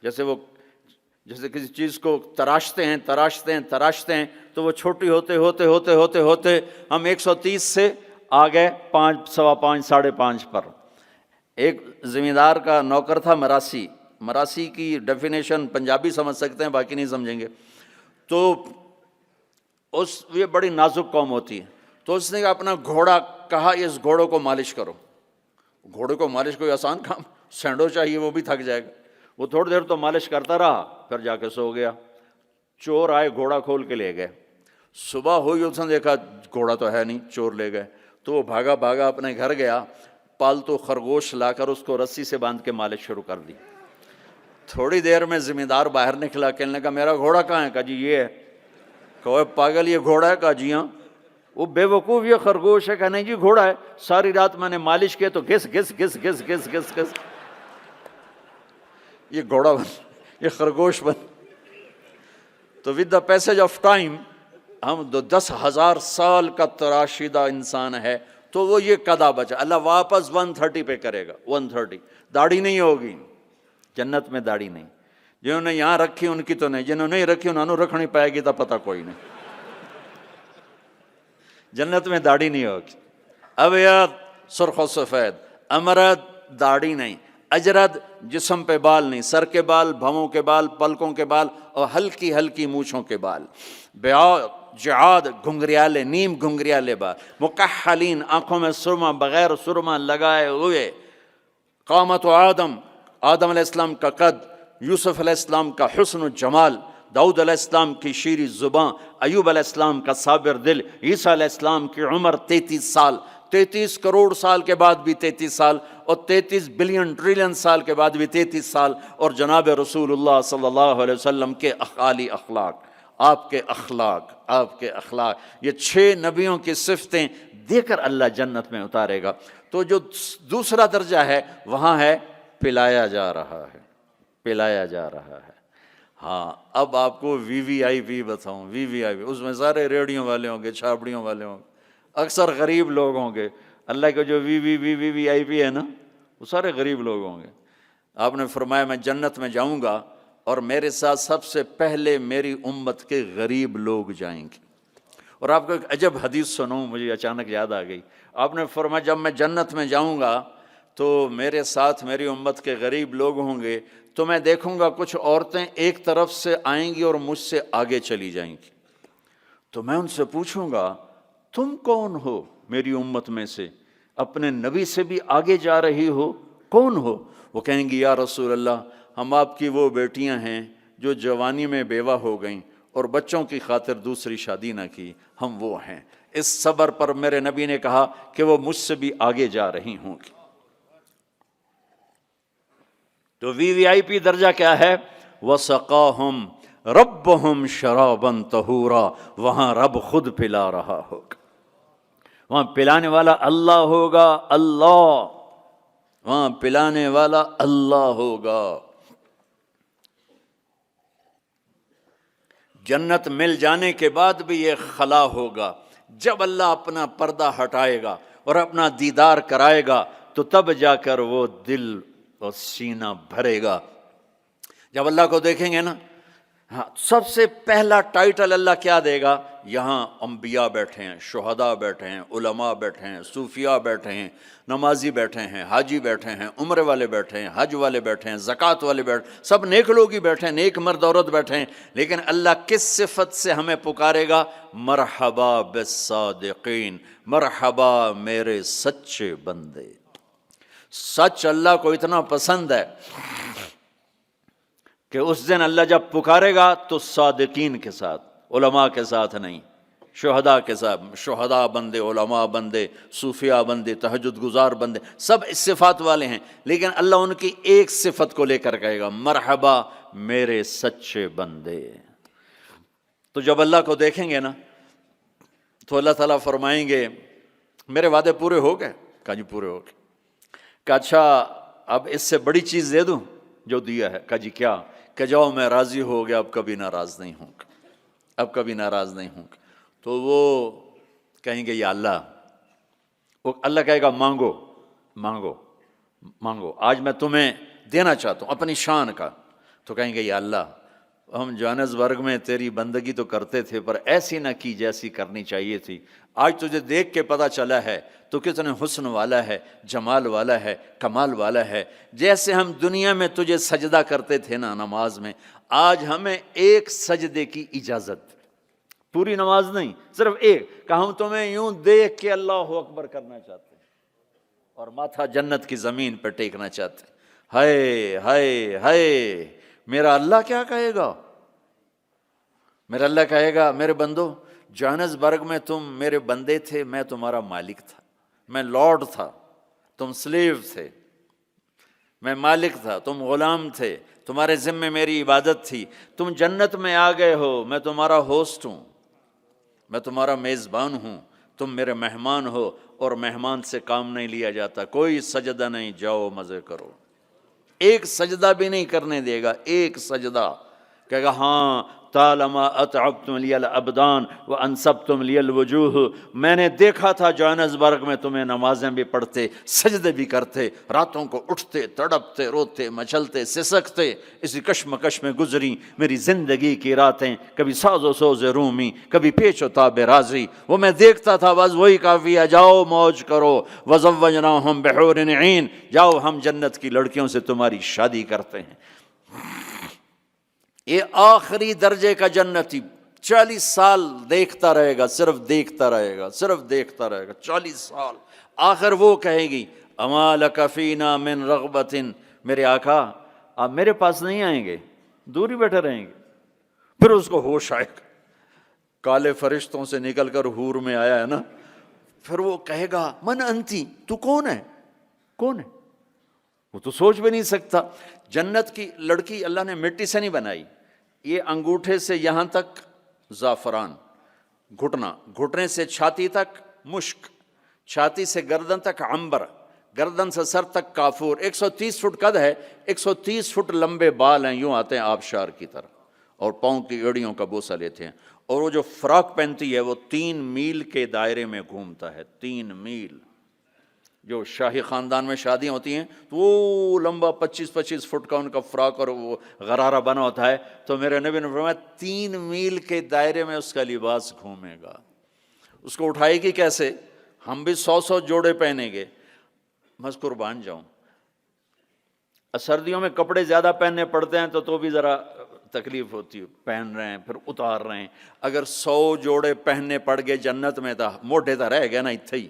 جیسے کسی چیز کو تراشتے ہیں تو وہ چھوٹی ہوتے ہم 130 سے آ گئے 5، 5.25، 5.5 پر۔ ایک زمیندار کا نوکر تھا مراسی کی ڈیفینیشن پنجابی سمجھ سکتے ہیں، باقی نہیں سمجھیں گے۔ تو یہ بڑی نازک قوم ہوتی ہے، تو اس نے اپنا گھوڑا کہا اس گھوڑوں کو مالش کرو۔ گھوڑے کو مالش کوئی آسان کام، سینڈو چاہیے وہ بھی تھک جائے گا۔ وہ تھوڑی دیر تو مالش کرتا رہا، پھر جا کے سو گیا۔ چور آئے گھوڑا کھول کے لے گئے، صبح ہوئی اس نے دیکھا گھوڑا تو ہے نہیں، چور لے گئے۔ تو وہ بھاگا اپنے گھر گیا، پالتو خرگوش لا کر اس کو رسی سے باندھ کے مالش شروع کر دی۔ تھوڑی دیر میں زمیندار باہر نکلا، کہنے لگا میرا گھوڑا کہاں ہے؟ کہا جی یہ ہے۔ کہ پاگل یہ گھوڑا ہے؟ کہا جی ہاں۔ وہ بے وقوف یہ خرگوش ہے؟ کہا نہیں جی گھوڑا ہے، ساری رات میں نے مالش کیا تو گھس گھس گھس گھس گھس گھس گھس یہ گھوڑا بن، یہ خرگوش بن۔ تو with the passage of time ہم 10,000 سال کا تراشیدہ انسان ہے، تو وہ یہ قدا بچا، اللہ واپس 130 پہ کرے گا۔ 130 داڑھی نہیں ہوگی جنت میں، داڑھی نہیں۔ جنہوں نے یہاں رکھی ان کی تو نہیں، جنہوں نے نہیں رکھی انہوں نے رکھنی پائے گی تو پتہ کوئی نہیں۔ جنت میں داڑھی نہیں ہوگی، ابیض سرخ و سفید، امرد داڑھی نہیں، اجرد جسم پہ بال نہیں، سر کے بال، بھووں کے بال، پلکوں کے بال، اور ہلکی ہلکی مونچھوں کے بال، جعاد گھنگریالے، نیم گھنگریالے بال، مکحلین آنکھوں میں سرما بغیر سرما لگائے ہوئے، قامت آدم علیہ السلام کا قد، یوسف علیہ السلام کا حسن و جمال، داؤد علیہ السلام کی شیریں زباں، ایوب علیہ السلام کا صابر دل، عیسیٰ علیہ السلام کی عمر 33 سال، 33 کروڑ سال کے بعد بھی 33 سال، اور 33 بلین ٹریلین سال کے بعد بھی 33 سال، اور جناب رسول اللہ صلی اللہ علیہ وسلم کے اعالی اخلاق، آپ کے اخلاق، یہ 6 نبیوں کی صفتیں دے کر اللہ جنت میں اتارے گا۔ تو جو دوسرا درجہ ہے وہاں ہے پلایا جا رہا ہے۔ ہاں اب آپ کو وی آئی پی بتاؤں، وی آئی پی، اس میں سارے ریڑھیوں والے ہوں گے، چھابڑیوں والے ہوں گے، اکثر غریب لوگ ہوں گے۔ اللہ کا جو وی آئی پی ہے نا، وہ سارے غریب لوگ ہوں گے۔ آپ نے فرمایا میں جنت میں جاؤں گا اور میرے ساتھ سب سے پہلے میری امت کے غریب لوگ جائیں گے۔ اور آپ کو ایک عجب حدیث سنوں، مجھے اچانک یاد آ گئی۔ آپ نے فرمایا جب میں جنت میں جاؤں گا تو میرے ساتھ میری امت کے غریب لوگ ہوں گے، تو میں دیکھوں گا کچھ عورتیں ایک طرف سے آئیں گی اور مجھ سے آگے چلی جائیں گی۔ تو میں ان سے پوچھوں گا تم کون ہو میری امت میں سے، اپنے نبی سے بھی آگے جا رہی ہو، کون ہو؟ وہ کہیں گی یا رسول اللہ ہم آپ کی وہ بیٹیاں ہیں جو جوانی میں بیوہ ہو گئیں اور بچوں کی خاطر دوسری شادی نہ کی، ہم وہ ہیں۔ اس صبر پر میرے نبی نے کہا کہ وہ مجھ سے بھی آگے جا رہی ہوں گی۔ تو وی آئی پی درجہ کیا ہے؟ وَسَقَاهُمْ رَبُّهُمْ شَرَابًا طَهُورًا، وہاں رب خود پلا رہا ہوگا، وہاں پلانے والا اللہ ہوگا، اللہ، وہاں پلانے والا اللہ ہوگا۔ جنت مل جانے کے بعد بھی یہ خلا ہوگا، جب اللہ اپنا پردہ ہٹائے گا اور اپنا دیدار کرائے گا تو تب جا کر وہ دل اور سینہ بھرے گا۔ جب اللہ کو دیکھیں گے نا، ہاں، سب سے پہلا ٹائٹل اللہ کیا دے گا؟ یہاں انبیاء بیٹھے ہیں، شہداء بیٹھے ہیں، علماء بیٹھے ہیں، صوفیاء بیٹھے ہیں، نمازی بیٹھے ہیں، حاجی بیٹھے ہیں، عمرے والے بیٹھے ہیں، حج والے بیٹھے ہیں، زکوٰۃ والے بیٹھے ہیں، سب نیک لوگ ہی بیٹھے ہیں، نیک مرد عورت بیٹھے ہیں۔ لیکن اللہ کس صفت سے ہمیں پکارے گا؟ مرحبا بالصادقین، مرحبا میرے سچے بندے۔ سچ اللہ کو اتنا پسند ہے کہ اس دن اللہ جب پکارے گا تو صادقین کے ساتھ، علماء کے ساتھ نہیں، شہداء کے ساتھ، شہداء بندے، علماء بندے، صوفیاء بندے، تہجد گزار بندے، سب اس صفات والے ہیں، لیکن اللہ ان کی ایک صفت کو لے کر کہے گا، مرحبا میرے سچے بندے۔ تو جب اللہ کو دیکھیں گے نا تو اللہ تعالیٰ فرمائیں گے میرے وعدے پورے ہو گئے؟ کہا جی پورے ہو گئے۔ کہ اچھا اب اس سے بڑی چیز دے دوں جو دیا ہے؟ کہا جی کیا؟ کہ جاؤ میں راضی ہو گیا، اب کبھی ناراض نہیں ہوں گا، اب کبھی ناراض نہیں ہوں گا۔ تو وہ کہیں گے یا اللہ، وہ اللہ کہے گا مانگو مانگو مانگو، آج میں تمہیں دینا چاہتا ہوں اپنی شان کا۔ تو کہیں گے یا اللہ، ہم جوہانسبرگ میں تیری بندگی تو کرتے تھے پر ایسی نہ کی جیسی کرنی چاہیے تھی، آج تجھے دیکھ کے پتہ چلا ہے تو کتنے حسن والا ہے، جمال والا ہے، کمال والا ہے۔ جیسے ہم دنیا میں تجھے سجدہ کرتے تھے نا نماز میں، آج ہمیں ایک سجدے کی اجازت، پوری نماز نہیں، صرف ایک، کہ ہم تمہیں یوں دیکھ کے اللہ اکبر کرنا چاہتے ہیں اور ماتھا جنت کی زمین پہ ٹیکنا چاہتے ہیں۔ ہائے ہائے ہائے، میرا اللہ کیا کہے گا؟ میرا اللہ کہے گا میرے بندو، جوہانسبرگ میں تم میرے بندے تھے، میں تمہارا مالک تھا، میں لارڈ تھا، تم سلیو تھے، میں مالک تھا، تم غلام تھے، تمہارے ذمے میری عبادت تھی، تم جنت میں آ گئے ہو، میں تمہارا ہوسٹ ہوں، میں تمہارا میزبان ہوں، تم میرے مہمان ہو، اور مہمان سے کام نہیں لیا جاتا، کوئی سجدہ نہیں، جاؤ مزے کرو۔ ایک سجدہ بھی نہیں کرنے دے گا، ایک سجدہ، کہے گا ہاں طالما اتعبتم لی الابدان وانصبتم لی الوجوہ، میں نے دیکھا تھا جوہانسبرگ میں تمہیں نمازیں بھی پڑھتے، سجدے بھی کرتے، راتوں کو اٹھتے، تڑپتے، روتے، مچلتے، سسکتے، اسی کشمکش میں گزری میری زندگی کی راتیں، کبھی ساز و سوز رومی، کبھی پیچ و تاب رازی، وہ میں دیکھتا تھا، بس وہی کافی ہے، جاؤ موج کرو، وزوجناہم بحور عین، جاؤ ہم جنت کی لڑکیوں سے تمہاری شادی کرتے ہیں۔ یہ آخری درجے کا جنتی 40 سال دیکھتا رہے گا، صرف دیکھتا رہے گا، صرف دیکھتا رہے گا 40 سال۔ آخر وہ کہے گی اما لک فینا من رغبت، میرے آقا آپ میرے پاس نہیں آئیں گے، دور ہی بیٹھے رہیں گے۔ پھر اس کو ہوش آئے گا، کالے فرشتوں سے نکل کر حور میں آیا ہے نا، پھر وہ کہے گا من انتی، تو کون ہے، کون ہے؟ وہ تو سوچ بھی نہیں سکتا۔ جنت کی لڑکی اللہ نے مٹی سے نہیں بنائی، یہ انگوٹھے سے یہاں تک زعفران، گھٹنا، گھٹنے سے چھاتی تک مشک، چھاتی سے گردن تک عنبر، گردن سے سر تک کافور، 130 فٹ قد ہے، 130 فٹ لمبے بال ہیں، یوں آتے ہیں آبشار کی طرح، اور پاؤں کی ایڑیوں کا بوسہ لیتے ہیں، اور وہ جو فراک پہنتی ہے وہ 3 میل کے دائرے میں گھومتا ہے، 3 میل۔ جو شاہی خاندان میں شادیاں ہوتی ہیں تو وہ لمبا 25 فٹ کا ان کا فراک اور وہ غرارہ بنا ہوتا ہے، تو میرے نبی نے فرمایا 3 میل کے دائرے میں اس کا لباس گھومے گا۔ اس کو اٹھائے گی کیسے؟ ہم بھی 100 جوڑے پہنیں گے، میں قربان جاؤں، سردیوں میں کپڑے زیادہ پہننے پڑتے ہیں تو بھی ذرا تکلیف ہوتی ہے، پہن رہے ہیں پھر اتار رہے ہیں، اگر 100 جوڑے پہننے پڑ گئے جنت میں تو موٹے تو رہ گئے نا اتھے ہی،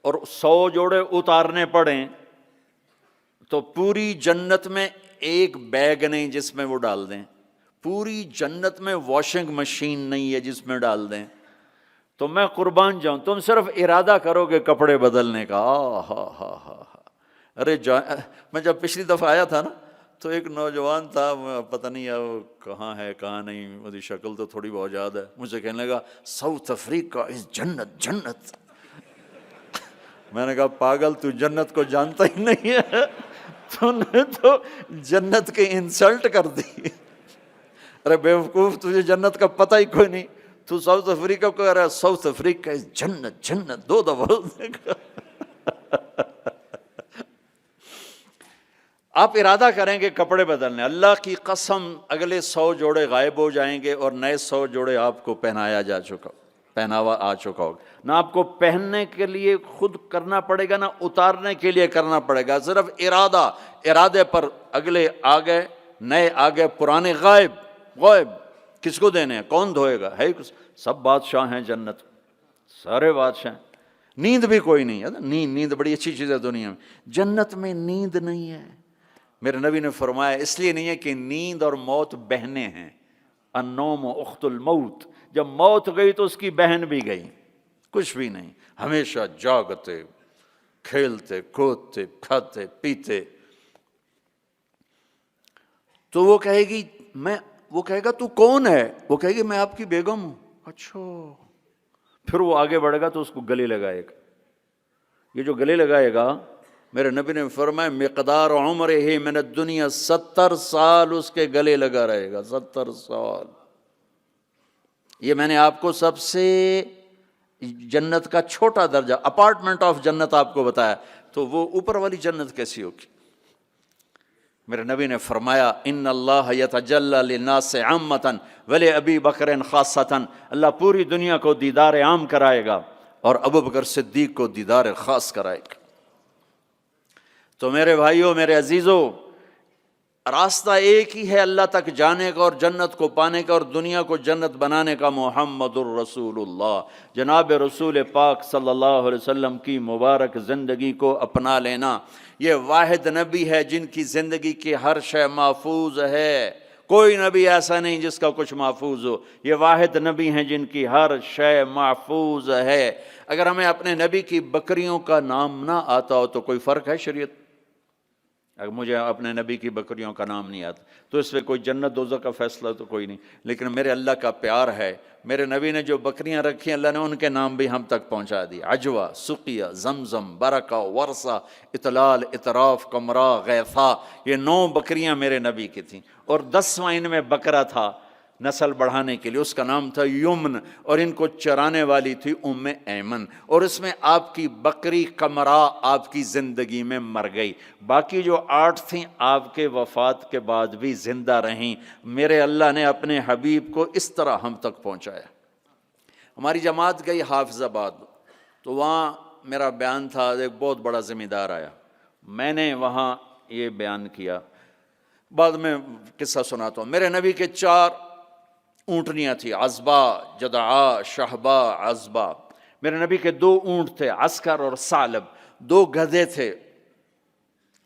اور 100 جوڑے اتارنے پڑیں تو پوری جنت میں ایک بیگ نہیں جس میں وہ ڈال دیں، پوری جنت میں واشنگ مشین نہیں ہے جس میں ڈال دیں، تو میں قربان جاؤں، تم صرف ارادہ کرو گے کپڑے بدلنے کا، ہا ہا ہا۔ ارے میں جب پچھلی دفعہ آیا تھا نا تو ایک نوجوان تھا، پتہ نہیں وہ کہاں ہے کہاں نہیں، مجھے شکل تو تھوڑی بہت یاد ہے، مجھے کہنے لگا ساؤتھ افریقہ از جنت جنت۔ میں نے کہا پاگل، تو جنت کو جانتا ہی نہیں ہے، تو نے تو جنت کی انسلٹ کر دی۔ ارے بیوقوف، تجھے جنت کا پتہ ہی کوئی نہیں، تو ساؤتھ افریقہ کو کہہ رہا ہے ساؤتھ افریقہ از جنت جنت، 2 دفعہ۔ آپ ارادہ کریں گے کپڑے بدلنے، اللہ کی قسم اگلے 100 جوڑے غائب ہو جائیں گے اور نئے 100 جوڑے آپ کو پہناوا آ چکا ہوگا۔ نہ آپ کو پہننے کے لیے خود کرنا پڑے گا، نہ اتارنے کے لیے کرنا پڑے گا، صرف ارادے پر اگلے آ گئے، نئے آ گئے، پرانے غائب۔ کس کو دینے ہیں؟ کون دھوئے گا؟ ہے سب بادشاہ ہیں جنت، سارے بادشاہ ہیں۔ نیند بھی کوئی نہیں ہے، نیند بڑی اچھی چیز ہے دنیا میں، جنت میں نیند نہیں ہے۔ میرے نبی نے فرمایا اس لیے نہیں ہے کہ نیند اور موت بہنیں ہیں، النوم اخت الموت، جب موت گئی تو اس کی بہن بھی گئی، کچھ بھی نہیں، ہمیشہ جاگتے، کھیلتے کودتے، کھاتے پیتے۔ تو وہ کہے گی وہ کہے گا تو کون ہے؟ وہ کہے گی میں آپ کی بیگم ہوں۔ اچھا، پھر وہ آگے بڑھے گا تو اس کو گلے لگائے گا۔ یہ جو گلے لگائے گا، میرے نبی نے فرمایا مقدار عمرہ من الدنیا 70 سال اس کے گلے لگا رہے گا، 70 سال۔ یہ میں نے آپ کو سب سے جنت کا چھوٹا درجہ، اپارٹمنٹ آف جنت آپ کو بتایا، تو وہ اوپر والی جنت کیسی ہوگی؟ میرے نبی نے فرمایا ان اللہ یتجلی للناس عامۃ ولابی بکر خاصۃ، اللہ پوری دنیا کو دیدار عام کرائے گا اور ابو بکر صدیق کو دیدار خاص کرائے گا۔ تو میرے بھائیوں، میرے عزیزوں، راستہ ایک ہی ہے اللہ تک جانے کا اور جنت کو پانے کا اور دنیا کو جنت بنانے کا، محمد الرسول اللہ، جناب رسول پاک صلی اللہ علیہ وسلم کی مبارک زندگی کو اپنا لینا۔ یہ واحد نبی ہے جن کی زندگی کی ہر شے محفوظ ہے، کوئی نبی ایسا نہیں جس کا کچھ محفوظ ہو، یہ واحد نبی ہیں جن کی ہر شے محفوظ ہے۔ اگر ہمیں اپنے نبی کی بکریوں کا نام نہ آتا ہو تو کوئی فرق ہے شریعت؟ اگر مجھے اپنے نبی کی بکریوں کا نام نہیں آتا تو اس پہ کوئی جنت دوزخ کا فیصلہ تو کوئی نہیں، لیکن میرے اللہ کا پیار ہے، میرے نبی نے جو بکریاں رکھی اللہ نے ان کے نام بھی ہم تک پہنچا دی، عجوہ، سقیہ، زمزم، برکہ، ورثہ، اطلال، اطراف، کمرا، غیثہ، یہ 9 بکریاں میرے نبی کی تھیں، اور 10واں ان میں بکرا تھا نسل بڑھانے کے لیے، اس کا نام تھا یمن، اور ان کو چرانے والی تھی ام ایمن، اور اس میں آپ کی بکری کمرا آپ کی زندگی میں مر گئی، باقی جو 8 تھیں آپ کے وفات کے بعد بھی زندہ رہیں۔ میرے اللہ نے اپنے حبیب کو اس طرح ہم تک پہنچایا۔ ہماری جماعت گئی حافظ آباد، تو وہاں میرا بیان تھا، ایک بہت بڑا ذمہ دار آیا، میں نے وہاں یہ بیان کیا، بعد میں قصہ سناتا ہوں۔ میرے نبی کے 4 اونٹنیاں تھی، عزبہ، جدعا، شہبہ، عزبہ۔ میرے نبی کے 2 اونٹ تھے، عسکر اور ثعلب، 2 گدھے تھے،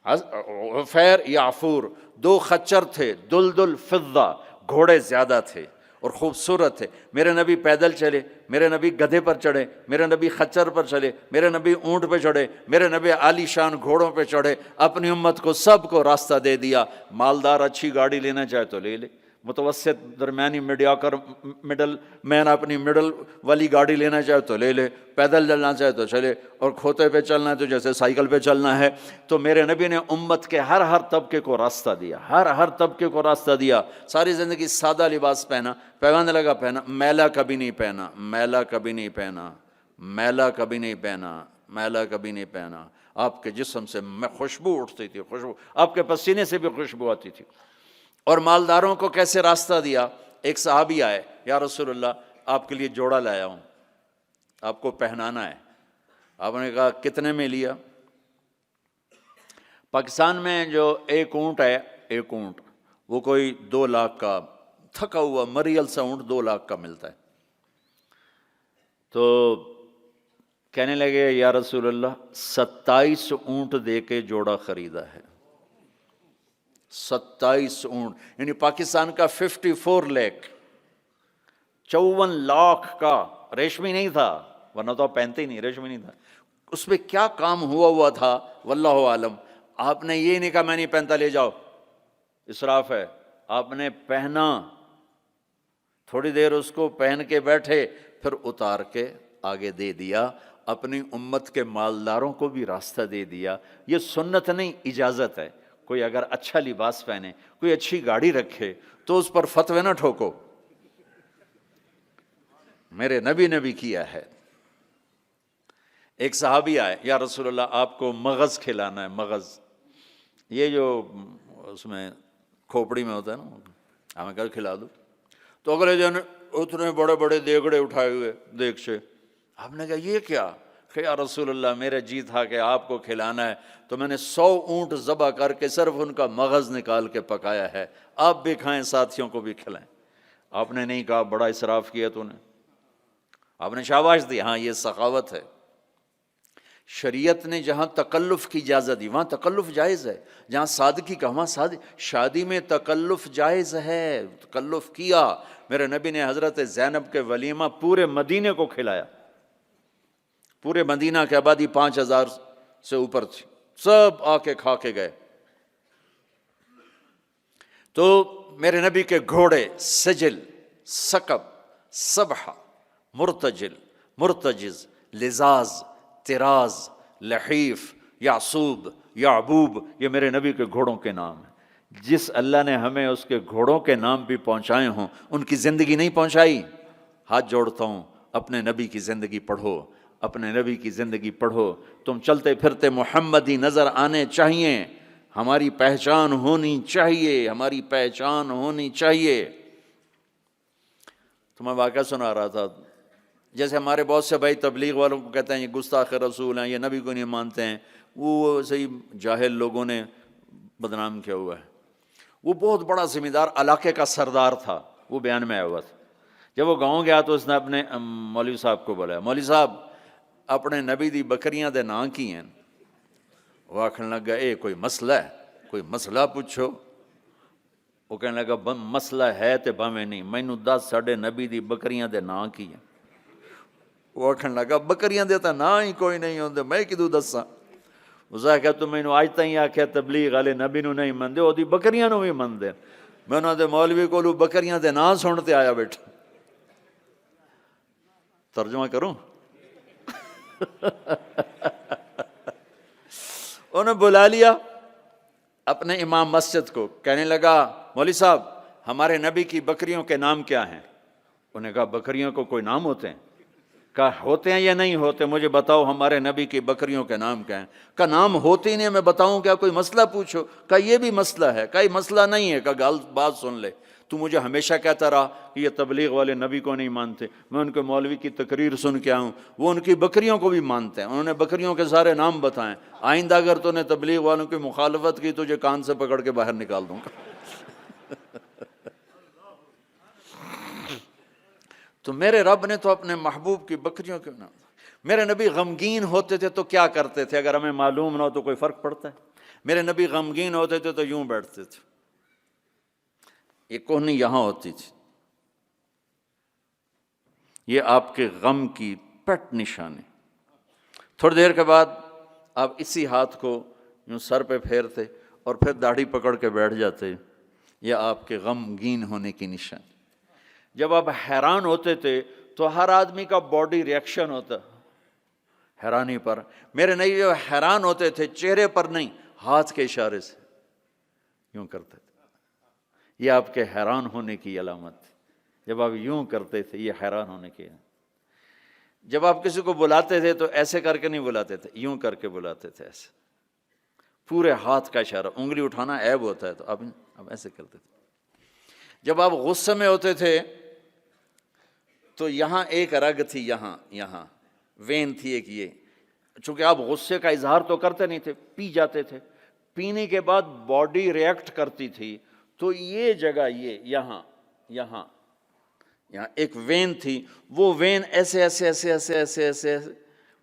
عفیر یا عفور، 2 خچر تھے، دلدل، فضہ، گھوڑے زیادہ تھے اور خوبصورت تھے۔ میرے نبی پیدل چلے، میرے نبی گدھے پر چڑھے، میرے نبی خچر پر چلے، میرے نبی اونٹ پہ چڑھے، میرے نبی عالی شان گھوڑوں پہ چڑھے، اپنی امت کو سب کو راستہ دے دیا۔ مالدار اچھی گاڑی لینا چاہے تو لے لے، متوسط درمیانی میڈیاکر مڈل مین اپنی مڈل والی گاڑی لینا چاہے تو لے لے، پیدل چلنا چاہے تو چلے، اور کھوتے پہ چلنا ہے تو جیسے سائیکل پہ چلنا ہے۔ تو میرے نبی نے امت کے ہر طبقے کو راستہ دیا، ہر طبقے کو راستہ دیا۔ ساری زندگی سادہ لباس پہنا، پیغام لگا پہنا، میلا کبھی نہیں پہنا، میلا کبھی نہیں پہنا، میلا کبھی نہیں پہنا، میلا کبھی نہیں پہنا۔ آپ کے جسم سے خوشبو اٹھتی تھی، خوشبو، آپ کے پسینے سے بھی خوشبو آتی تھی۔ اور مالداروں کو کیسے راستہ دیا؟ ایک صحابی آئے، یا رسول اللہ آپ کے لیے جوڑا لایا ہوں، آپ کو پہنانا ہے۔ آپ نے کہا کتنے میں لیا؟ پاکستان میں جو ایک اونٹ ہے، ایک اونٹ وہ کوئی 2 لاکھ کا، تھکا ہوا مریل سا اونٹ 2 لاکھ کا ملتا ہے۔ تو کہنے لگے یا رسول اللہ 27 اونٹ دے کے جوڑا خریدا ہے، 27 اونٹ، یعنی پاکستان کا 54 لاکھ، 54 لاکھ کا ریشمی نہیں تھا، ورنہ تو آپ پہنتے ہی نہیں، ریشمی نہیں تھا۔ اس پہ کیا کام ہوا تھا واللہ عالم۔ آپ نے یہ نہیں کہا میں نہیں پہنتا لے جاؤ، اسراف ہے۔ آپ نے پہنا، تھوڑی دیر اس کو پہن کے بیٹھے، پھر اتار کے آگے دے دیا، اپنی امت کے مالداروں کو بھی راستہ دے دیا۔ یہ سنت نہیں، اجازت ہے۔ کوئی اگر اچھا لباس پہنے، کوئی اچھی گاڑی رکھے تو اس پر فتوے نہ ٹھوکو، میرے نبی نے بھی کیا ہے۔ ایک صحابی آئے، یا رسول اللہ آپ کو مغز کھلانا ہے، مغز، یہ جو اس میں کھوپڑی میں ہوتا ہے نا، ہمیں کہا کھلا دو۔ تو اگلے دن اتنے بڑے بڑے دیگڑے اٹھائے ہوئے دیگ سے، آپ نے کہا یہ کیا؟ کہ یا رسول اللہ میرا جی تھا کہ آپ کو کھلانا ہے، تو میں نے 100 اونٹ ذبح کر کے صرف ان کا مغز نکال کے پکایا ہے، آپ بھی کھائیں، ساتھیوں کو بھی کھلائیں۔ آپ نے نہیں کہا بڑا اسراف کیا تو نے، آپ نے شاباش دی، ہاں یہ سخاوت ہے۔ شریعت نے جہاں تکلف کی اجازت دی وہاں تکلف جائز ہے، جہاں سادگی کا وہاں شادی میں تکلف جائز ہے، تکلف کیا۔ میرے نبی نے حضرت زینب کے ولیمہ پورے مدینے کو کھلایا، پورے مدینہ کی آبادی 5000 سے اوپر تھی، سب آ کے کھا کے گئے۔ تو میرے نبی کے گھوڑے سجل، سکب، سبحہ، مرتجل، مرتجز، لزاز، تراز، لحیف، یعصوب، یعبوب، یہ میرے نبی کے گھوڑوں کے نام ہیں۔ جس اللہ نے ہمیں اس کے گھوڑوں کے نام بھی پہنچائے ہوں، ان کی زندگی نہیں پہنچائی۔ ہاتھ جوڑتا ہوں، اپنے نبی کی زندگی پڑھو، اپنے نبی کی زندگی پڑھو۔ تم چلتے پھرتے محمدی نظر آنے چاہیے، ہماری پہچان ہونی چاہیے، ہماری پہچان ہونی چاہیے۔ تو میں واقعہ سنا رہا تھا، جیسے ہمارے بہت سے بھائی تبلیغ والوں کو کہتے ہیں یہ گستاخ رسول ہیں، یہ نبی کو نہیں مانتے ہیں، وہ صحیح جاہل لوگوں نے بدنام کیا ہوا ہے۔ وہ بہت بڑا ذمہ دار علاقے کا سردار تھا، وہ بیان میں آیا ہوا تھا۔ جب وہ گاؤں گیا تو اس نے اپنے مولوی صاحب کو بولا، مولوی صاحب اپنے نبی دی بکریاں دے نام کی ہیں؟ وہ آکھنے لگا اے کوئی مسئلہ ہے، کوئی مسئلہ پوچھو۔ وہ کہنے لگا مسئلہ ہے تے بھاویں نہیں، مینوں دس ساڈے نبی دی بکریاں دے نام کی ہیں۔ وہ آکھن لگا بکریاں دے تا نا ہی کوئی نہیں ہوندے، میں کدوں دساں؟ اس نے کہا تم مینوں اج تائیں آکھیا تبلیغ والے نبی نو نہیں مندے، او دی بکریاں نو بھی مندے۔ میں انہاں دے مولوی کولوں بکریاں دے نام سن تے آیا بیٹھا۔ ترجمہ کروں؟ انہوں نے بلا لیا اپنے امام مسجد کو، کہنے لگا مولوی صاحب ہمارے نبی کی بکریوں کے نام کیا ہیں؟ انہوں نے کہا بکریوں کو کوئی نام ہوتے ہیں؟ کہا ہوتے ہیں یا نہیں ہوتے مجھے بتاؤ، ہمارے نبی کی بکریوں کے نام کیا ہیں؟ کہا نام ہوتے ہی نہیں، میں بتاؤں کیا؟ کوئی مسئلہ پوچھو۔ کہا یہ بھی مسئلہ ہے۔ کہا یہ مسئلہ نہیں ہے۔ کہا بات سن لے، تو مجھے ہمیشہ کہتا رہا کہ یہ تبلیغ والے نبی کو نہیں مانتے، میں ان کے مولوی کی تقریر سن کے آؤں، وہ ان کی بکریوں کو بھی مانتے ہیں، انہوں نے بکریوں کے سارے نام بتائیں، آئندہ اگر تو نے تبلیغ والوں کی مخالفت کی تجھے کان سے پکڑ کے باہر نکال دوں گا۔ تو میرے رب نے تو اپنے محبوب کی بکریوں کے نام۔ میرے نبی غمگین ہوتے تھے تو کیا کرتے تھے؟ اگر ہمیں معلوم نہ ہو تو کوئی فرق پڑتا ہے؟ میرے نبی غمگین ہوتے تھے تو یوں بیٹھتے تھے، یہ کوہنی یہاں ہوتی تھی، یہ آپ کے غم کی پٹ نشانی۔ تھوڑی دیر کے بعد آپ اسی ہاتھ کو یوں سر پہ پھیرتے اور پھر داڑھی پکڑ کے بیٹھ جاتے، یہ آپ کے غمگین ہونے کی نشانی۔ جب آپ حیران ہوتے تھے تو ہر آدمی کا باڈی ریئیکشن ہوتا حیرانی پر، میرے نبی جب حیران ہوتے تھے چہرے پر نہیں، ہاتھ کے اشارے سے یوں کرتے تھے، یہ آپ کے حیران ہونے کی علامت تھی۔ جب آپ یوں کرتے تھے یہ حیران ہونے کی۔ جب آپ کسی کو بلاتے تھے تو ایسے کر کے نہیں بلاتے تھے، یوں کر کے بلاتے تھے، ایسے پورے ہاتھ کا اشارہ۔ انگلی اٹھانا عیب ہوتا ہے تو آپ ایسے کرتے تھے۔ جب آپ غصے میں ہوتے تھے تو یہاں ایک رگ تھی، یہاں وین تھی ایک، یہ چونکہ آپ غصے کا اظہار تو کرتے نہیں تھے، پی جاتے تھے، پینے کے بعد باڈی ریئیکٹ کرتی تھی، تو یہ جگہ یہاں ایک وین تھی، وہ وین ایسے ایسے ایسے ایسے ایسے ایسے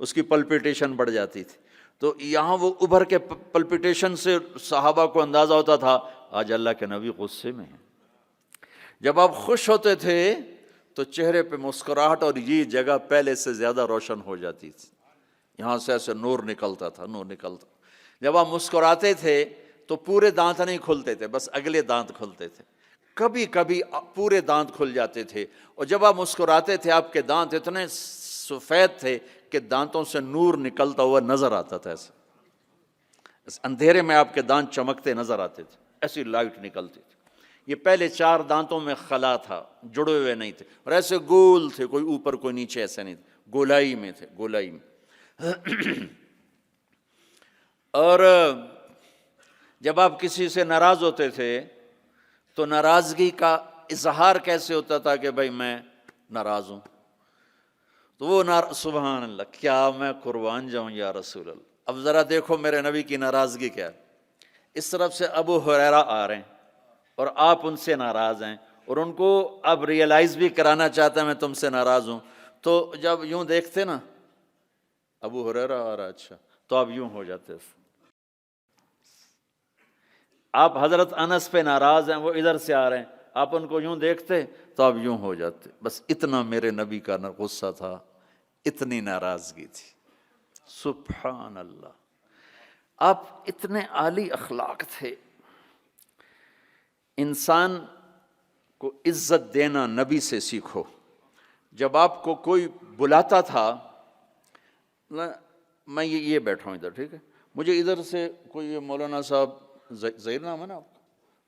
اس کی پلپیٹیشن بڑھ جاتی تھی، تو یہاں وہ ابھر کے پلپیٹیشن سے صحابہ کو اندازہ ہوتا تھا آج اللہ کے نبی غصے میں ہیں۔ جب آپ خوش ہوتے تھے تو چہرے پہ مسکراہٹ اور یہ جگہ پہلے سے زیادہ روشن ہو جاتی تھی، یہاں سے ایسے نور نکلتا تھا، نور نکلتا۔ جب آپ مسکراتے تھے تو پورے دانت نہیں کھلتے تھے، بس اگلے دانت کھلتے تھے، کبھی کبھی پورے دانت کھل جاتے تھے، اور جب آپ مسکراتے تھے آپ کے دانت اتنے سفید تھے کہ دانتوں سے نور نکلتا ہوا نظر آتا تھا، ایسے اندھیرے میں آپ کے دانت چمکتے نظر آتے تھے، ایسی لائٹ نکلتی تھی۔ یہ پہلے 4 دانتوں میں خلا تھا، جڑے ہوئے نہیں تھے، اور ایسے گول تھے، کوئی اوپر کوئی نیچے، ایسے نہیں تھے، گولائی میں تھے، گولائی میں۔ اور جب آپ کسی سے ناراض ہوتے تھے تو ناراضگی کا اظہار کیسے ہوتا تھا کہ بھائی میں ناراض ہوں، تو وہ سبحان اللہ، کیا میں قربان جاؤں یا رسول اللہ۔ اب ذرا دیکھو میرے نبی کی ناراضگی کیا ہے۔ اس طرف سے ابو ہریرہ آ رہے ہیں اور آپ ان سے ناراض ہیں، اور ان کو اب ریئلائز بھی کرانا چاہتا ہے میں تم سے ناراض ہوں، تو جب یوں دیکھتے نا ابو ہریرہ آ رہا، اچھا، تو آپ یوں ہو جاتے۔ آپ حضرت انس پہ ناراض ہیں، وہ ادھر سے آ رہے ہیں، آپ ان کو یوں دیکھتے تو آپ یوں ہو جاتے۔ بس اتنا میرے نبی کا غصہ تھا، اتنی ناراضگی تھی، سبحان اللہ۔ آپ اتنے عالی اخلاق تھے۔ انسان کو عزت دینا نبی سے سیکھو۔ جب آپ کو کوئی بلاتا تھا، میں یہ بیٹھا ہوں ادھر، ٹھیک ہے، مجھے ادھر سے کوئی مولانا صاحب، ظہیر نام ہے نا آپ کا،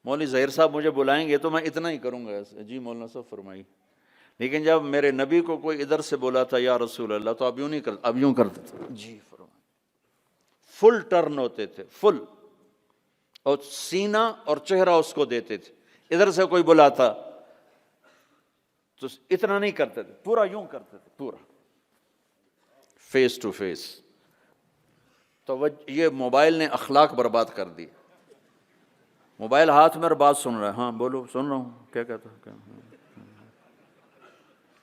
مولوی ظہیر صاحب مجھے بلائیں گے تو میں اتنا ہی کروں گا ایسے، جی مولانا صاحب فرمائیے۔ لیکن جب میرے نبی کو کوئی ادھر سے بولا تھا یا رسول اللہ، تو اب یوں نہیں کرتے، اب یوں کرتے تھے، جی فرمائیے، فل ٹرن ہوتے تھے، فل، اور سینہ اور چہرہ اس کو دیتے تھے۔ ادھر سے کوئی بلاتا تو اتنا نہیں کرتے تھے، پورا یوں کرتے تھے، پورا فیس ٹو فیس۔ تو یہ موبائل نے اخلاق برباد کر دی۔ موبائل ہاتھ میں اور بات سن رہا ہے، ہاں بولو، سن رہا ہوں، کیا کہتا ہے،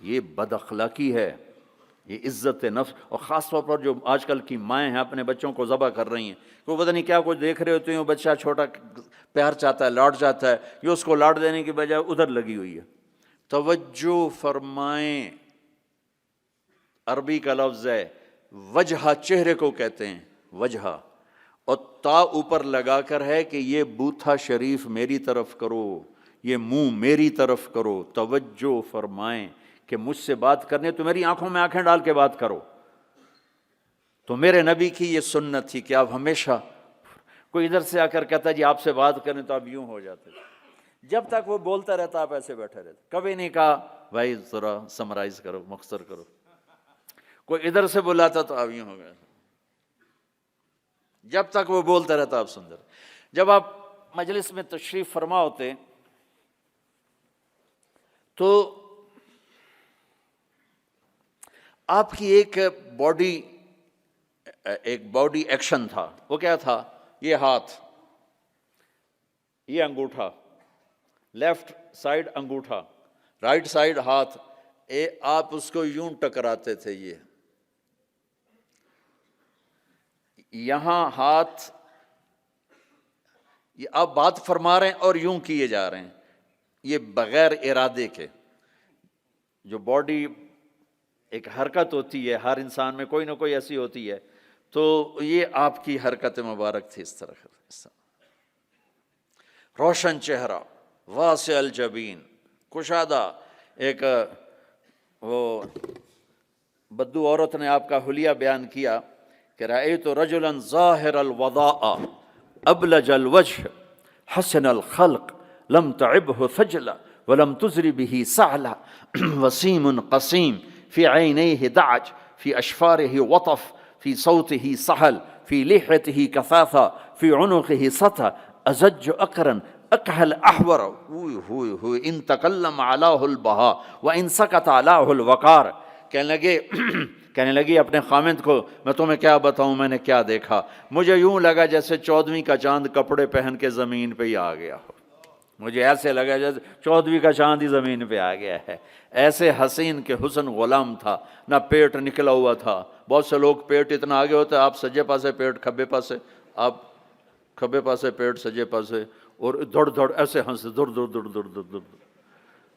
یہ بد اخلاقی ہے، یہ عزت نفس۔ اور خاص طور پر جو آج کل کی مائیں ہیں اپنے بچوں کو ذبح کر رہی ہیں، وہ پتہ نہیں کیا کچھ دیکھ رہے ہوتے ہیں، بچہ چھوٹا پیار چاہتا ہے، لاڈ چاہتا ہے، یہ اس کو لاڈ دینے کی بجائے ادھر لگی ہوئی ہے۔ توجہ فرمائیں، عربی کا لفظ ہے وجہ، چہرے کو کہتے ہیں وجہ، اور تا اوپر لگا کر ہے کہ یہ بوتھا شریف میری طرف کرو، یہ منہ میری طرف کرو۔ توجہ فرمائیں کہ مجھ سے بات کرنے تو میری آنکھوں میں آنکھیں ڈال کے بات کرو۔ تو میرے نبی کی یہ سنت تھی کہ آپ ہمیشہ، کوئی ادھر سے آ کر کہتا جی آپ سے بات کریں تو آپ یوں ہو جاتے، جب تک وہ بولتا رہتا آپ ایسے بیٹھے رہتے، کبھی نہیں کہا بھائی ذرا سمرائز کرو، مختصر کرو۔ کوئی ادھر سے بلاتا تو آپ یوں ہو گئے، جب تک وہ بولتا رہتا آپ سن رہے۔ جب آپ مجلس میں تشریف فرما ہوتے تو آپ کی ایک باڈی ایکشن تھا، وہ کیا تھا؟ یہ ہاتھ، یہ انگوٹھا، لیفٹ سائیڈ انگوٹھا، رائٹ سائیڈ ہاتھ، آپ اس کو یوں ٹکراتے تھے، یہ یہاں ہاتھ، یہ آپ بات فرما رہے ہیں اور یوں کیے جا رہے ہیں، یہ بغیر ارادے کے۔ جو باڈی ایک حرکت ہوتی ہے ہر انسان میں، کوئی نہ کوئی ایسی ہوتی ہے، تو یہ آپ کی حرکت مبارک تھی، اس طرح روشن چہرہ، واسع الجبین، کشادہ۔ ایک وہ بدو عورت نے آپ کا حلیہ بیان کیا کہ رأیت رجلا ظاہر الوضاء ابلج الوجه حسن الخلق لم تعبه ثجلا ولم تزر به سعلا وسيم قسيم في عينيه دعج في أشفاره وطف في صوته سهل في لحيته كثافة في عنقه سطى أزج أقرا أكحل أحور إن تكلم علاه البهاء وإن سكت علاه الوقار۔ کہنے لگی اپنے خامند کو، میں تمہیں کیا بتاؤں میں نے کیا دیکھا، مجھے یوں لگا جیسے 14ویں کا چاند کپڑے پہن کے زمین پہ ہی آ گیا ہو، مجھے ایسے لگا جیسے 14ویں کا چاند ہی زمین پہ آ گیا ہے۔ ایسے حسین کے حسن غلام تھا، نہ پیٹ نکلا ہوا تھا۔ بہت سے لوگ پیٹ اتنا آگے ہوتا ہے، آپ سجے پاسے پیٹ کھبے پاسے، آپ کھبے پاسے پیٹ سجے پاسے، اور دھڑ دھڑ ایسے ہنس دھڑ دھڑ دھڑ دھڑ دھڑ دھڑ،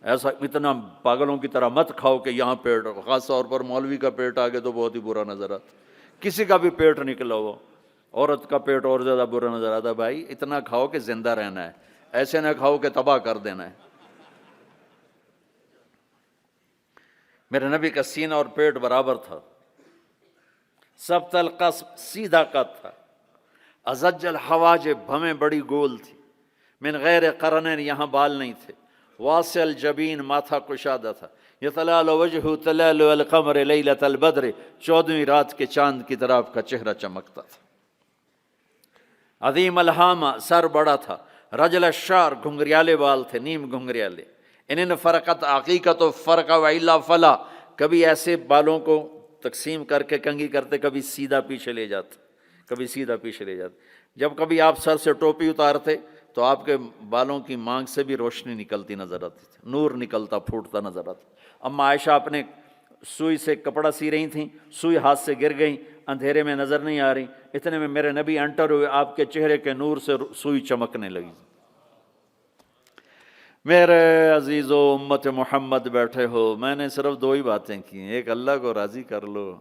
ایسا اتنا پاگلوں کی طرح مت کھاؤ کہ یہاں پیٹ، خاص طور پر مولوی کا پیٹ آگے تو بہت ہی برا نظر آتا، کسی کا بھی پیٹ نکلا ہو، عورت کا پیٹ اور زیادہ برا نظر آتا. بھائی اتنا کھاؤ کہ زندہ رہنا ہے، ایسے نہ کھاؤ کہ تباہ کر دینا ہے. میرے نبی کا سینہ اور پیٹ برابر تھا، سبط القصب سیدھا قد تھا، ازج الحواجب بھویں بڑی گول تھی، من غیر قرنین یہاں بال نہیں تھے، واسع الجبین ماتھا کشادہ تھا، یتلال وجہ تلال القمر لیلۃ البدر 14ویں رات کے چاند کی طرح آپ کا چہرہ چمکتا تھا. عظیم الہامہ سر بڑا تھا، رجل الشعر گھنگریالے بال تھے، نیم گھنگریالے. ان فرقت عقیقت و فرق و الا فلا، کبھی ایسے بالوں کو تقسیم کر کے کنگھی کرتے، کبھی سیدھا پیچھے لے جاتے، کبھی سیدھا پیچھے لے جاتے. جب کبھی آپ سر سے ٹوپی اتارتے تو آپ کے بالوں کی مانگ سے بھی روشنی نکلتی نظر آتی تھی، نور نکلتا پھوٹتا نظر آتا. اما عائشہ اپنے سوئی سے کپڑا سی رہی تھیں، سوئی ہاتھ سے گر گئی، اندھیرے میں نظر نہیں آ رہی، اتنے میں میرے نبی انٹر ہوئے، آپ کے چہرے کے نور سے سوئی چمکنے لگی. میرے عزیزو امت محمد بیٹھے ہو، میں نے صرف 2 ہی باتیں کی ہیں. ایک اللہ کو راضی کر لو،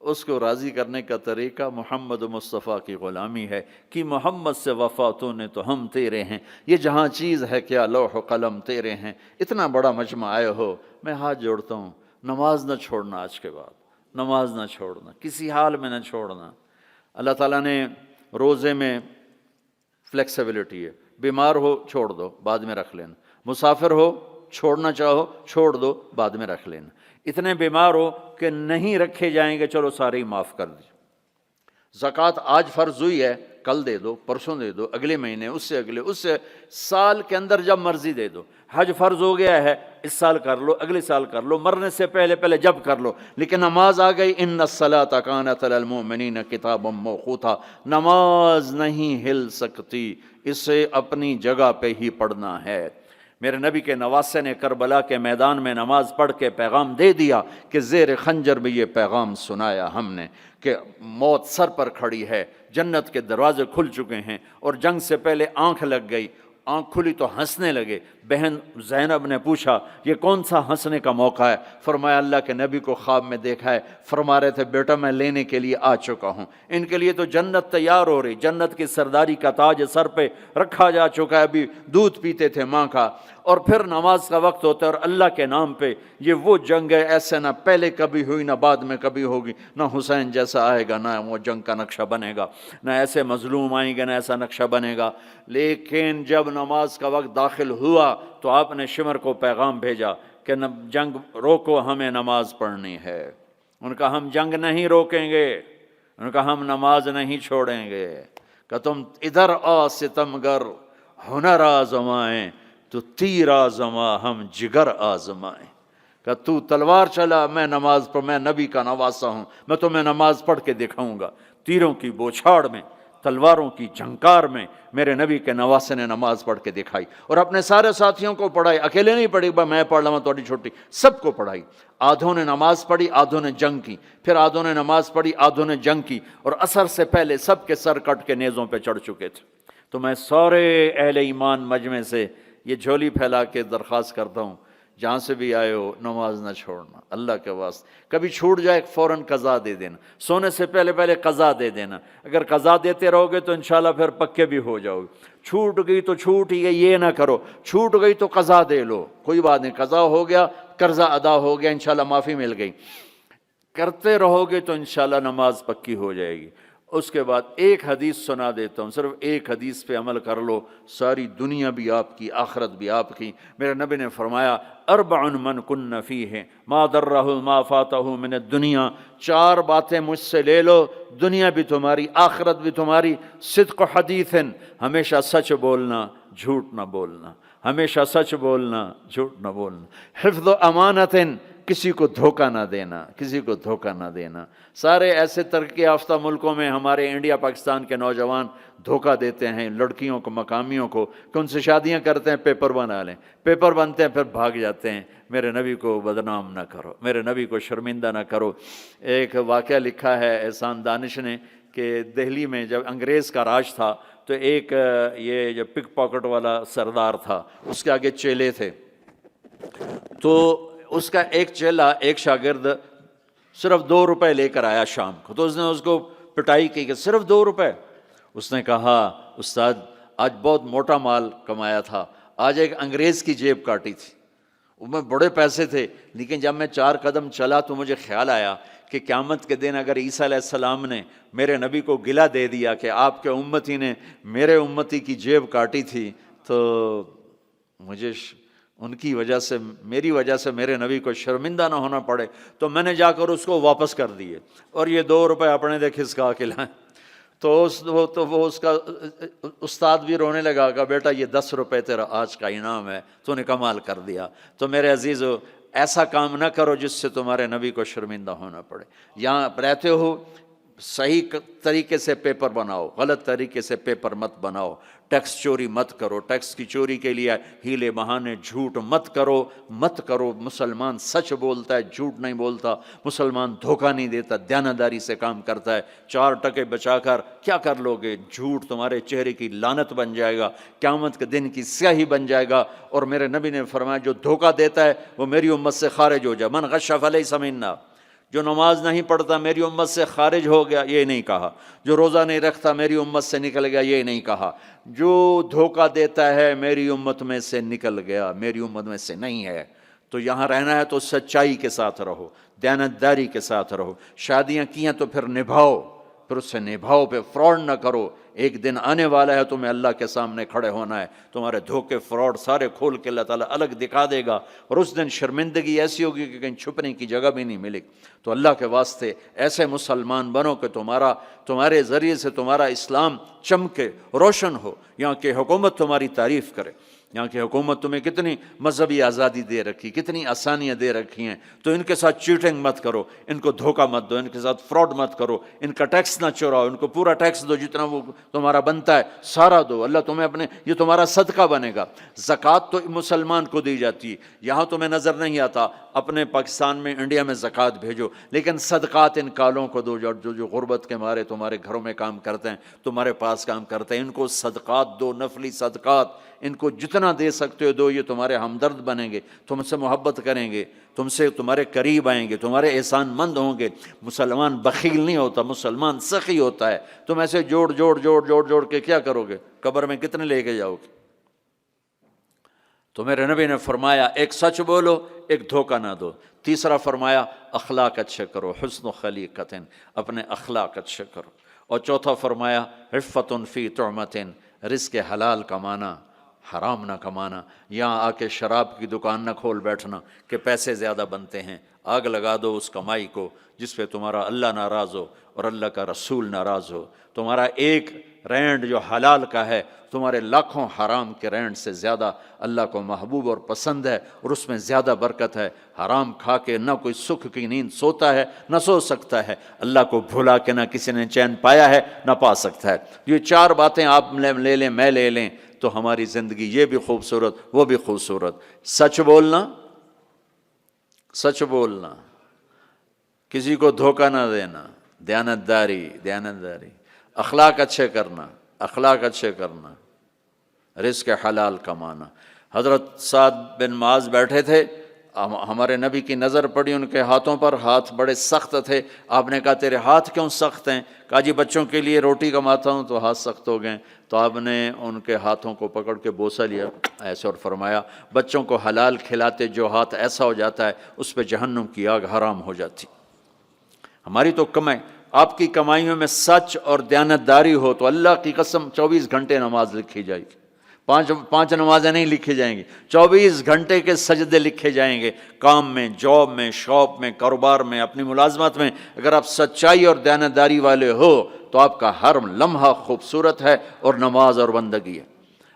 اس کو راضی کرنے کا طریقہ محمد مصطفیٰ کی غلامی ہے کہ محمد سے وفا تو نے تو ہم تیرے ہیں، یہ جہاں چیز ہے کیا لوح و قلم تیرے ہیں. اتنا بڑا مجمع آئے ہو، میں ہاتھ جوڑتا ہوں، نماز نہ چھوڑنا، آج کے بعد نماز نہ چھوڑنا، کسی حال میں نہ چھوڑنا. اللہ تعالیٰ نے روزے میں فلیکسیبلٹی ہے، بیمار ہو چھوڑ دو بعد میں رکھ لینا، مسافر ہو چھوڑنا چاہو چھوڑ دو بعد میں رکھ لینا. اتنے بیمار ہو کہ نہیں رکھے جائیں گے، چلو سارے ہی معاف کر دی. زکوٰۃ آج فرض ہوئی ہے، کل دے دو، پرسوں دے دو، اگلے مہینے، اس سے اگلے، اس سے سال کے اندر جب مرضی دے دو. حج فرض ہو گیا ہے، اس سال کر لو، اگلے سال کر لو، مرنے سے پہلے پہلے جب کر لو. لیکن نماز آ گئی، ان الصلاۃ کانت علی المؤمنین کتابا موقوتا، نماز نہیں ہل سکتی، اسے اپنی جگہ پہ ہی پڑھنا ہے. میرے نبی کے نواسے نے کربلا کے میدان میں نماز پڑھ کے پیغام دے دیا کہ زیر خنجر بھی یہ پیغام سنایا ہم نے کہ موت سر پر کھڑی ہے، جنت کے دروازے کھل چکے ہیں. اور جنگ سے پہلے آنکھ لگ گئی، آنکھ کھلی تو ہنسنے لگے. بہن زینب نے پوچھا یہ کون سا ہنسنے کا موقع ہے؟ فرمایا اللہ کے نبی کو خواب میں دیکھا ہے، فرما رہے تھے بیٹا میں لینے کے لیے آ چکا ہوں. ان کے لیے تو جنت تیار ہو رہی، جنت کی سرداری کا تاج سر پہ رکھا جا چکا ہے، ابھی دودھ پیتے تھے ماں کا. اور پھر نماز کا وقت ہوتا ہے اور اللہ کے نام پہ یہ وہ جنگ ہے، ایسے نہ پہلے کبھی ہوئی نہ بعد میں کبھی ہوگی، نہ حسین جیسا آئے گا، نہ وہ جنگ کا نقشہ بنے گا، نہ ایسے مظلوم آئیں گے، نہ ایسا نقشہ بنے گا. لیکن جب نماز کا وقت داخل ہوا تو آپ نے شمر کو پیغام بھیجا کہ جنگ روکو، ہمیں نماز پڑھنی ہے. ان کا ہم جنگ نہیں روکیں گے، ان کا ہم نماز نہیں چھوڑیں گے. کہ تم ادھر آ ستمگر ہنر آزمائیں، تو تیر آزما ہم جگر آزمائیں. کہ تو تلوار چلا، میں نماز پڑھ، میں نبی کا نواسا ہوں، میں تمہیں نماز پڑھ کے دکھاؤں گا. تیروں کی بوچھاڑ میں، تلواروں کی جھنکار میں میرے نبی کے نواسے نے نماز پڑھ کے دکھائی. اور اپنے سارے ساتھیوں کو پڑھائی، اکیلے نہیں پڑھی میں پڑھ لوں تھوڑی چھوٹی، سب کو پڑھائی. آدھوں نے نماز پڑھی، آدھوں نے جنگ کی، پھر آدھوں نے نماز پڑھی، آدھوں نے جنگ کی. اور عصر سے پہلے سب کے سر کٹ کے نیزوں پہ چڑھ چکے تھے. تو میں سارے اہل ایمان مجمع سے یہ جھولی پھیلا کے درخواست کرتا ہوں، جہاں سے بھی آئے ہو نماز نہ چھوڑنا، اللہ کے واسطے. کبھی چھوٹ جائے فوراً قضا دے دینا، سونے سے پہلے پہلے قضا دے دینا. اگر قضا دیتے رہو گے تو انشاءاللہ پھر پکے بھی ہو جاؤ گے. چھوٹ گئی تو چھوٹ ہی گئی، یہ نہ کرو. چھوٹ گئی تو قضا دے لو، کوئی بات نہیں، قضا ہو گیا، قرضہ ادا ہو گیا، انشاءاللہ معافی مل گئی. کرتے رہو گے تو انشاءاللہ نماز پکی ہو جائے گی. اس کے بعد ایک حدیث سنا دیتا ہوں، صرف ایک حدیث پہ عمل کر لو، ساری دنیا بھی آپ کی، آخرت بھی آپ کی. میرے نبی نے فرمایا اربع من کن فیہ ما ضرہ ما فاتہ من الدنیا، 4 باتیں مجھ سے لے لو، دنیا بھی تمہاری، آخرت بھی تمہاری. صدق حدیث، ہمیشہ سچ بولنا، جھوٹ نہ بولنا، ہمیشہ سچ بولنا، جھوٹ نہ بولنا. حفظ و امانت، کسی کو دھوکہ نہ دینا، کسی کو دھوکہ نہ دینا. سارے ایسے ترقی یافتہ ملکوں میں ہمارے انڈیا پاکستان کے نوجوان دھوکہ دیتے ہیں لڑکیوں کو، مقامیوں کو، کہ ان سے شادیاں کرتے ہیں، پیپر بنا لیں، پیپر بنتے ہیں پھر بھاگ جاتے ہیں. میرے نبی کو بدنام نہ کرو، میرے نبی کو شرمندہ نہ کرو. ایک واقعہ لکھا ہے احسان دانش نے کہ دہلی میں جب انگریز کا راج تھا تو ایک یہ جو پک پاکٹ والا سردار تھا اس کے آگے چیلے تھے، تو اس کا ایک چیلا ایک شاگرد صرف 2 روپے لے کر آیا شام کو، تو اس نے اس کو پٹائی کی کہ صرف 2 روپے۔ اس نے کہا استاد آج بہت موٹا مال کمایا تھا، آج ایک انگریز کی جیب کاٹی تھی، ان میں بڑے پیسے تھے، لیکن جب میں 4 قدم چلا تو مجھے خیال آیا کہ قیامت کے دن اگر عیسیٰ علیہ السلام نے میرے نبی کو گلہ دے دیا کہ آپ کے امتی نے میرے امتی کی جیب کاٹی تھی، تو مجھے ان کی وجہ سے، میری وجہ سے میرے نبی کو شرمندہ نہ ہونا پڑے، تو میں نے جا کر اس کو واپس کر دیے اور یہ 2 روپے اپنے دے کھسکا کے لائیں۔ تو وہ اس کا استاد بھی رونے لگا کہ بیٹا یہ 10 روپے تیرا آج کا انعام ہے، تو نے کمال کر دیا۔ تو میرے عزیزو، ایسا کام نہ کرو جس سے تمہارے نبی کو شرمندہ ہونا پڑے۔ یہاں رہتے ہو صحیح طریقے سے پیپر بناؤ، غلط طریقے سے پیپر مت بناؤ، ٹیکس چوری مت کرو، ٹیکس کی چوری کے لیے ہیلے بہانے جھوٹ مت کرو۔ مسلمان سچ بولتا ہے، جھوٹ نہیں بولتا، مسلمان دھوکہ نہیں دیتا، دیانتداری سے کام کرتا ہے۔ 4 ٹکے بچا کر کیا کر لو گے؟ جھوٹ تمہارے چہرے کی لعنت بن جائے گا، قیامت کے دن کی سیاہی بن جائے گا۔ اور میرے نبی نے فرمایا جو دھوکہ دیتا ہے وہ میری امت سے خارج ہو جائے، من غش فلیس منا۔ جو نماز نہیں پڑھتا میری امت سے خارج ہو گیا، یہ نہیں کہا۔ جو روزہ نہیں رکھتا میری امت سے نکل گیا، یہ نہیں کہا۔ جو دھوکہ دیتا ہے میری امت میں سے نکل گیا، میری امت میں سے نہیں ہے۔ تو یہاں رہنا ہے تو سچائی کے ساتھ رہو، دیانتداری کے ساتھ رہو۔ شادیاں کی ہیں تو پھر نبھاؤ، پھر اس سے نبھاؤ، پہ فراڈ نہ کرو۔ ایک دن آنے والا ہے تمہیں اللہ کے سامنے کھڑے ہونا ہے، تمہارے دھوکے فراڈ سارے کھول کے اللہ تعالیٰ الگ دکھا دے گا، اور اس دن شرمندگی ایسی ہوگی کہ کہیں چھپنے کی جگہ بھی نہیں ملے۔ تو اللہ کے واسطے ایسے مسلمان بنو کہ تمہارے ذریعے سے تمہارا اسلام چمکے، روشن ہو، یہاں کی حکومت تمہاری تعریف کرے۔ یہاں کی حکومت تمہیں کتنی مذہبی آزادی دے رکھی، کتنی آسانیاں دے رکھی ہیں، تو ان کے ساتھ چیٹنگ مت کرو، ان کو دھوکہ مت دو، ان کے ساتھ فراڈ مت کرو، ان کا ٹیکس نہ چوراؤ، ان کو پورا ٹیکس دو، جتنا وہ تمہارا بنتا ہے سارا دو۔ اللہ تمہیں یہ تمہارا صدقہ بنے گا۔ زکوٰۃ تو مسلمان کو دی جاتی ہے، یہاں تمہیں نظر نہیں آتا، اپنے پاکستان میں، انڈیا میں زکوٰۃ بھیجو، لیکن صدقات ان کالوں کو دو جو غربت کے مارے تمہارے گھروں میں کام کرتے ہیں، تمہارے پاس کام کرتے ہیں، ان کو صدقات دو، نفلی صدقات، ان کو جتنا دے سکتے ہو دو۔ یہ تمہارے ہمدرد بنیں گے، تم سے محبت کریں گے، تم سے تمہارے قریب آئیں گے، تمہارے احسان مند ہوں گے۔ مسلمان بخیل نہیں ہوتا، مسلمان سخی ہوتا ہے۔ تم ایسے جوڑ کے کیا کرو گے؟ قبر میں کتنے لے کے جاؤ گے؟ تو میرے نبی نے فرمایا ایک سچ بولو، ایک دھوکہ نہ دو۔ تیسرا فرمایا اخلاق اچھے کرو، حسن خلیقۃ، اپنے اخلاق اچھے کرو۔ اور چوتھا فرمایا عفۃ فی طعمۃ، رزق حلال کمانا، حرام نہ کمانا۔ یہاں آ کے شراب کی دکان نہ کھول بیٹھنا کہ پیسے زیادہ بنتے ہیں، آگ لگا دو اس کمائی کو جس پہ تمہارا اللہ ناراض ہو اور اللہ کا رسول ناراض ہو۔ تمہارا ایک رینڈ جو حلال کا ہے تمہارے لاکھوں حرام کے رینڈ سے زیادہ اللہ کو محبوب اور پسند ہے، اور اس میں زیادہ برکت ہے۔ حرام کھا کے نہ کوئی سکھ کی نیند سوتا ہے، نہ سو سکتا ہے۔ اللہ کو بھلا کے نہ کسی نے چین پایا ہے، نہ پا سکتا ہے۔ یہ 4 باتیں آپ لے لیں، میں لے لیں، تو ہماری زندگی یہ بھی خوبصورت، وہ بھی خوبصورت۔ سچ بولنا، کسی کو دھوکہ نہ دینا، دیانتداری، اخلاق اچھے کرنا، رزق حلال کمانا۔ حضرت سعد بن معاذ بیٹھے تھے، ہمارے نبی کی نظر پڑی ان کے ہاتھوں پر، ہاتھ بڑے سخت تھے۔ آپ نے کہا تیرے ہاتھ کیوں سخت ہیں؟ کہا جی بچوں کے لیے روٹی کماتا ہوں تو ہاتھ سخت ہو گئے۔ تو آپ نے ان کے ہاتھوں کو پکڑ کے بوسہ لیا ایسے اور فرمایا بچوں کو حلال کھلاتے جو ہاتھ ایسا ہو جاتا ہے اس پہ جہنم کی آگ حرام ہو جاتی۔ ہماری تو کمائی، آپ کی کمائیوں میں سچ اور دیانتداری ہو تو اللہ کی قسم 24 گھنٹے نماز لکھی جائے گی۔ 5 نمازیں نہیں لکھی جائیں گی، 24 گھنٹے کے سجدے لکھے جائیں گے۔ کام میں، جاب میں، شاپ میں، کاروبار میں، اپنی ملازمت میں اگر آپ سچائی اور دیانتداری والے ہو تو آپ کا ہر لمحہ خوبصورت ہے اور نماز اور بندگی ہے۔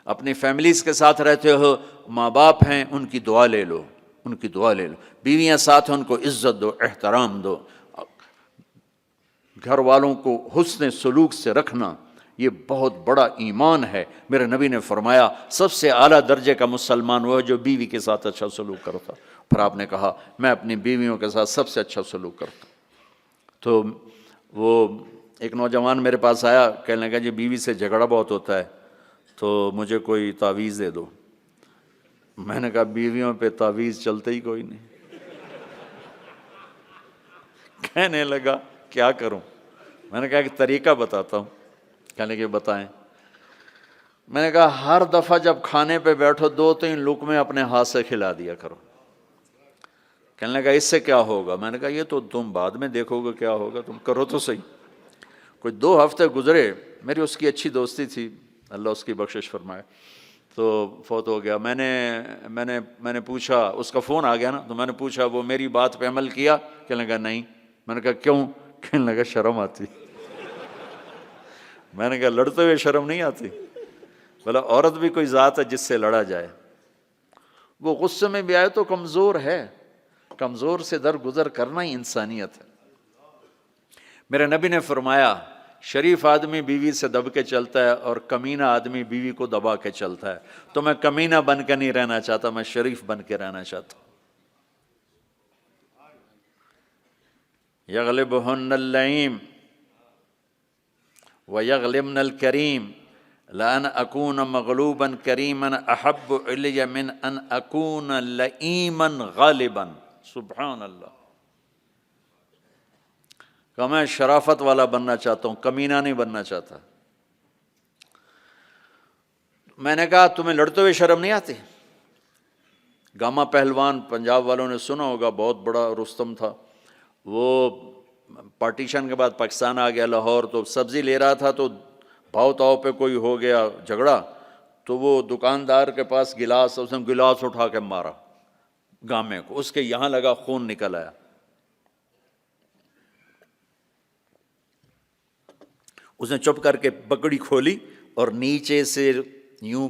اپنی فیملیز کے ساتھ رہتے ہو، ماں باپ ہیں ان کی دعا لے لو، بیویاں ساتھ ہیں ان کو عزت دو، احترام دو، گھر والوں کو حسن سلوک سے رکھنا، یہ بہت بڑا ایمان ہے۔ میرے نبی نے فرمایا سب سے اعلیٰ درجے کا مسلمان وہ ہے جو بیوی کے ساتھ اچھا سلوک کرتا۔ پھر آپ نے کہا میں اپنی بیویوں کے ساتھ سب سے اچھا سلوک کرتا ہوں۔ تو وہ ایک نوجوان میرے پاس آیا، کہنے لگا جی بیوی سے جھگڑا بہت ہوتا ہے تو مجھے کوئی تعویذ دے دو۔ میں نے کہا بیویوں پہ تعویذ چلتے ہی کوئی نہیں۔ کہنے لگا کیا کروں؟ میں نے کہا ایک طریقہ بتاتا ہوں۔ کہنے لگے بتائیں۔ میں نے کہا ہر دفعہ جب کھانے پہ بیٹھو 2-3 لقمے اپنے ہاتھ سے کھلا دیا کرو۔ کہنے لگا اس سے کیا ہوگا؟ میں نے کہا یہ تو تم بعد میں دیکھو گے کیا ہوگا، تم کرو تو صحیح۔ کوئی 2 ہفتے گزرے، میری اس کی اچھی دوستی تھی، اللہ اس کی بخشش فرمائے، تو فوت ہو گیا۔ میں نے پوچھا، اس کا فون آ گیا نا، تو میں نے پوچھا وہ میری بات پہ عمل کیا؟ کہنے لگا نہیں۔ میں نے کہا کیوں؟ کہنے لگا شرم آتی۔ میں نے کہا لڑتے ہوئے شرم نہیں آتی؟ بولا عورت بھی کوئی ذات ہے جس سے لڑا جائے، وہ غصے میں بھی آئے تو کمزور ہے، کمزور سے درگزر کرنا ہی انسانیت ہے۔ میرے نبی نے فرمایا شریف آدمی بیوی سے دب کے چلتا ہے اور کمینہ آدمی بیوی کو دبا کے چلتا ہے، تو میں کمینہ بن کے نہیں رہنا چاہتا، میں شریف بن کے رہنا چاہتا ہوں۔ یغلبہن اللئیم ویغلبن الکریم لأن اکون مغلوبا کریما احب الی من ان اکون لئیما غالبا۔ سبحان اللہ۔ کہ میں شرافت والا بننا چاہتا ہوں، کمینہ نہیں بننا چاہتا۔ میں نے کہا تمہیں لڑتے ہوئے شرم نہیں آتی؟ گاما پہلوان پنجاب والوں نے سنا ہوگا، بہت بڑا رستم تھا، وہ پارٹیشن کے بعد پاکستان آ گیا لاہور، تو سبزی لے رہا تھا تو بھاؤ تاؤ پہ کوئی ہو گیا جھگڑا، تو وہ دکاندار کے پاس گلاس، اس نے گلاس اٹھا کے مارا گامے کو، اس کے یہاں لگا، خون نکل آیا۔ اس نے چپ کر کے پگڑی کھولی اور نیچے سے یوں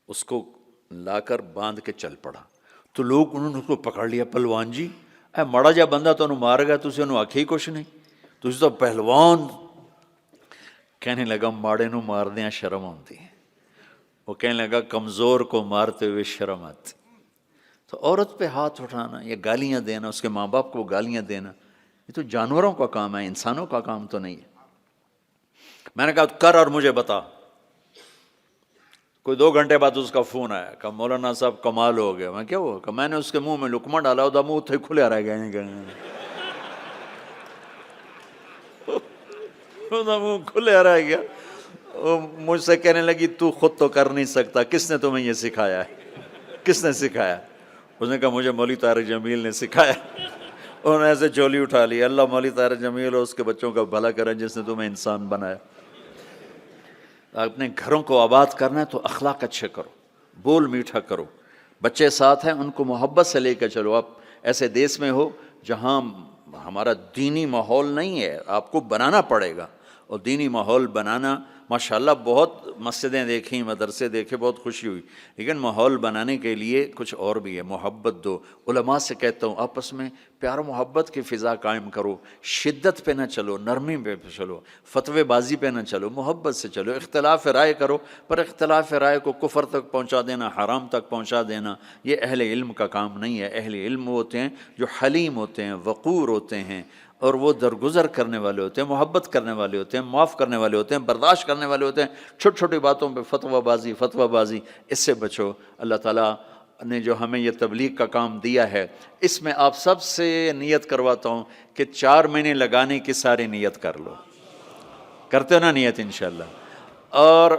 اس کو لا کر باندھ کے چل پڑا، تو لوگ انہوں نے اس کو پکڑ لیا، پہلوان جی اے ماڑا جا بندہ تو انہوں مار گیا، تسی انہوں آکھے ہی کچھ نہیں، تسی تو پہلوان۔ کہنے لگا ماڑے نو مار دیاں شرم آتی ہے۔ وہ کہنے لگا کمزور کو مارتے ہوئے شرم آتی۔ تو عورت پہ ہاتھ اٹھانا یا گالیاں دینا، اس کے ماں باپ کو گالیاں دینا، یہ تو جانوروں کا کام ہے، انسانوں کا کام تو نہیں ہے۔ میں نے کہا کر اور مجھے بتا۔ کوئی 2 گھنٹے بعد اس کا فون آیا کہ مولانا صاحب کمال ہو گیا۔ میں کیا ہوا؟ کہ میں نے اس کے منہ میں لقمہ ڈالا، وہ منہ تھے کھلے رہ گئے، منہ کھلے رہ گیا۔ مجھ سے کہنے لگی تو خود تو کر نہیں سکتا، کس نے تمہیں یہ سکھایا ہے؟ کس نے سکھایا؟ اس نے کہا مجھے مولوی طارق جمیل نے سکھایا۔ انہوں نے ایسے چولی اٹھا لی، اللہ مولوی طارق جمیل اور اس کے بچوں کا بھلا کرے جس نے تمہیں انسان بنایا۔ اپنے گھروں کو آباد کرنا ہے تو اخلاق اچھے کرو، بول میٹھا کرو، بچے ساتھ ہیں ان کو محبت سے لے کے چلو۔ آپ ایسے دیس میں ہو جہاں ہمارا دینی ماحول نہیں ہے، آپ کو بنانا پڑے گا، اور دینی ماحول بنانا ماشاءاللہ بہت مسجدیں دیکھیں، مدرسے دیکھے، بہت خوشی ہوئی، لیکن ماحول بنانے کے لیے کچھ اور بھی ہے، محبت دو۔ علماء سے کہتا ہوں آپس میں پیار و محبت کی فضا قائم کرو، شدت پہ نہ چلو، نرمی پہ چلو، فتوے بازی پہ نہ چلو، محبت سے چلو، اختلاف رائے کرو، پر اختلاف رائے کو کفر تک پہنچا دینا، حرام تک پہنچا دینا، یہ اہل علم کا کام نہیں ہے۔ اہل علم ہوتے ہیں جو حلیم ہوتے ہیں، وقور ہوتے ہیں، اور وہ درگزر کرنے والے ہوتے ہیں، محبت کرنے والے ہوتے ہیں، معاف کرنے والے ہوتے ہیں، برداشت کرنے والے ہوتے ہیں۔ چھوٹی چھوٹی باتوں پہ فتویٰ بازی اس سے بچو۔ اللہ تعالیٰ نے جو ہمیں یہ تبلیغ کا کام دیا ہے، اس میں آپ سب سے نیت کرواتا ہوں کہ 4 مہینے لگانے کی ساری نیت کر لو۔ کرتے ہو نا نیت انشاءاللہ؟ اور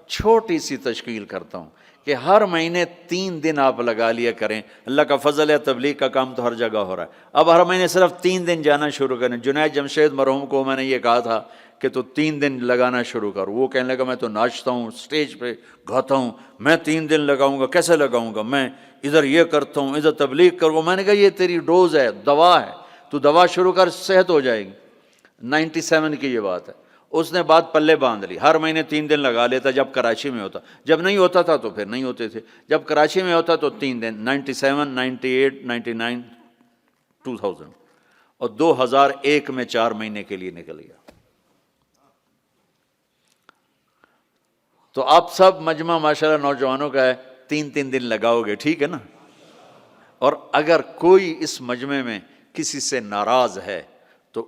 چھوٹی سی تشکیل کرتا ہوں کہ ہر مہینے 3 دن آپ لگا لیا کریں۔ اللہ کا فضل ہے، تبلیغ کا کام تو ہر جگہ ہو رہا ہے، اب ہر مہینے صرف 3 دن جانا شروع کریں۔ جنید جمشید مرحوم کو میں نے یہ کہا تھا کہ تو 3 دن لگانا شروع کر، وہ کہنے لگا میں تو ناچتا ہوں، اسٹیج پہ گاتا ہوں، میں 3 دن لگاؤں گا، کیسے لگاؤں گا؟ میں ادھر یہ کرتا ہوں، ادھر تبلیغ کروں۔ میں نے کہا یہ تیری ڈوز ہے، دوا ہے، تو دوا شروع کر، صحت ہو جائے گی۔ 97 کی یہ بات ہے۔ اس نے بات پلے باندھ لی، ہر مہینے 3 دن لگا لیتا جب کراچی میں ہوتا، جب نہیں ہوتا تھا تو پھر نہیں ہوتے تھے، جب کراچی میں ہوتا تو 3 دن، 97 98 99 2000، اور 2001 میں 4 مہینے کے لیے نکل گیا۔ تو آپ سب مجمع ماشاءاللہ نوجوانوں کا ہے، 3 دن لگاؤ گے، ٹھیک ہے نا؟ اور اگر کوئی اس مجمع میں کسی سے ناراض ہے تو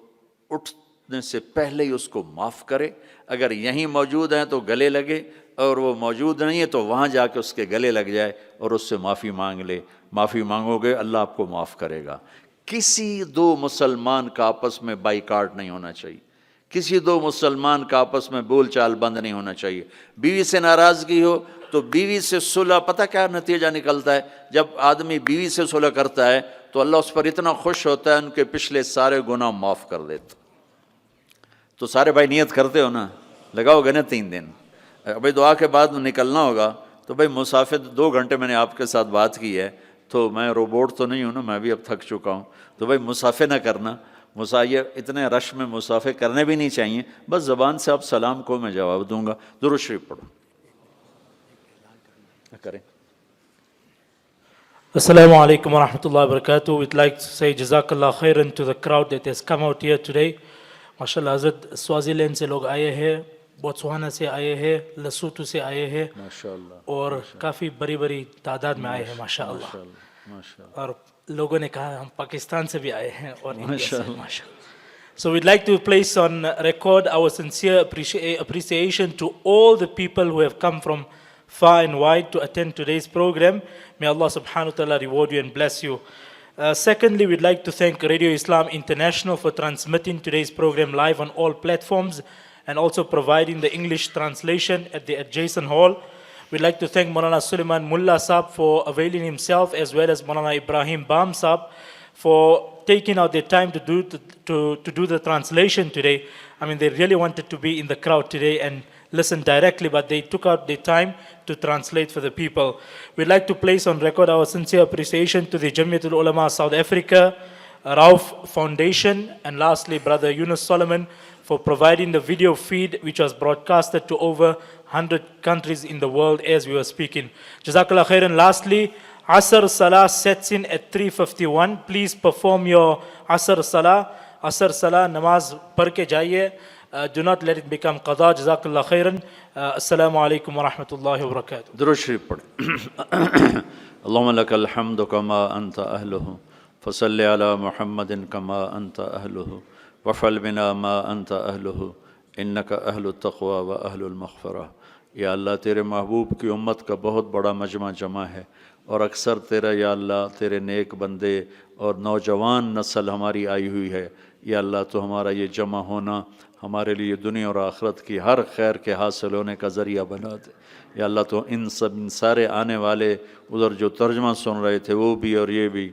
مرنے سے پہلے ہی اس کو معاف کرے. اگر یہیں موجود ہیں تو گلے لگے، اور وہ موجود نہیں ہے تو وہاں جا کے اس کے گلے لگ جائے اور اس سے معافی مانگ لے. معافی مانگو گے اللہ آپ کو معاف کرے گا. کسی دو مسلمان کا آپس میں بائیکاٹ نہیں ہونا چاہیے، کسی دو مسلمان کا آپس میں بول چال بند نہیں ہونا چاہیے. بیوی سے ناراضگی ہو تو بیوی سے صلح، پتہ کیا نتیجہ نکلتا ہے؟ جب آدمی بیوی سے صلح کرتا ہے تو اللہ اس پر اتنا خوش ہوتا ہے، ان کے پچھلے سارے گناہ معاف کر دیتا. تو سارے بھائی نیت کرتے ہو نا، لگاؤ گے نا 3 دن. ابھی دعا کے بعد نکلنا ہوگا تو بھائی مسافر 2 گھنٹے میں نے آپ کے ساتھ بات کی ہے، تو میں روبوٹ تو نہیں ہوں نا، میں بھی اب تھک چکا ہوں. تو بھائی مسافر نہ کرنا، یہ اتنے رش میں مسافر کرنے بھی نہیں چاہیے. بس زبان سے آپ سلام کو میں جواب دوں گا. درود شریف پڑھو کریں. Assalamu alaikum wa rahmatullahi wa barakatuh. We'd like to say Jazakallah khairan to the crowd that has come out here today. MashaAllah, Hazrat Swaziland se log aaye hain, Botswana se aaye hain, Lesotho se aaye hain, ماشاءاللہ اور کافی بڑی بڑی تعداد میں آئے ہیں ماشاءاللہ. اور لوگوں نے کہا ہم پاکستان سے بھی آئے ہیں اور انڈیا سے ماشاءاللہ. So we'd like to place on record our sincere appreciation to all the people who have come from far and wide to attend today's program. May Allah subhanahu wa ta'ala reward you and bless you. Secondly, we'd like to thank Radio Islam International for transmitting today's program live on all platforms and also providing the English translation at the adjacent hall. We'd like to thank Maulana Suleiman Mullah Saab for availing himself, as well as Maulana Ibrahim Bam Saab for taking out their time to do the translation today. I mean, they really wanted to be in the crowd today and listen directly, but they took out their time to translate for the people. We'd like to place on record our sincere appreciation to the Jamiatul Ulama South Africa, Rauf Foundation, and lastly, Brother Yunus Solomon for providing the video feed which was broadcasted to over 100 countries in the world as we were speaking. Jazakallah khairan. Lastly, Asr Salah sets in at 3:51. Please perform your Asr Salah. Asr Salah, namaz padh ke jaiye. Do not let it become qada. Jazakallah khairan. Assalamu alaikum wa rahmatullahi wa barakatuh. درود شریف پڑھیں. اللهم لك الحمد كما أنت أهله فصل على محمد كما أنت أهله وفعل بنا ما أنت أهله إنك أهل التقوى وأهل المغفرة. یا اللہ تیرے محبوب کی امت کا بہت بڑا مجمع جمع ہے، اور اکثر تیرا یا اللہ تیرے نیک بندے اور نوجوان نسل ہماری آئی ہوئی ہے. یا اللہ تو ہمارا یہ جمع ہونا ہمارے لیے دنیا اور آخرت کی ہر خیر کے حاصل ہونے کا ذریعہ بنا دے. یا اللہ تو ان سارے آنے والے ادھر جو ترجمہ سن رہے تھے وہ بھی اور یہ بھی،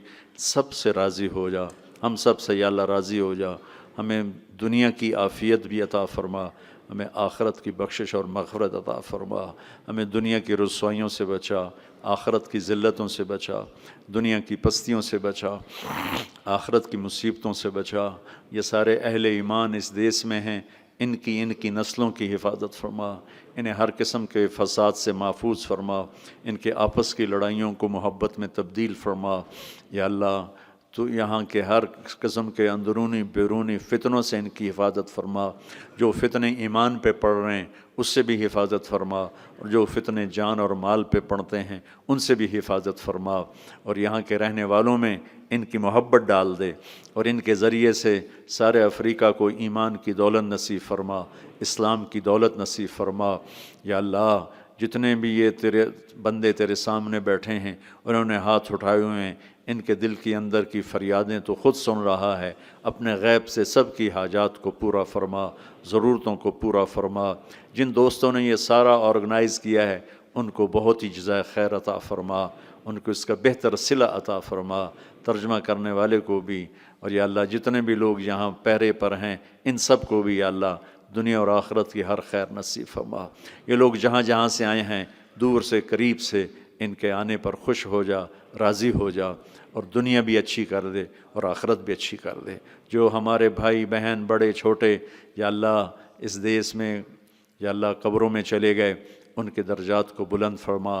سب سے راضی ہو جا. ہم سب سے یا اللہ راضی ہو جا. ہمیں دنیا کی عافیت بھی عطا فرما، ہمیں آخرت کی بخشش اور مغفرت عطا فرما. ہمیں دنیا کی رسوائیوں سے بچا، آخرت کی ذلتوں سے بچا، دنیا کی پستیوں سے بچا، آخرت کی مصیبتوں سے بچا. یہ سارے اہل ایمان اس دیس میں ہیں، ان کی نسلوں کی حفاظت فرما، انہیں ہر قسم کے فساد سے محفوظ فرما، ان کے آپس کی لڑائیوں کو محبت میں تبدیل فرما. یا اللہ تو یہاں کے ہر قسم کے اندرونی بیرونی فتنوں سے ان کی حفاظت فرما. جو فتنے ایمان پہ پڑھ رہے ہیں اس سے بھی حفاظت فرما، اور جو فتنے جان اور مال پہ پڑھتے ہیں ان سے بھی حفاظت فرما. اور یہاں کے رہنے والوں میں ان کی محبت ڈال دے، اور ان کے ذریعے سے سارے افریقہ کو ایمان کی دولت نصیب فرما، اسلام کی دولت نصیب فرما. یا اللہ جتنے بھی یہ تیرے بندے تیرے سامنے بیٹھے ہیں انہوں نے ہاتھ اٹھائے ہوئے ہیں، ان کے دل کی اندر کی فریادیں تو خود سن رہا ہے. اپنے غیب سے سب کی حاجات کو پورا فرما، ضرورتوں کو پورا فرما. جن دوستوں نے یہ سارا آرگنائز کیا ہے ان کو بہت ہی جزائے خیر عطا فرما، ان کو اس کا بہتر صلہ عطا فرما، ترجمہ کرنے والے کو بھی. اور یا اللہ جتنے بھی لوگ یہاں پہرے پر ہیں ان سب کو بھی یا اللہ دنیا اور آخرت کی ہر خیر نصیب فرما. یہ لوگ جہاں جہاں سے آئے ہیں دور سے قریب سے، ان کے آنے پر خوش ہو جا، راضی ہو جا، اور دنیا بھی اچھی کر دے اور آخرت بھی اچھی کر دے. جو ہمارے بھائی بہن بڑے چھوٹے یا اللہ اس دیس میں یا اللہ قبروں میں چلے گئے ان کے درجات کو بلند فرما،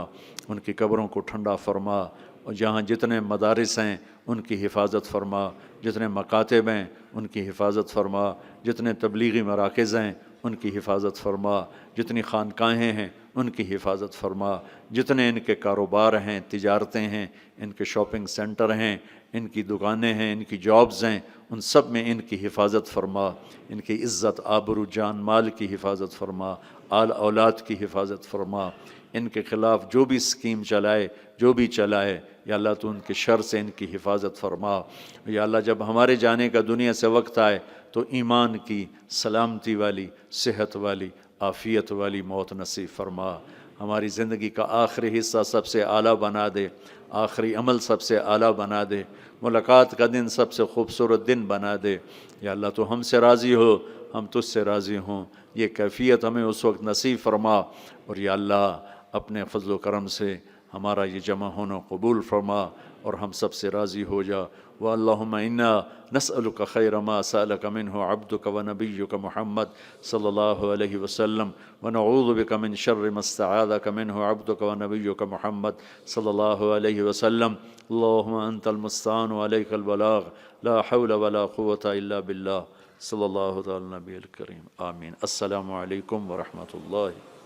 ان کی قبروں کو ٹھنڈا فرما. اور جہاں جتنے مدارس ہیں ان کی حفاظت فرما، جتنے مکاتب ہیں ان کی حفاظت فرما، جتنے تبلیغی مراکز ہیں ان کی حفاظت فرما، جتنی خانقاہیں ہیں ان کی حفاظت فرما، جتنے ان کے کاروبار ہیں، تجارتیں ہیں، ان کے شاپنگ سینٹر ہیں، ان کی دکانیں ہیں، ان کی جابز ہیں، ان سب میں ان کی حفاظت فرما، ان کی عزت، آبرو، جان مال کی حفاظت فرما، آل اولاد کی حفاظت فرما، ان کے خلاف جو بھی اسکیم چلائے، جو بھی چلائے، یا اللہ تو ان کے شر سے ان کی حفاظت فرما۔ یا اللہ جب ہمارے جانے کا دنیا سے وقت آئے تو ایمان کی، سلامتی والی، صحت والی، عافیت والی موت نصیب فرما۔ ہماری زندگی کا آخری حصہ سب سے اعلیٰ بنا دے، آخری عمل سب سے اعلیٰ بنا دے، ملاقات کا دن سب سے خوبصورت دن بنا دے۔ یا اللہ تو ہم سے راضی ہو، ہم تجھ سے راضی ہوں، یہ کیفیت ہمیں اس وقت نصیب فرما۔ اور یا اللہ اپنے فضل و کرم سے ہمارا یہ جمع ہونا قبول فرما اور ہم سب سے راضی ہو جا۔ وَاللَّهُمَّ إِنَّا نَسْأَلُكَ خَيْرَ مَا سَأَلَكَ مِنْهُ عَبْدُكَ وَنَبِيُّكَ محمد صلی اللہ علیہ وسلم، وَنَعُوذُ بِكَ مِنْ شَرِّ مَا اسْتَعَاذَكَ مِنْهُ عَبْدُكَ وَنَبِيُّكَ محمد صلی اللہ علیہ وسلم۔ اللهم أنت المستعان وعليك البلاغ، لا حول ولا قوة إلا بالله، صلی اللہ تعالی نبی الکریم، آمین۔ السلام علیکم ورحمۃ اللہ۔